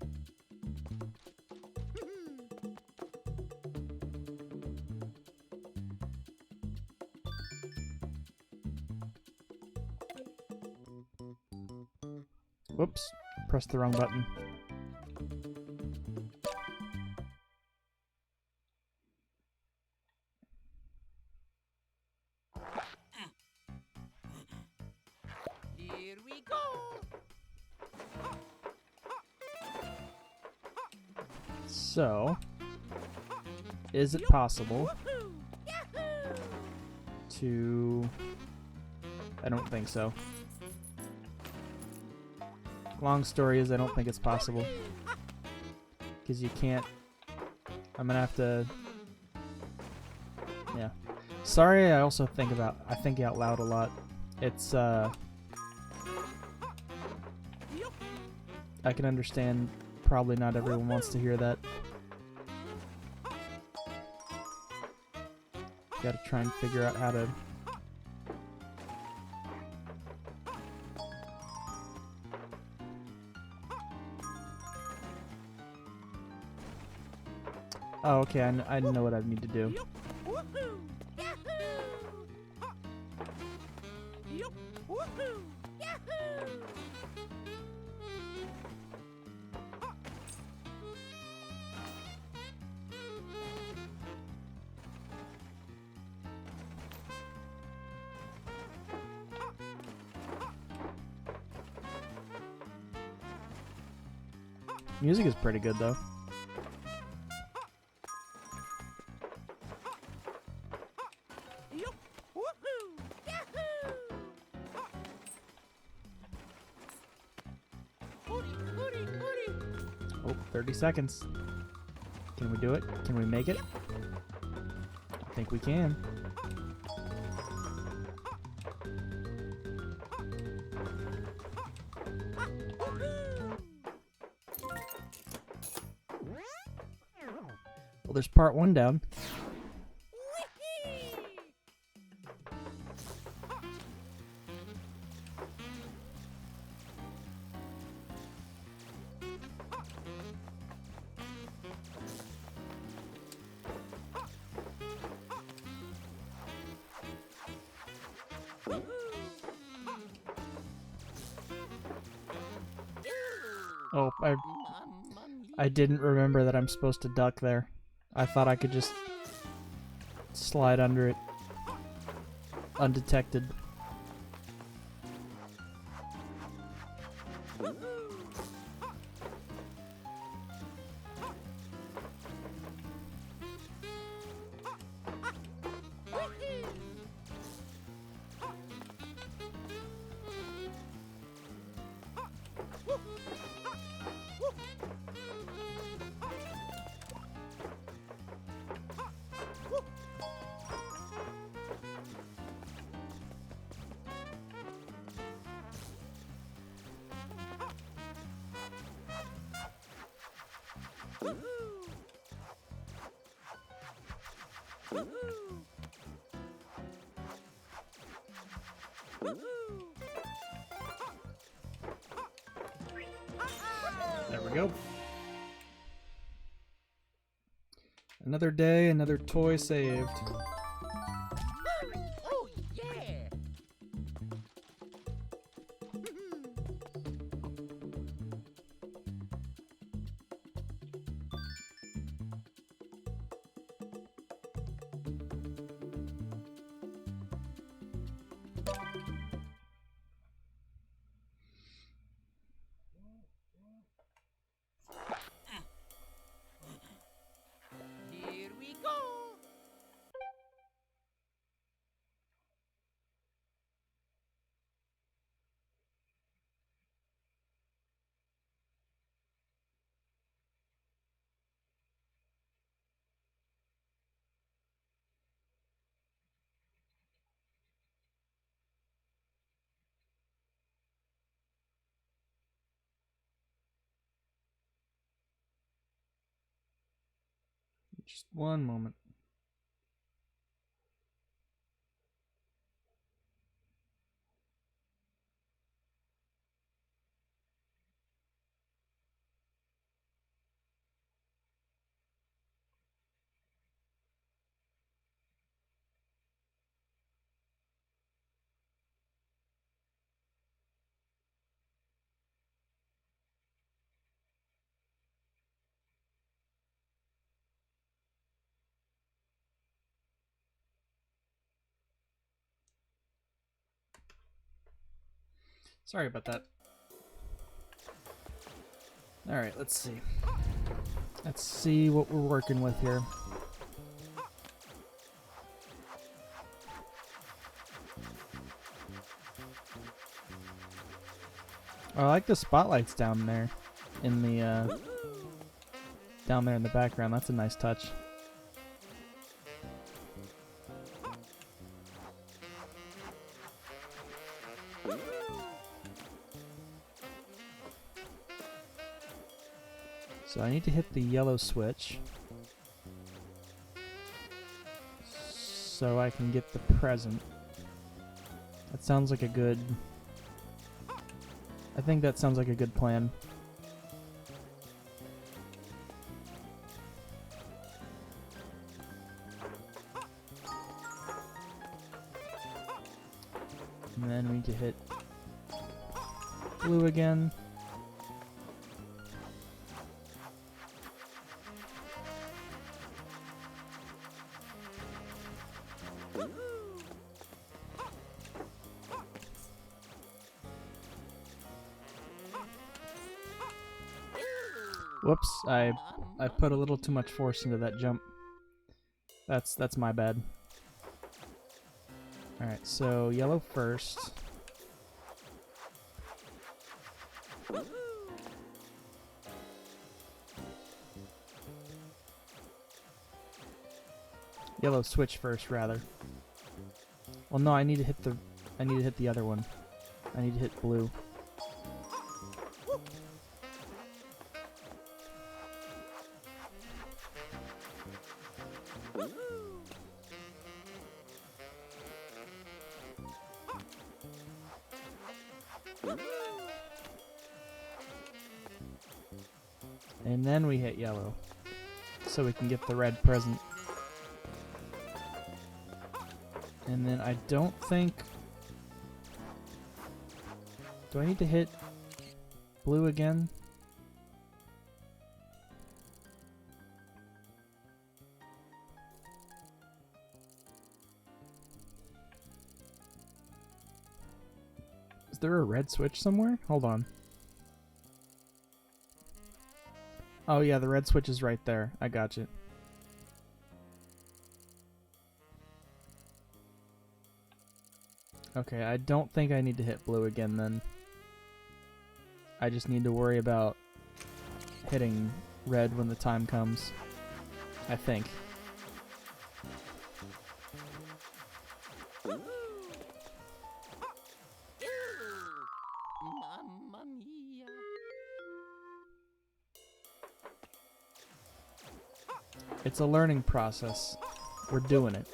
Speaker 1: Whoops, pressed the wrong button.
Speaker 6: Here we go!
Speaker 1: So, is it possible
Speaker 6: Woohoo! Yahoo!
Speaker 1: to... I don't think so. Long story is I don't think it's possible. Because you can't... I'm gonna have to... Yeah. Sorry, I also think out loud a lot. It's, I can understand probably not everyone wants to hear that. Gotta try and figure out how to... Oh, okay, I know what I need to do.
Speaker 6: Yup, woohoo! Yahoo! Yup, woohoo! Yahoo!
Speaker 1: Music is pretty good, though.
Speaker 6: Yup, woohoo! Yahoo! Hooty, hooty, hooty!
Speaker 1: Oh, 30 seconds. Can we do it? Can we make it? I think we can. Well, there's part 1 down.
Speaker 6: Whee!
Speaker 1: Oh, I didn't remember that I'm supposed to duck there. I thought I could just slide under it undetected. There we go. Another day, another toy saved.
Speaker 6: Oh, yeah. Here we go.
Speaker 1: Just one moment. Sorry about that. Alright, let's see. Let's see what we're working with here. Oh, I like the spotlights down there in the down there in the background. That's a nice touch. So I need to hit the yellow switch so I can get the present. That sounds like a good... I think that sounds like a good plan. And then we need to hit blue again. Whoops, I put a little too much force into that jump. That's my bad. Alright, so yellow first. Yellow switch first, rather. Well, no, I need to hit the other one. I need to hit blue. And then we hit yellow, so we can get the red present. And then I don't think... Do I need to hit blue again? Is there a red switch somewhere? Hold on. Oh yeah, the red switch is right there. I got you. Okay, I don't think I need to hit blue again then. I just need to worry about hitting red when the time comes. I think.
Speaker 6: Mamma mia.
Speaker 1: It's a learning process. We're doing it.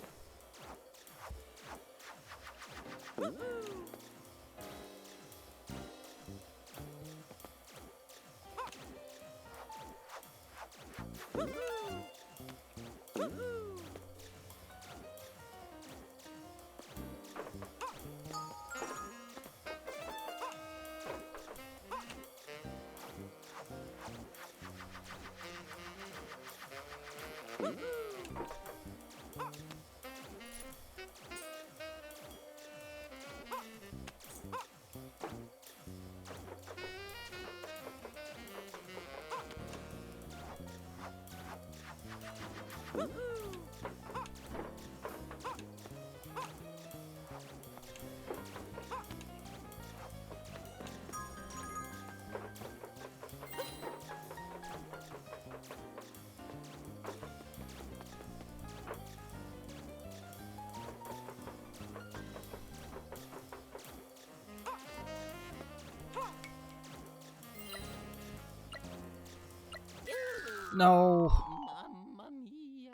Speaker 1: No.
Speaker 6: Mamma mia.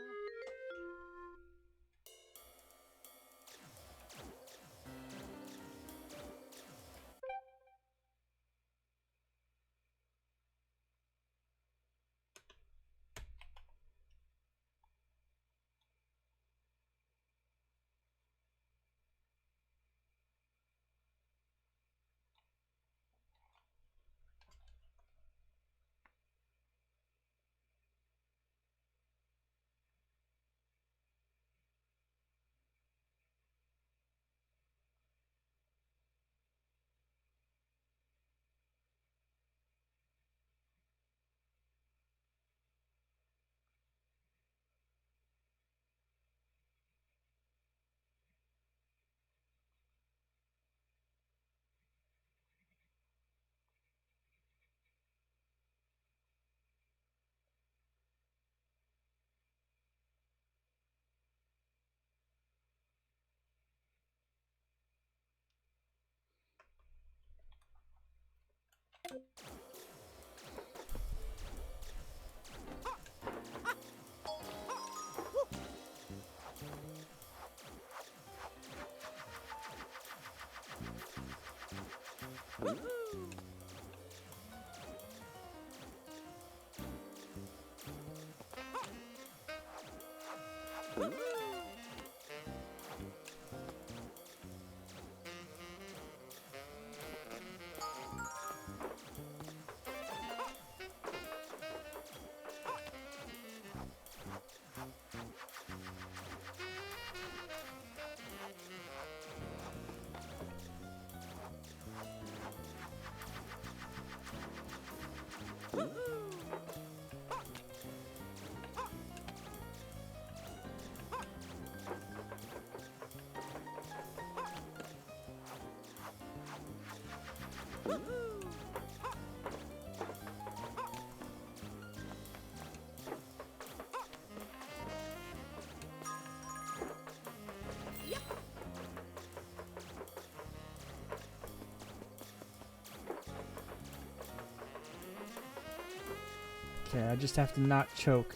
Speaker 1: Okay, I just have to not choke.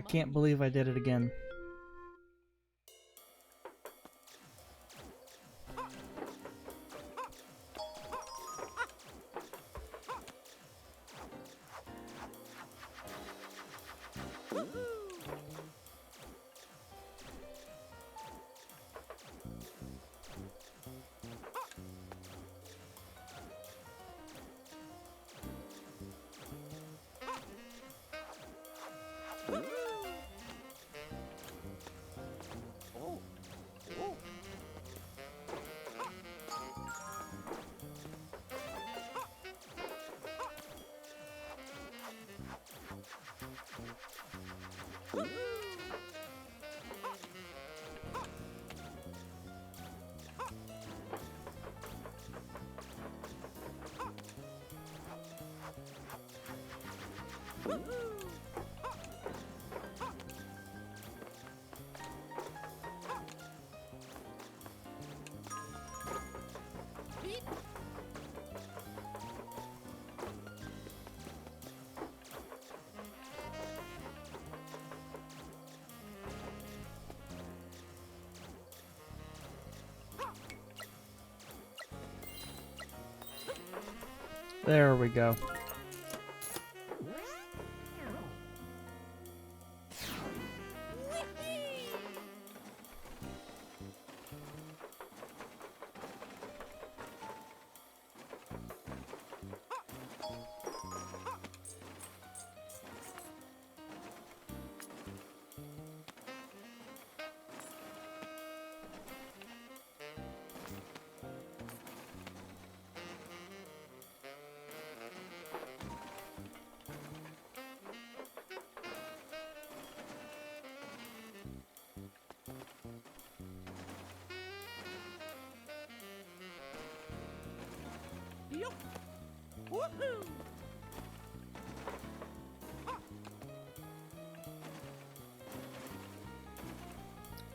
Speaker 1: I can't believe I did it again. There we go.
Speaker 6: Yup. Woohoo!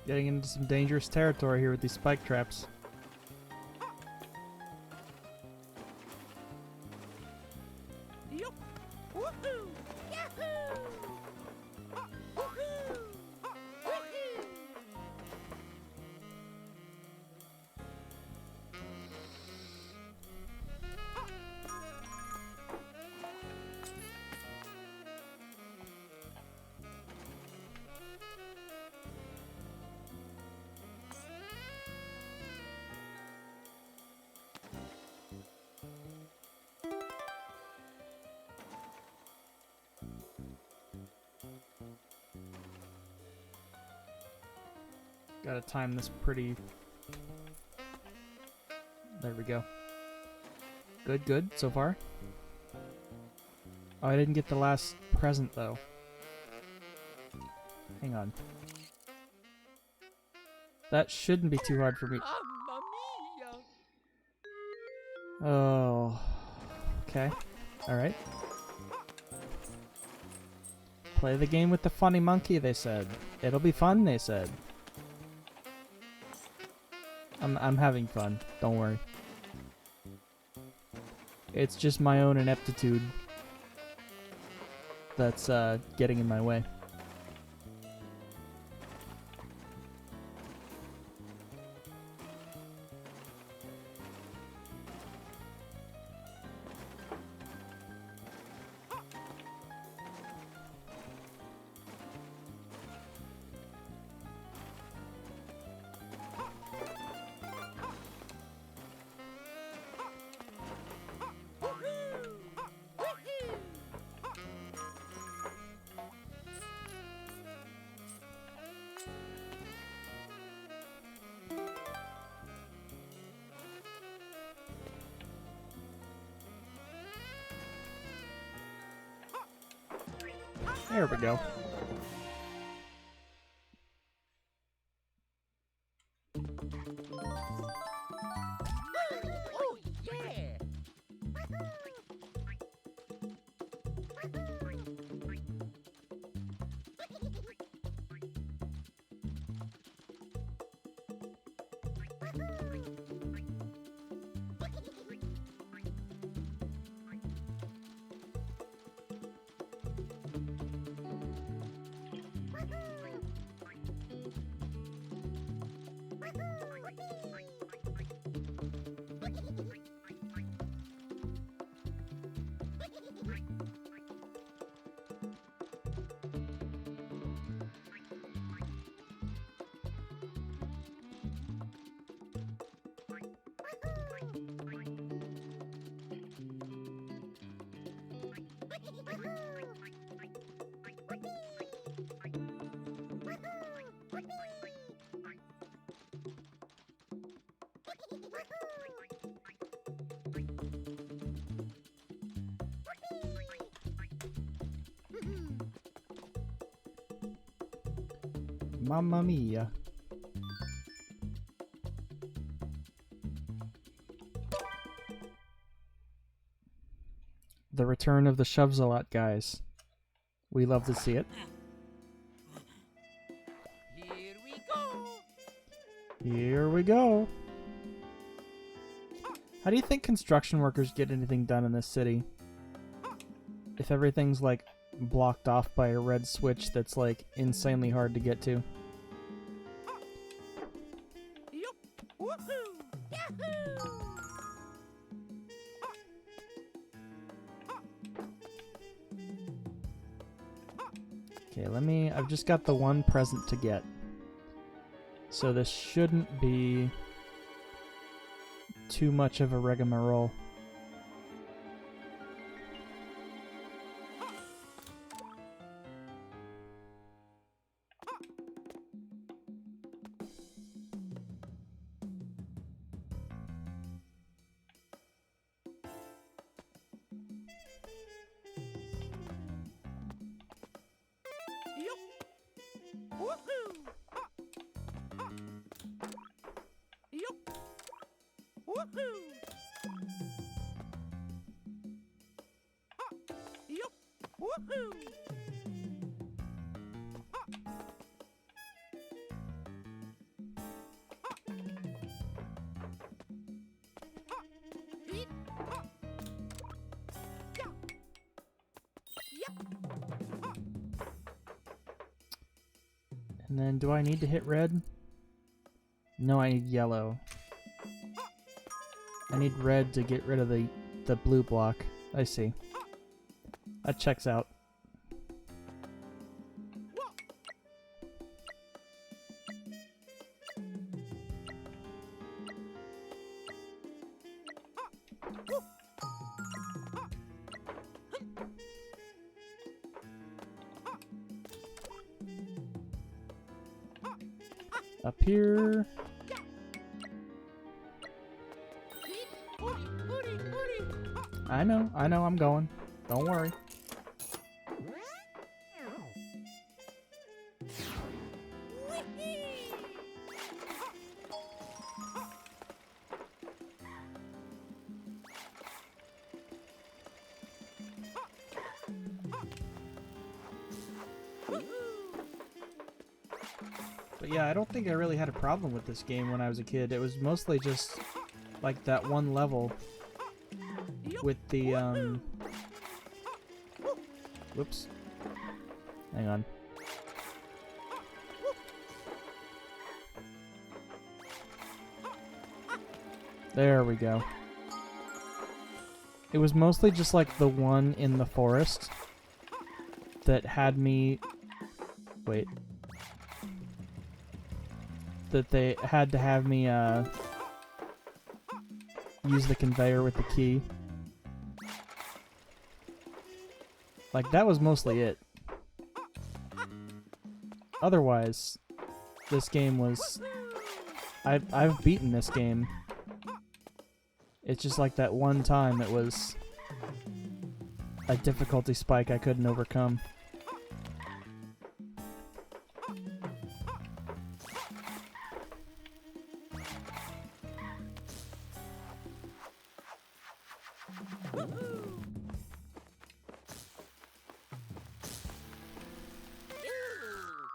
Speaker 1: Getting into some dangerous territory here with these spike traps.
Speaker 6: Yup. Woohoo! Yahoo! Woohoo! Woohoo!
Speaker 1: Gotta time this pretty. There we go. Good, good so far. Oh, I didn't get the last present though. Hang on. That shouldn't be too hard for me.
Speaker 6: Mamma mia!
Speaker 1: Oh. Okay. Alright. Play the game with the funny monkey, they said. It'll be fun, they said. I'm having fun. Don't worry. It's just my own ineptitude that's getting in my way. There we go.
Speaker 6: Oh yeah!
Speaker 1: Mamma mia. The return of the Shoves-a-Lot guys. We love to see it.
Speaker 6: Here we go!
Speaker 1: Here we go. How do you think construction workers get anything done in this city? If everything's like blocked off by a red switch that's like insanely hard to get to.
Speaker 6: Yup! Woohoo! Yahoo!
Speaker 1: I've just got the one present to get. So this shouldn't be too much of a rigmarole. And then, do I need to hit red? No, I need yellow. I need red to get rid of the blue block. I see. That checks out. Up here. I know, I'm going. Don't worry. But yeah, I don't think I really had a problem with this game when I was a kid. It was mostly just like that one level with the whoops. Hang on. There we go. It was mostly just like the one in the forest that had me... Wait. That they had to have me use the conveyor with the key. Like, that was mostly it. Otherwise, this game was... I've beaten this game. It's just like that one time it was a difficulty spike I couldn't overcome.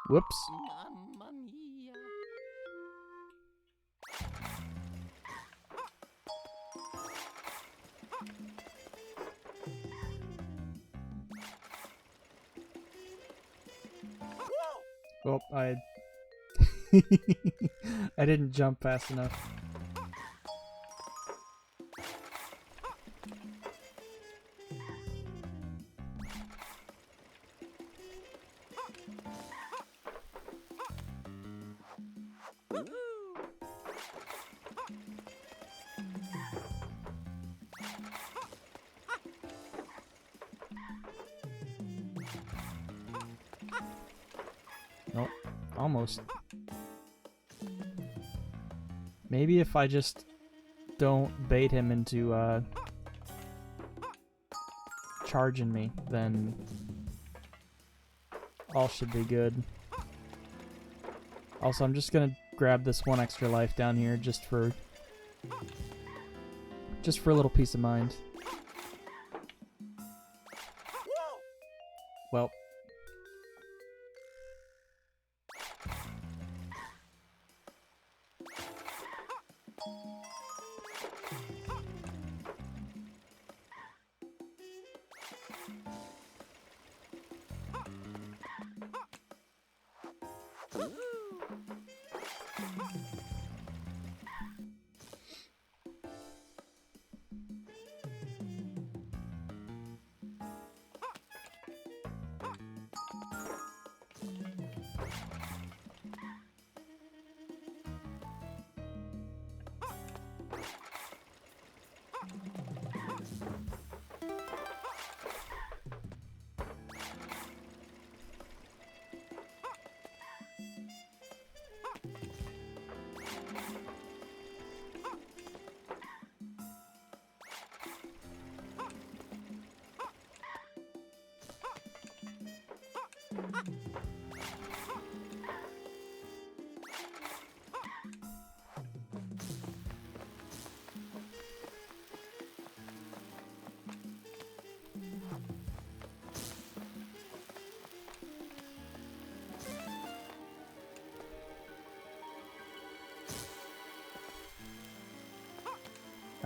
Speaker 1: Whoops.
Speaker 6: Mamma mia.
Speaker 1: Oh, I didn't jump fast enough. Nope, almost. Maybe if I just don't bait him into charging me, then all should be good. Also, I'm just gonna grab this one extra life down here just for a little peace of mind. Well.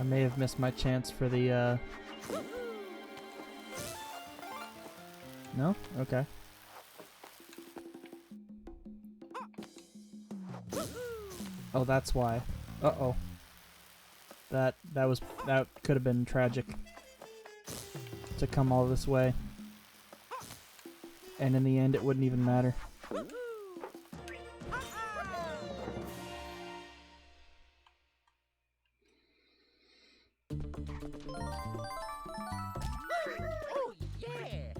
Speaker 1: may have missed my chance for the, No? Okay. Oh, that's why. Uh-oh. That could have been tragic. To come all this way. And in the end, it wouldn't even matter.
Speaker 6: Oh, yeah!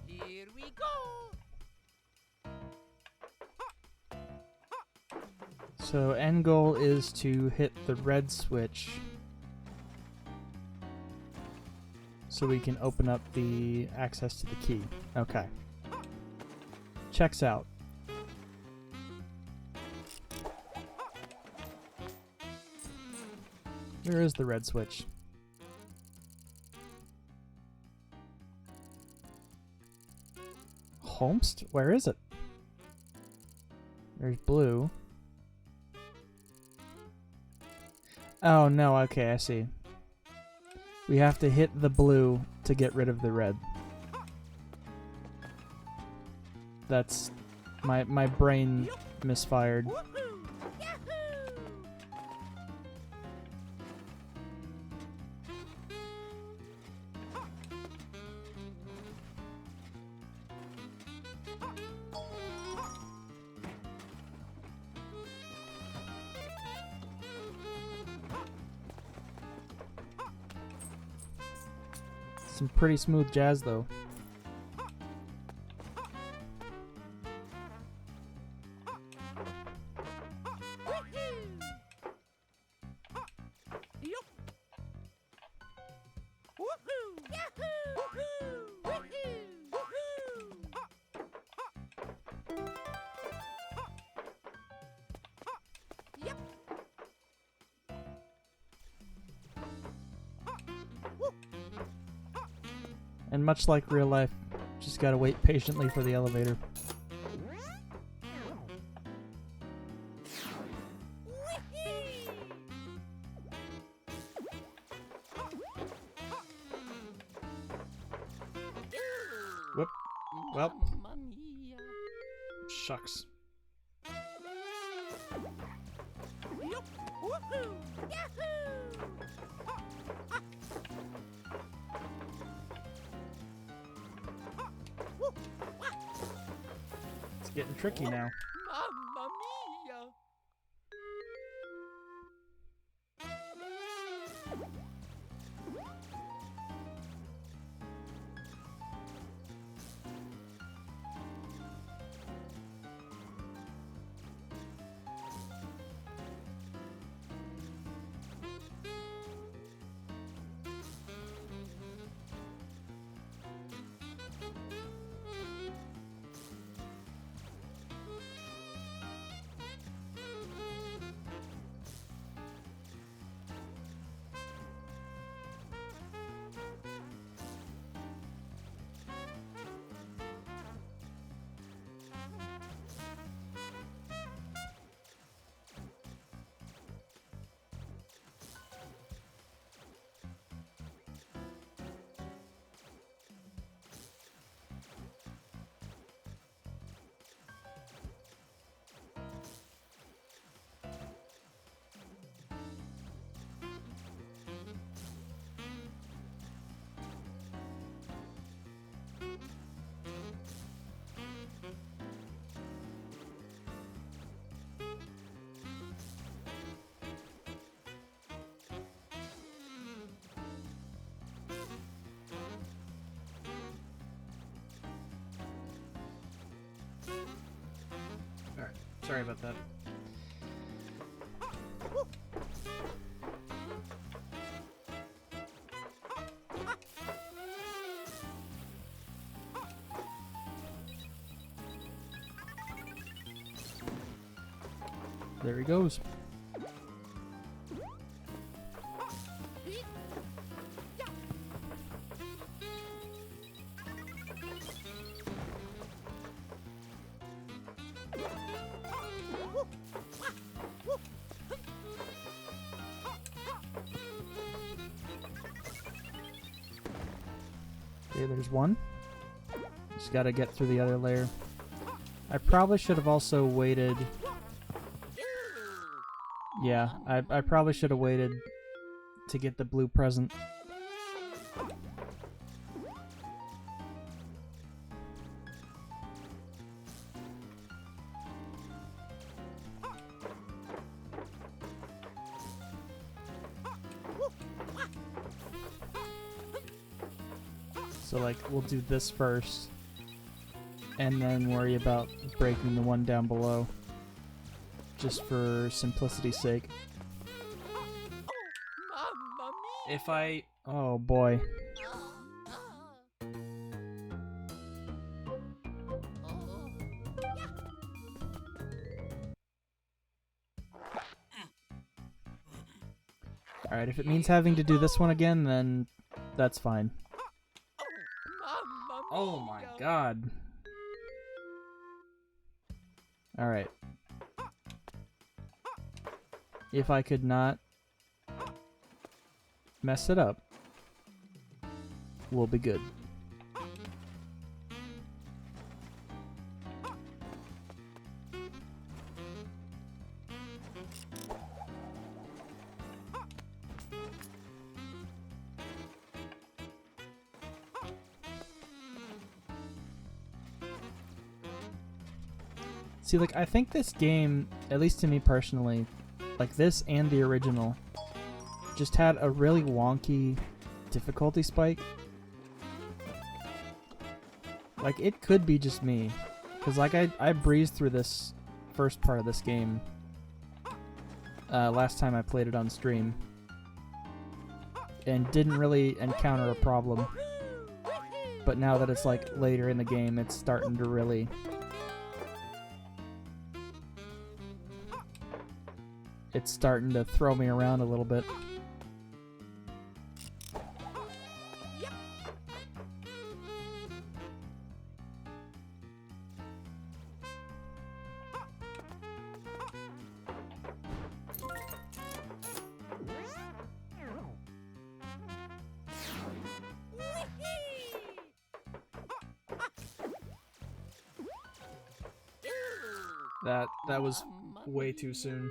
Speaker 6: Here we go!
Speaker 1: So end goal is to hit the red switch so we can open up the access to the key. Okay. Checks out. Where is the red switch? Holmst? Where is it? There's blue. Oh no, okay, I see. We have to hit the blue to get rid of the red. That's... my brain misfired.
Speaker 6: Woohoo! Yahoo!
Speaker 1: Some pretty smooth jazz though. And much like real life, just gotta wait patiently for the elevator. Whoop. Well.
Speaker 6: Mamma mia.
Speaker 1: Shucks.
Speaker 6: Yup. Woohoo! Yahoo!
Speaker 1: It's getting tricky now.
Speaker 6: Mamma mia!
Speaker 1: Alright, sorry about that. There he goes. Okay, there's one. Just gotta get through the other layer. I probably should have also waited. Yeah, I probably should have waited to get the blue present. So like, we'll do this first, and then worry about breaking the one down below, just for simplicity's sake.
Speaker 6: Mamma mia!
Speaker 1: If I... Oh boy. Alright, if it means having to do this one again, then that's fine.
Speaker 6: Mamma
Speaker 1: Oh my
Speaker 6: mia!
Speaker 1: god. Alright. If I could not mess it up, we'll be good. See, like, I think this game, at least to me personally, like this and the original, just had a really wonky difficulty spike. Like, it could be just me. Because, like, I breezed through this first part of this game last time I played it on stream. And didn't really encounter a problem. But now that it's, like, later in the game, it's starting to really... It's starting to throw me around a little bit. That was way too soon.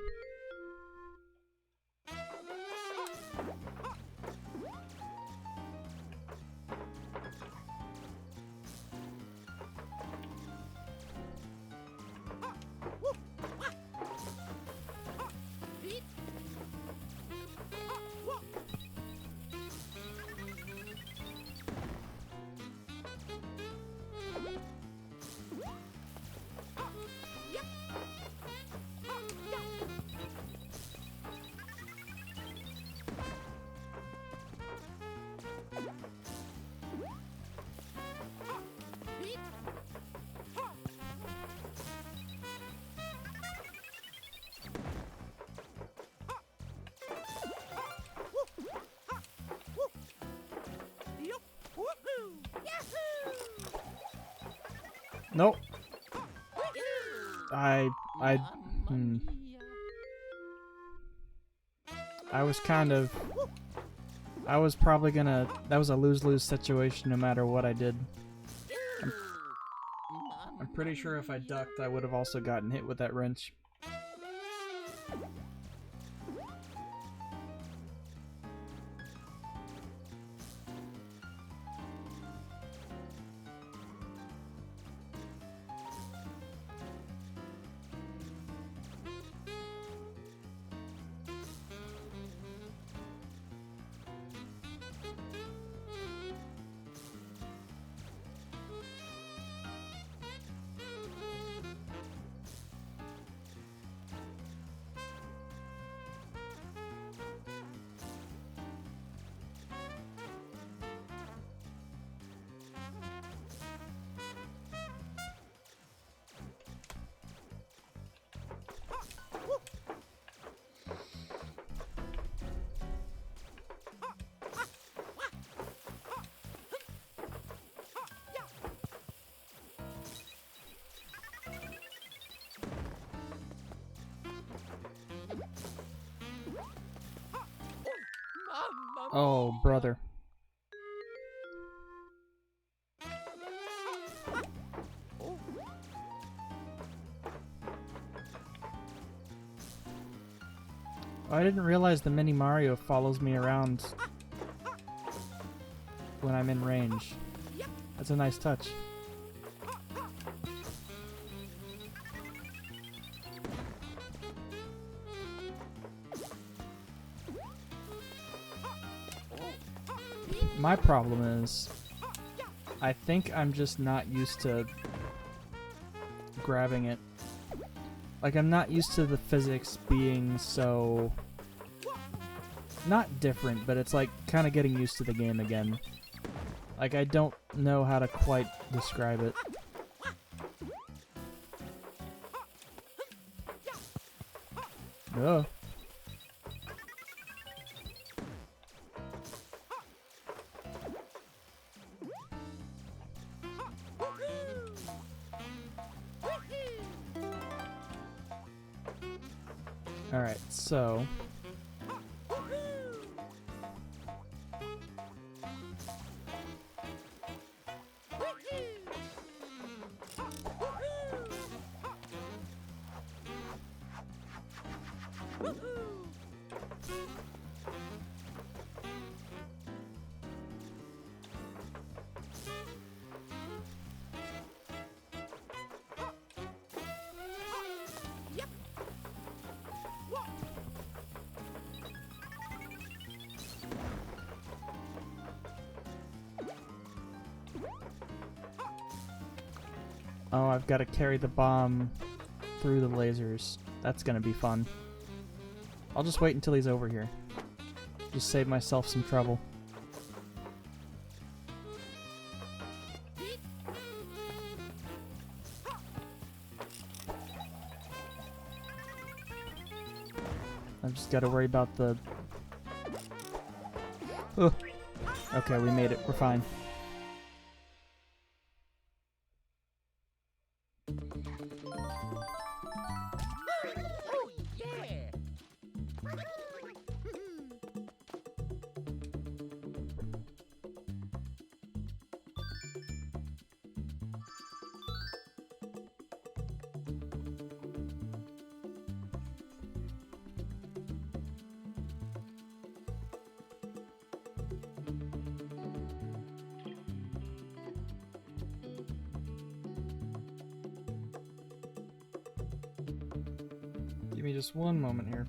Speaker 1: Nope. I was kind of... I was probably gonna... That was a lose-lose situation no matter what I did. I'm pretty sure if I ducked, I would have also gotten hit with that wrench. Oh, brother. I didn't realize the Mini Mario follows me around when I'm in range. That's a nice touch. My problem is, I think I'm just not used to grabbing it. Like, I'm not used to the physics being so... not different, but it's like kind of getting used to the game again. Like, I don't know how to quite describe it. Ugh. Alright, so... Oh, I've got to carry the bomb through the lasers. That's gonna be fun. I'll just wait until he's over here. Just save myself some trouble. I've just got to worry about the... Ugh. Okay, we made it. We're fine.
Speaker 6: Oh, yeah.
Speaker 1: Give me just one moment here.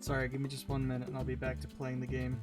Speaker 1: Sorry, give me just 1 minute and I'll be back to playing the game.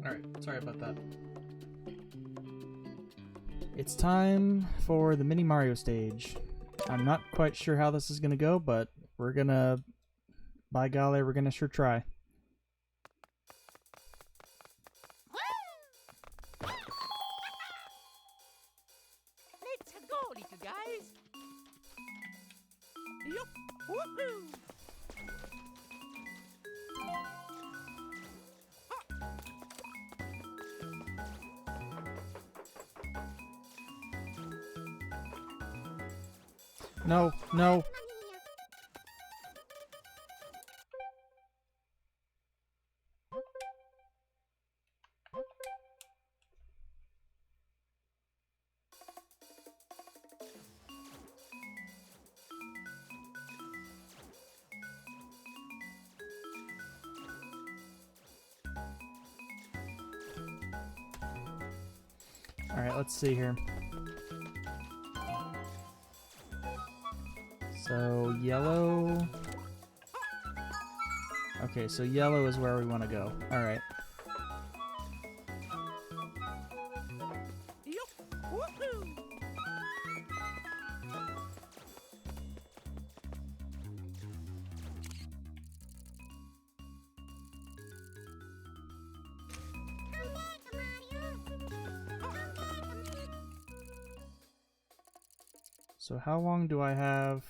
Speaker 1: Alright, sorry about that. It's time for the Mini Mario stage. I'm not quite sure how this is gonna go, but we're gonna... by golly, we're gonna sure try.
Speaker 6: Let's go, little guys. Yup. Woohoo.
Speaker 1: No, no. Alright, let's see here. So, yellow... Okay, so yellow is where we want to go. Alright.
Speaker 6: Yup. Woohoo.
Speaker 1: So how long do I have?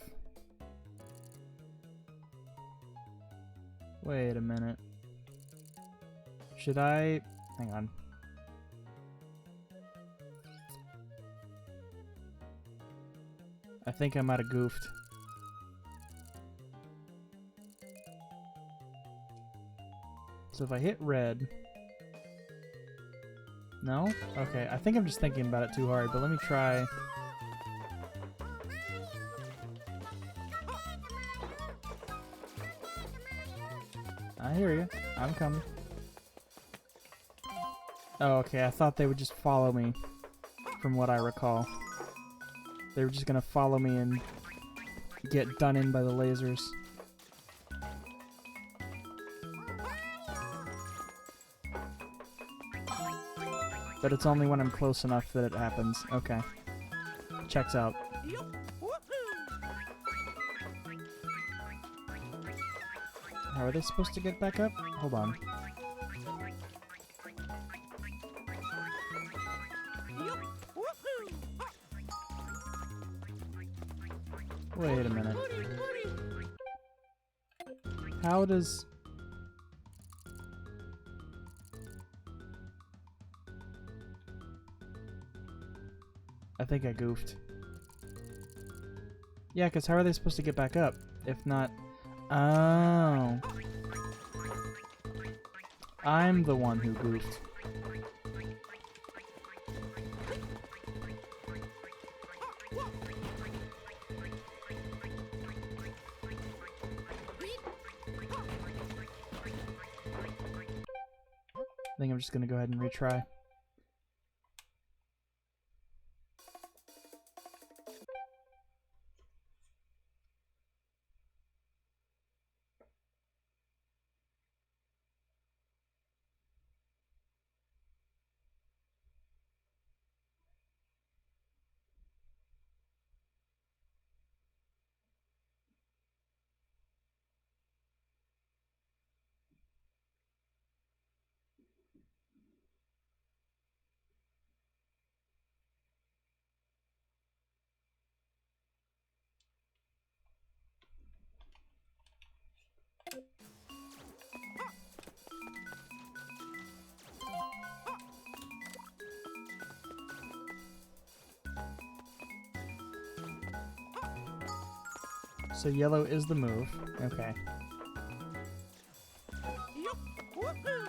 Speaker 1: Wait a minute. Should I... hang on. I think I might have goofed. So if I hit red... No? Okay, I think I'm just thinking about it too hard, but let me try... I hear you. I'm coming. Oh, okay. I thought they would just follow me, from what I recall. They were just gonna follow me and get done in by the lasers. But it's only when I'm close enough that it happens. Okay. Checks out.
Speaker 6: Yup.
Speaker 1: How are they supposed to get back up? Hold on.
Speaker 6: Yup. Woohoo.
Speaker 1: Wait a minute.
Speaker 6: Hurry.
Speaker 1: How does... I think I goofed. Yeah, because how are they supposed to get back up? If not... Oh. I'm the one who goofed. I think I'm just gonna go ahead and retry. So yellow is the move. Okay.
Speaker 6: Yup. Woohoo!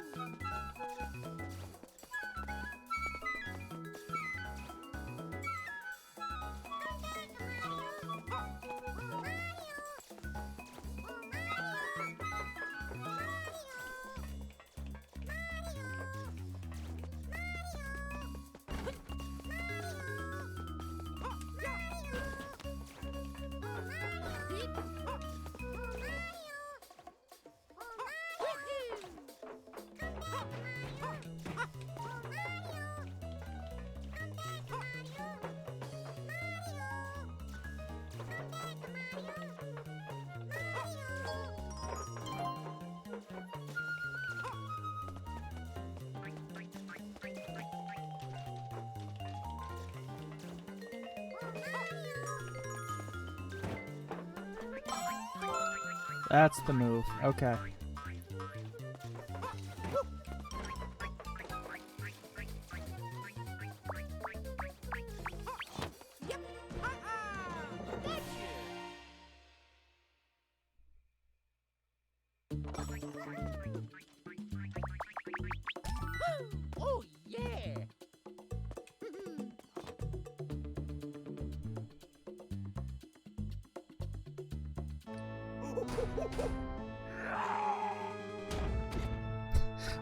Speaker 1: That's the move. Okay.
Speaker 6: Yep. Ha-ha! Gotcha! Woo! Oh, yeah!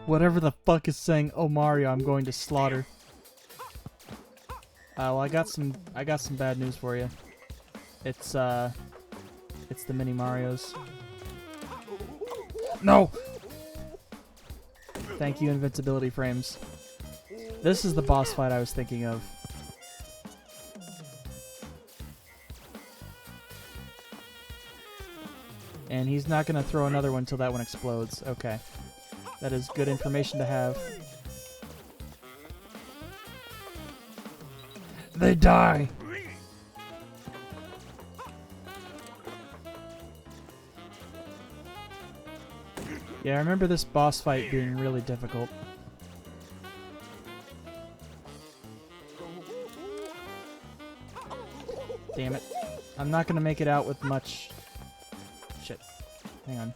Speaker 1: Whatever the fuck is saying, "Oh Mario, I'm going to slaughter." Well, I got some bad news for you. It's the mini Marios. No. Thank you, invincibility frames. This is the boss fight I was thinking of. And he's not gonna throw another one till that one explodes. Okay. That is good information to have. They die! Yeah, I remember this boss fight being really difficult. Damn it. I'm not gonna make it out with much... Shit. Hang on.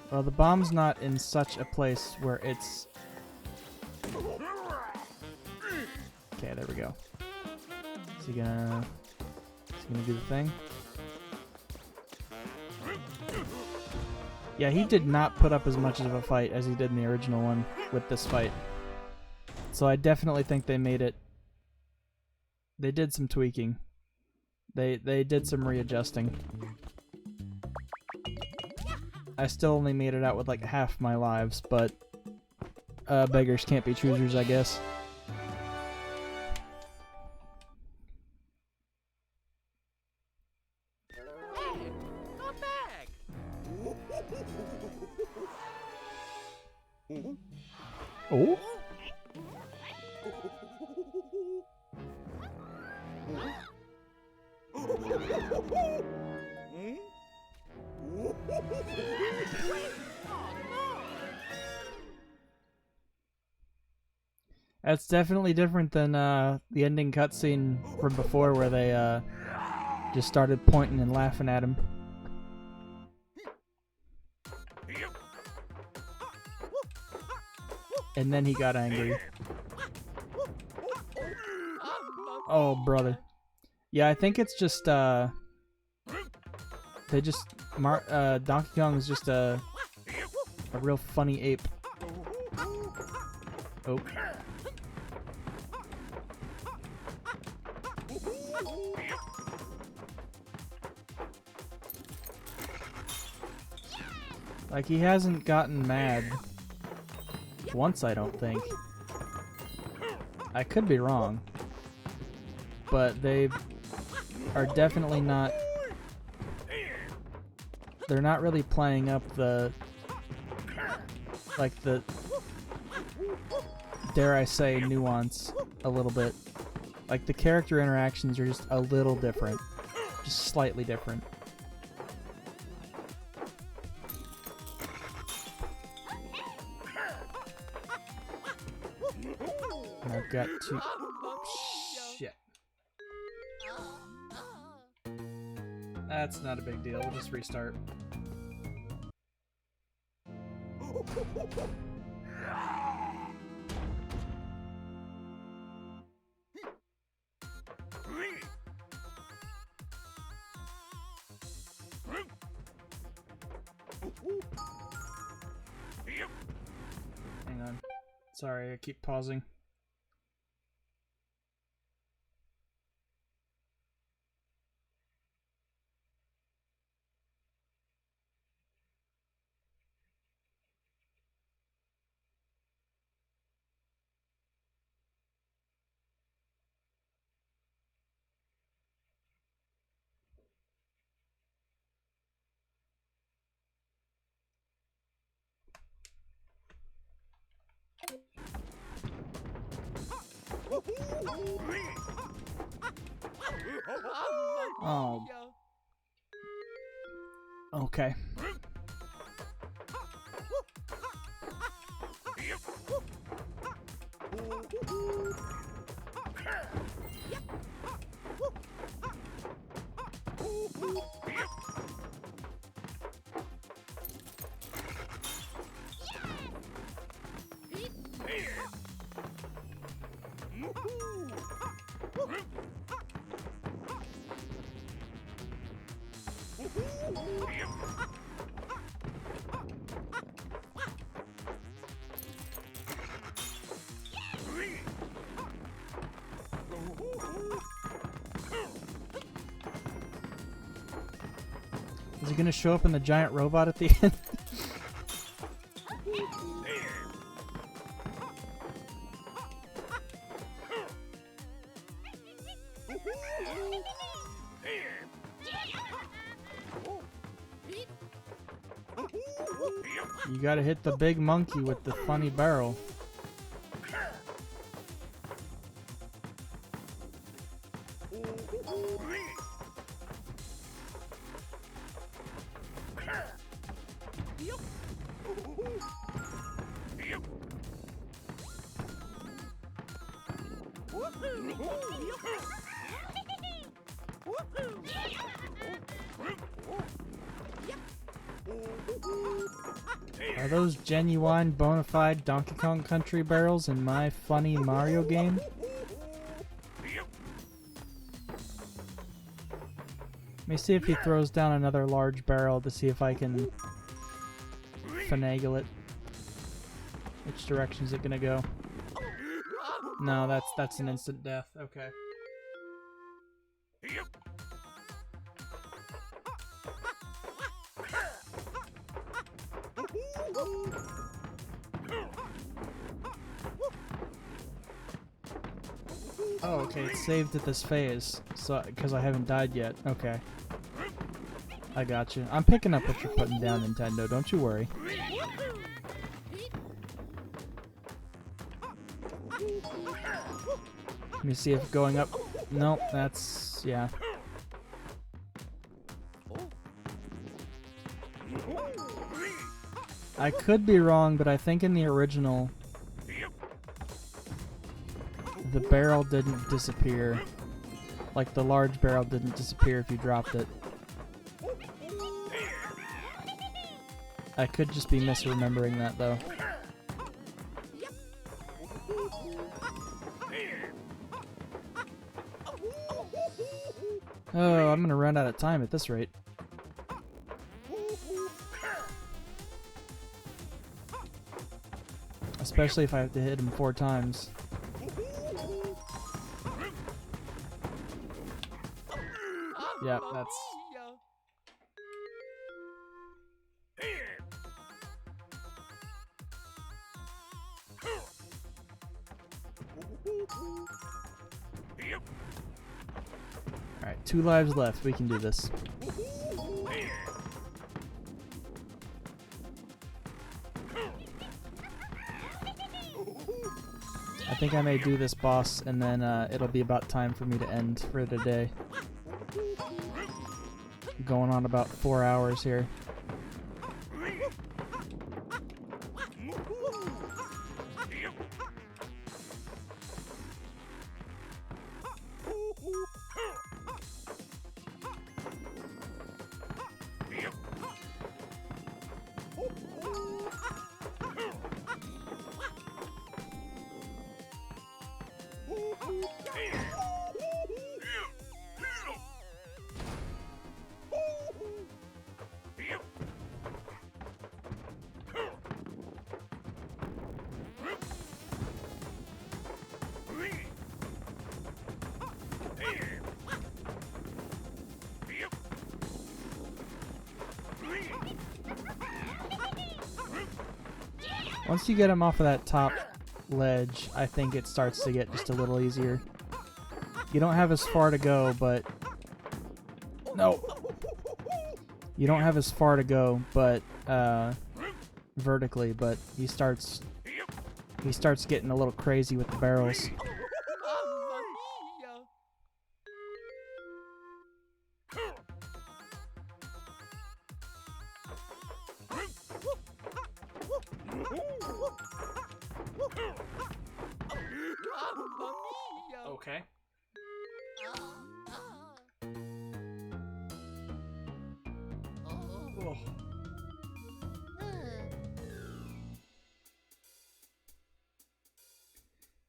Speaker 1: Well, the bomb's not in such a place where it's... Okay, there we go. Is he gonna do the thing? Yeah, he did not put up as much of a fight as he did in the original one with this fight. So I definitely think they made it... They did some tweaking. They did some readjusting. I still only made it out with like half my lives, but beggars can't be choosers, I guess.
Speaker 6: Hey, come back!
Speaker 1: Oh? That's definitely different than the ending cutscene from before where they just started pointing and laughing at him. And then he got angry. Oh, brother. Yeah, I think it's just, Donkey Kong is just a real funny ape. Oh. Like, he hasn't gotten mad once, I don't think. I could be wrong. But they are definitely not... They're not really playing up the... like the... dare I say, nuance a little bit. Like, the character interactions are just a little different. Just slightly different. And I've got to... Shit. That's not a big deal. We'll just restart. Hang on. Sorry, I keep pausing. Oh. Okay. Is he gonna show up in the giant robot at the end? You gotta hit the big monkey with the funny barrel. Are those genuine, bona fide Donkey Kong Country barrels in my funny Mario game? Let me see if he throws down another large barrel to see if I can finagle it. Which direction is it gonna go? No, that's an instant death. Okay. Oh, okay, it's saved at this phase, so because I haven't died yet. Okay. I got you. I'm picking up what you're putting down, Nintendo. Don't you worry. Let me see if going up... Nope, that's... yeah. I could be wrong, but I think in the original... the barrel didn't disappear. Like, the large barrel didn't disappear if you dropped it. I could just be misremembering that, though. Oh, I'm gonna run out of time at this rate. Especially if I have to hit him 4 times. Yep, that's... Alright, 2 lives left. We can do this. I think I may do this boss, and then it'll be about time for me to end for the day. Going on about 4 hours here. Once you get him off of that top ledge, I think it starts to get just a little easier. You don't have as far to go, but... No! You don't have as far to go, but, vertically, but he starts getting a little crazy with the barrels. Okay. Oh.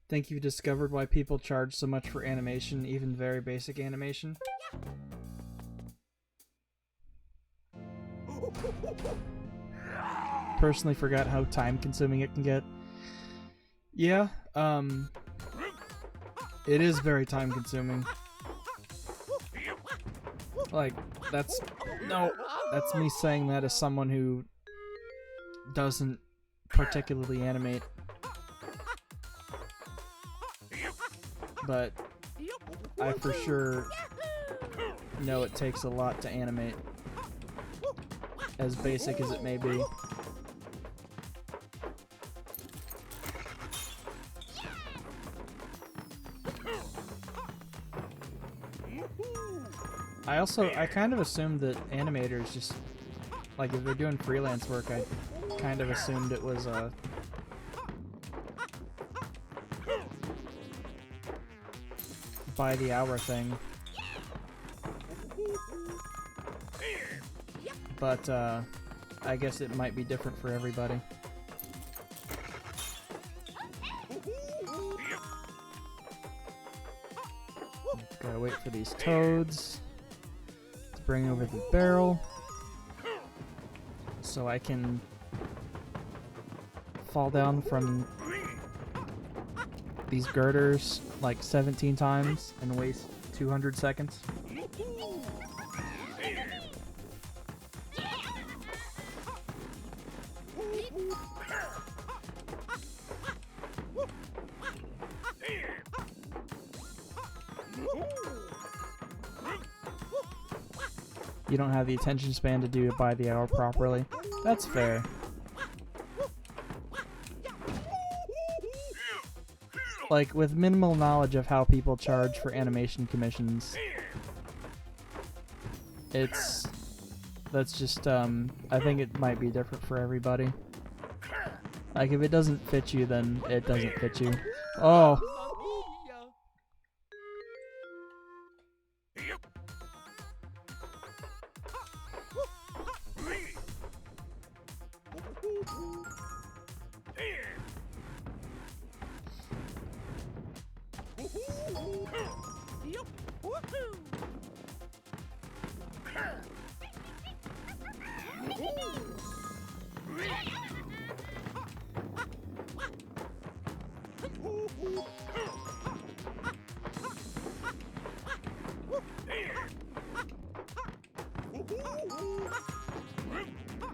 Speaker 1: Think you've discovered why people charge so much for animation, even very basic animation? Personally forgot how time-consuming it can get. Yeah, it is very time-consuming. Like, that's me saying that as someone who doesn't particularly animate. But I for sure know it takes a lot to animate, as basic as it may be. I kind of assumed that animators just, like, if they're doing freelance work, I kind of assumed it was a by the hour thing. But I guess it might be different for everybody. Gotta wait for these toads to bring over the barrel so I can fall down from these girders like 17 times and waste 200 seconds. You don't have the attention span to do it by the hour properly. That's fair. Like, with minimal knowledge of how people charge for animation commissions, that's just, I think it might be different for everybody. Like, if it doesn't fit you, then it doesn't fit you. Oh!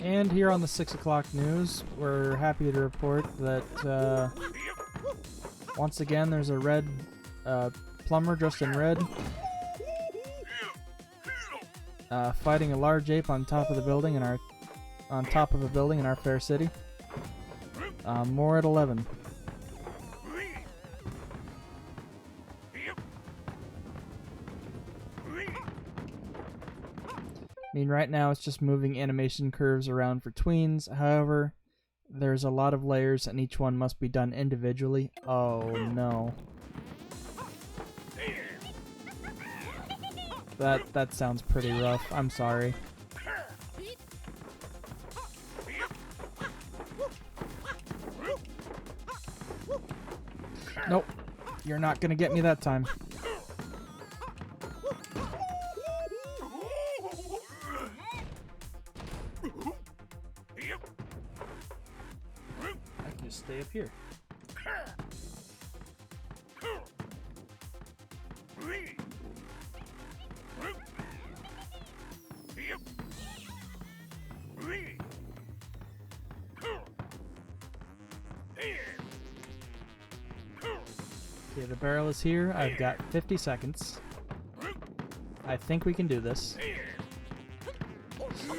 Speaker 1: And here on the 6 o'clock news, we're happy to report that once again there's a red plumber dressed in red fighting a large ape on top of the building in our fair city. More at 11. I mean, right now it's just moving animation curves around for tweens. However, there's a lot of layers and each one must be done individually. Oh no. That sounds pretty rough. I'm sorry. Nope. You're not gonna get me that time. I can just stay up here. Okay, the barrel is here. I've got 50 seconds. I think we can do this.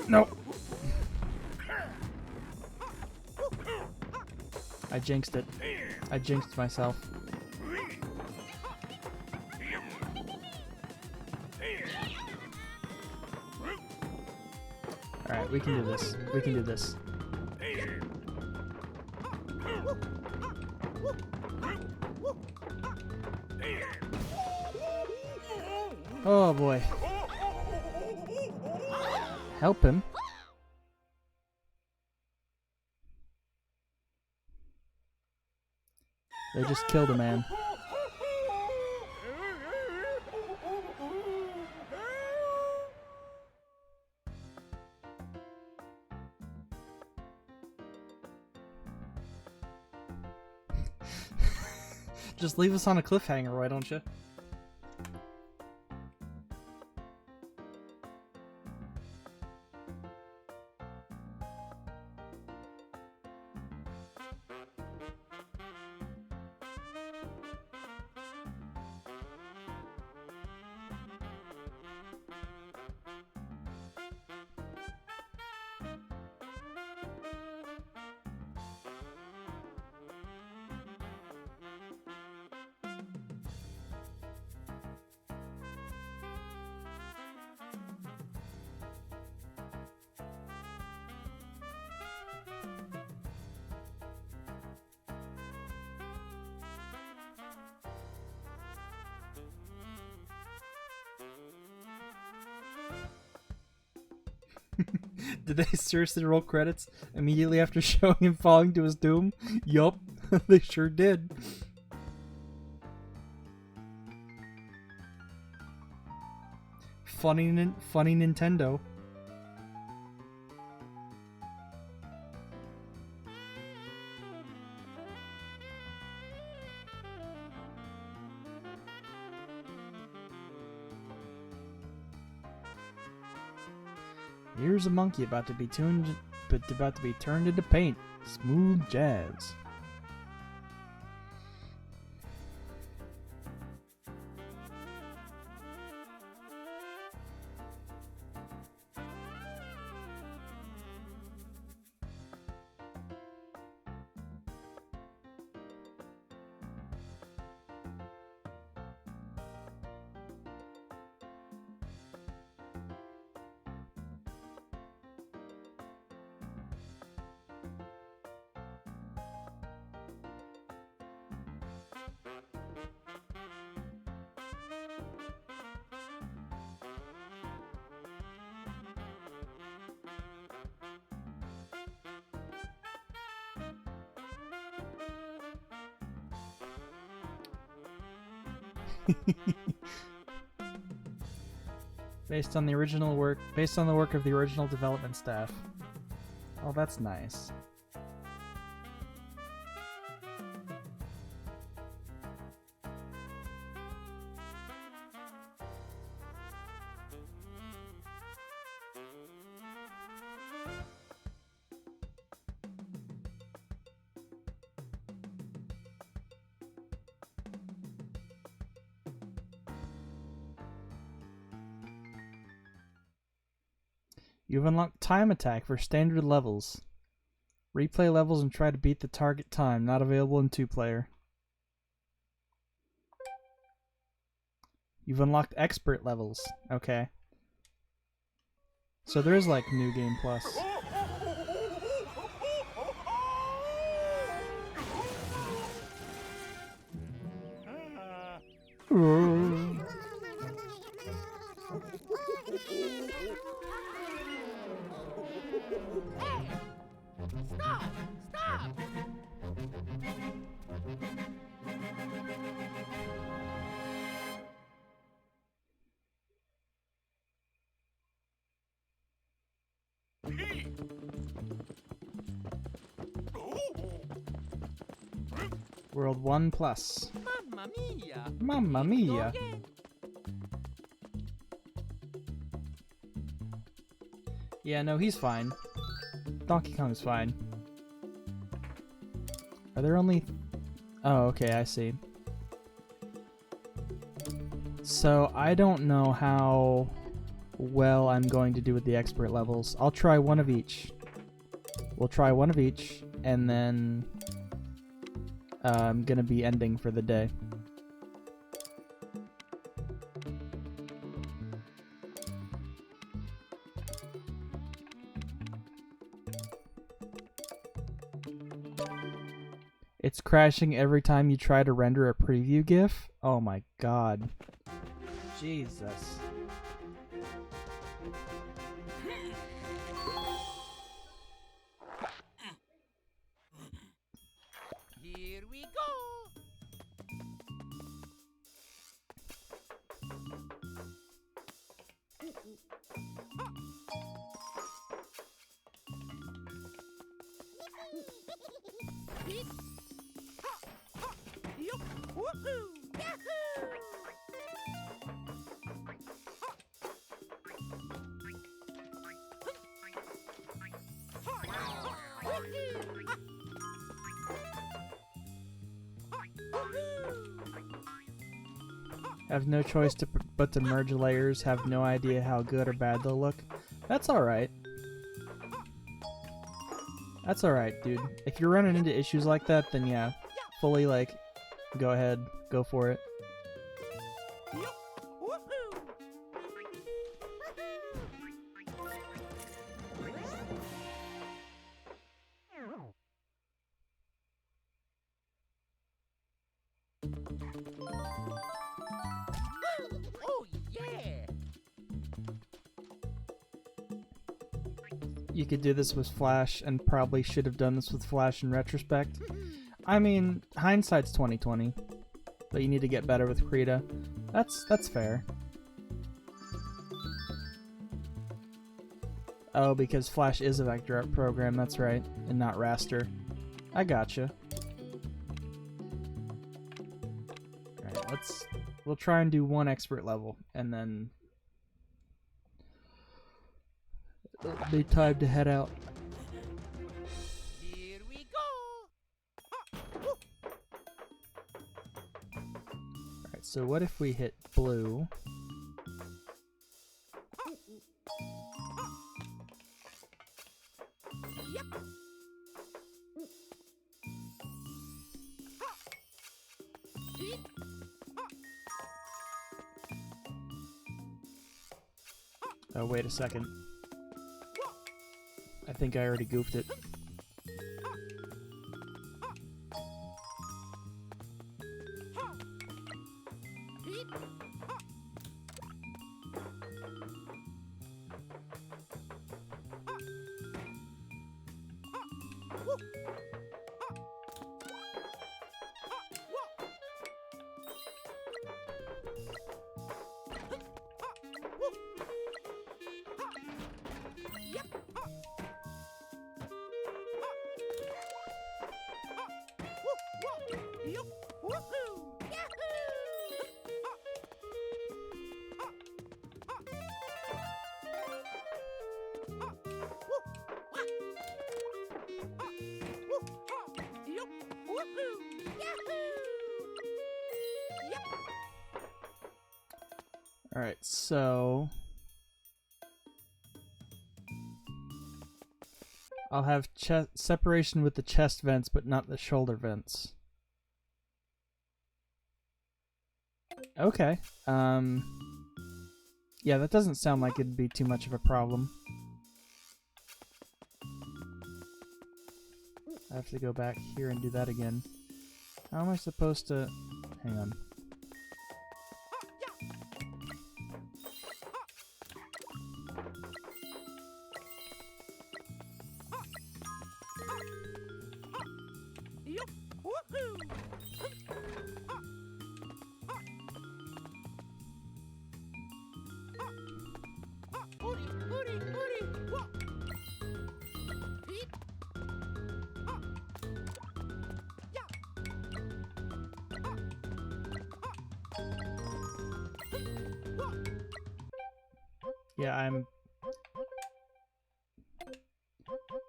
Speaker 1: Nope. I jinxed it. I jinxed myself. Alright, we can do this. We can do this. Oh boy. Help him. They just killed a man. Just leave us on a cliffhanger, why don't you? Did they seriously roll credits immediately after showing him falling to his doom? Yup, they sure did. Funny Nintendo. Here's a monkey about to be turned into paint. Smooth jazz. Based on the work of the original development staff. Oh, that's nice. You've unlocked Time Attack for standard levels. Replay levels and try to beat the target time. Not available in 2-player. You've unlocked Expert levels. Okay. So there is like New Game Plus.
Speaker 6: Hey! Stop! Stop!
Speaker 1: World 1 Plus.
Speaker 6: Mamma mia!
Speaker 1: Mamma mia.
Speaker 6: Okay.
Speaker 1: Yeah, no, he's fine. Donkey Kong's fine. Are there only... Oh, okay, I see. So, I don't know how well I'm going to do with the expert levels. I'll try one of each. We'll try one of each, and then I'm gonna be ending for the day. It's crashing every time you try to render a preview GIF? Oh my god. Jesus.
Speaker 6: Here we go! Yup! Woohoo! Yahoo!
Speaker 1: Have no choice but to merge layers, have no idea how good or bad they'll look. That's alright. That's alright, dude. If you're running into issues like that, then yeah, fully like, go ahead, go for it.
Speaker 6: Yup! Woohoo! Oh yeah!
Speaker 1: You could do this with Flash, and probably should have done this with Flash in retrospect. I mean, hindsight's 20/20, but you need to get better with Krita. That's fair. Oh, because Flash is a vector art program, that's right, and not raster. I gotcha. Alright, we'll try and do one expert level, and then it'll be time to head out.
Speaker 6: Here we go!
Speaker 1: Alright, so what if we hit blue?
Speaker 6: Yep!
Speaker 1: Oh, wait a second. I think I already goofed it.
Speaker 6: Yup! Woohoo! Yahoo! Yup! Woohoo! Yahoo! Yep!
Speaker 1: Alright, so I'll have separation with the chest vents, but not the shoulder vents. Okay. Yeah, that doesn't sound like it'd be too much of a problem. I have to go back here and do that again. How am I supposed to... Hang on.
Speaker 6: Yup. Woohoo! Hooty, hooty, hooty, whoa! Peep. Yeah. Whoa.
Speaker 1: Yeah,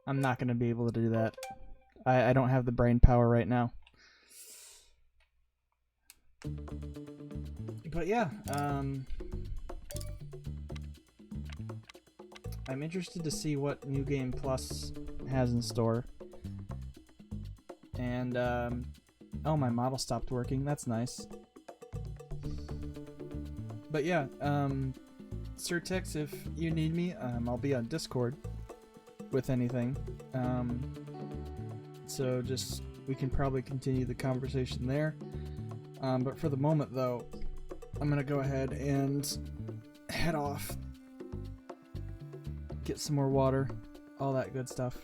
Speaker 1: I'm not going to be able to do that. I don't have the brain power right now. But yeah, I'm interested to see what New Game Plus has in store. And, oh, my model stopped working. That's nice. But yeah, Surtex, if you need me, I'll be on Discord with anything. So just, we can probably continue the conversation there. But for the moment, though, I'm going to go ahead and head off. Get some more water, all that good stuff.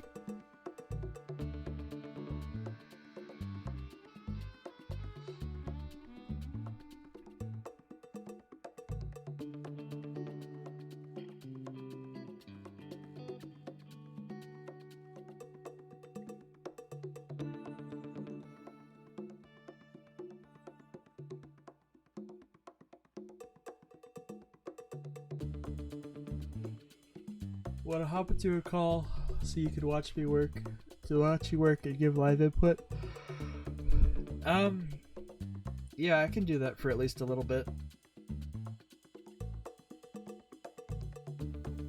Speaker 1: Want to hop into a call so you can watch me work? To watch you work and give live input? Yeah, I can do that for at least a little bit.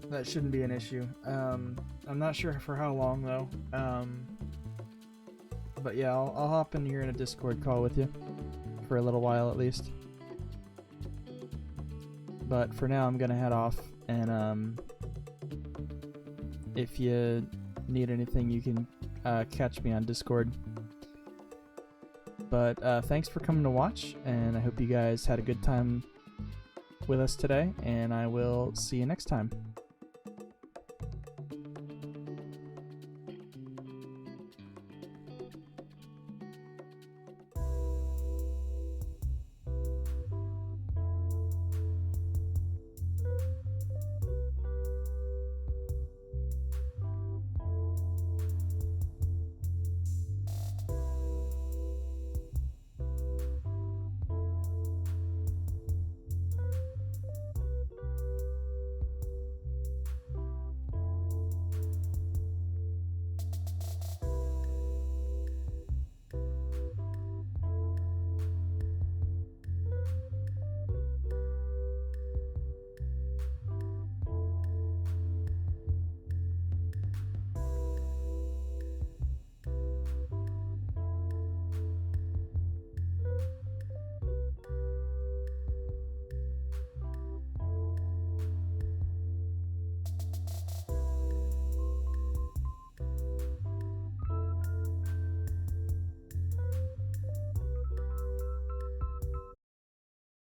Speaker 1: That shouldn't be an issue. I'm not sure for how long though. But yeah, I'll hop in here in a Discord call with you for a little while at least. But for now, I'm gonna head off, and if you need anything, you can catch me on Discord. But thanks for coming to watch, and I hope you guys had a good time with us today, and I will see you next time.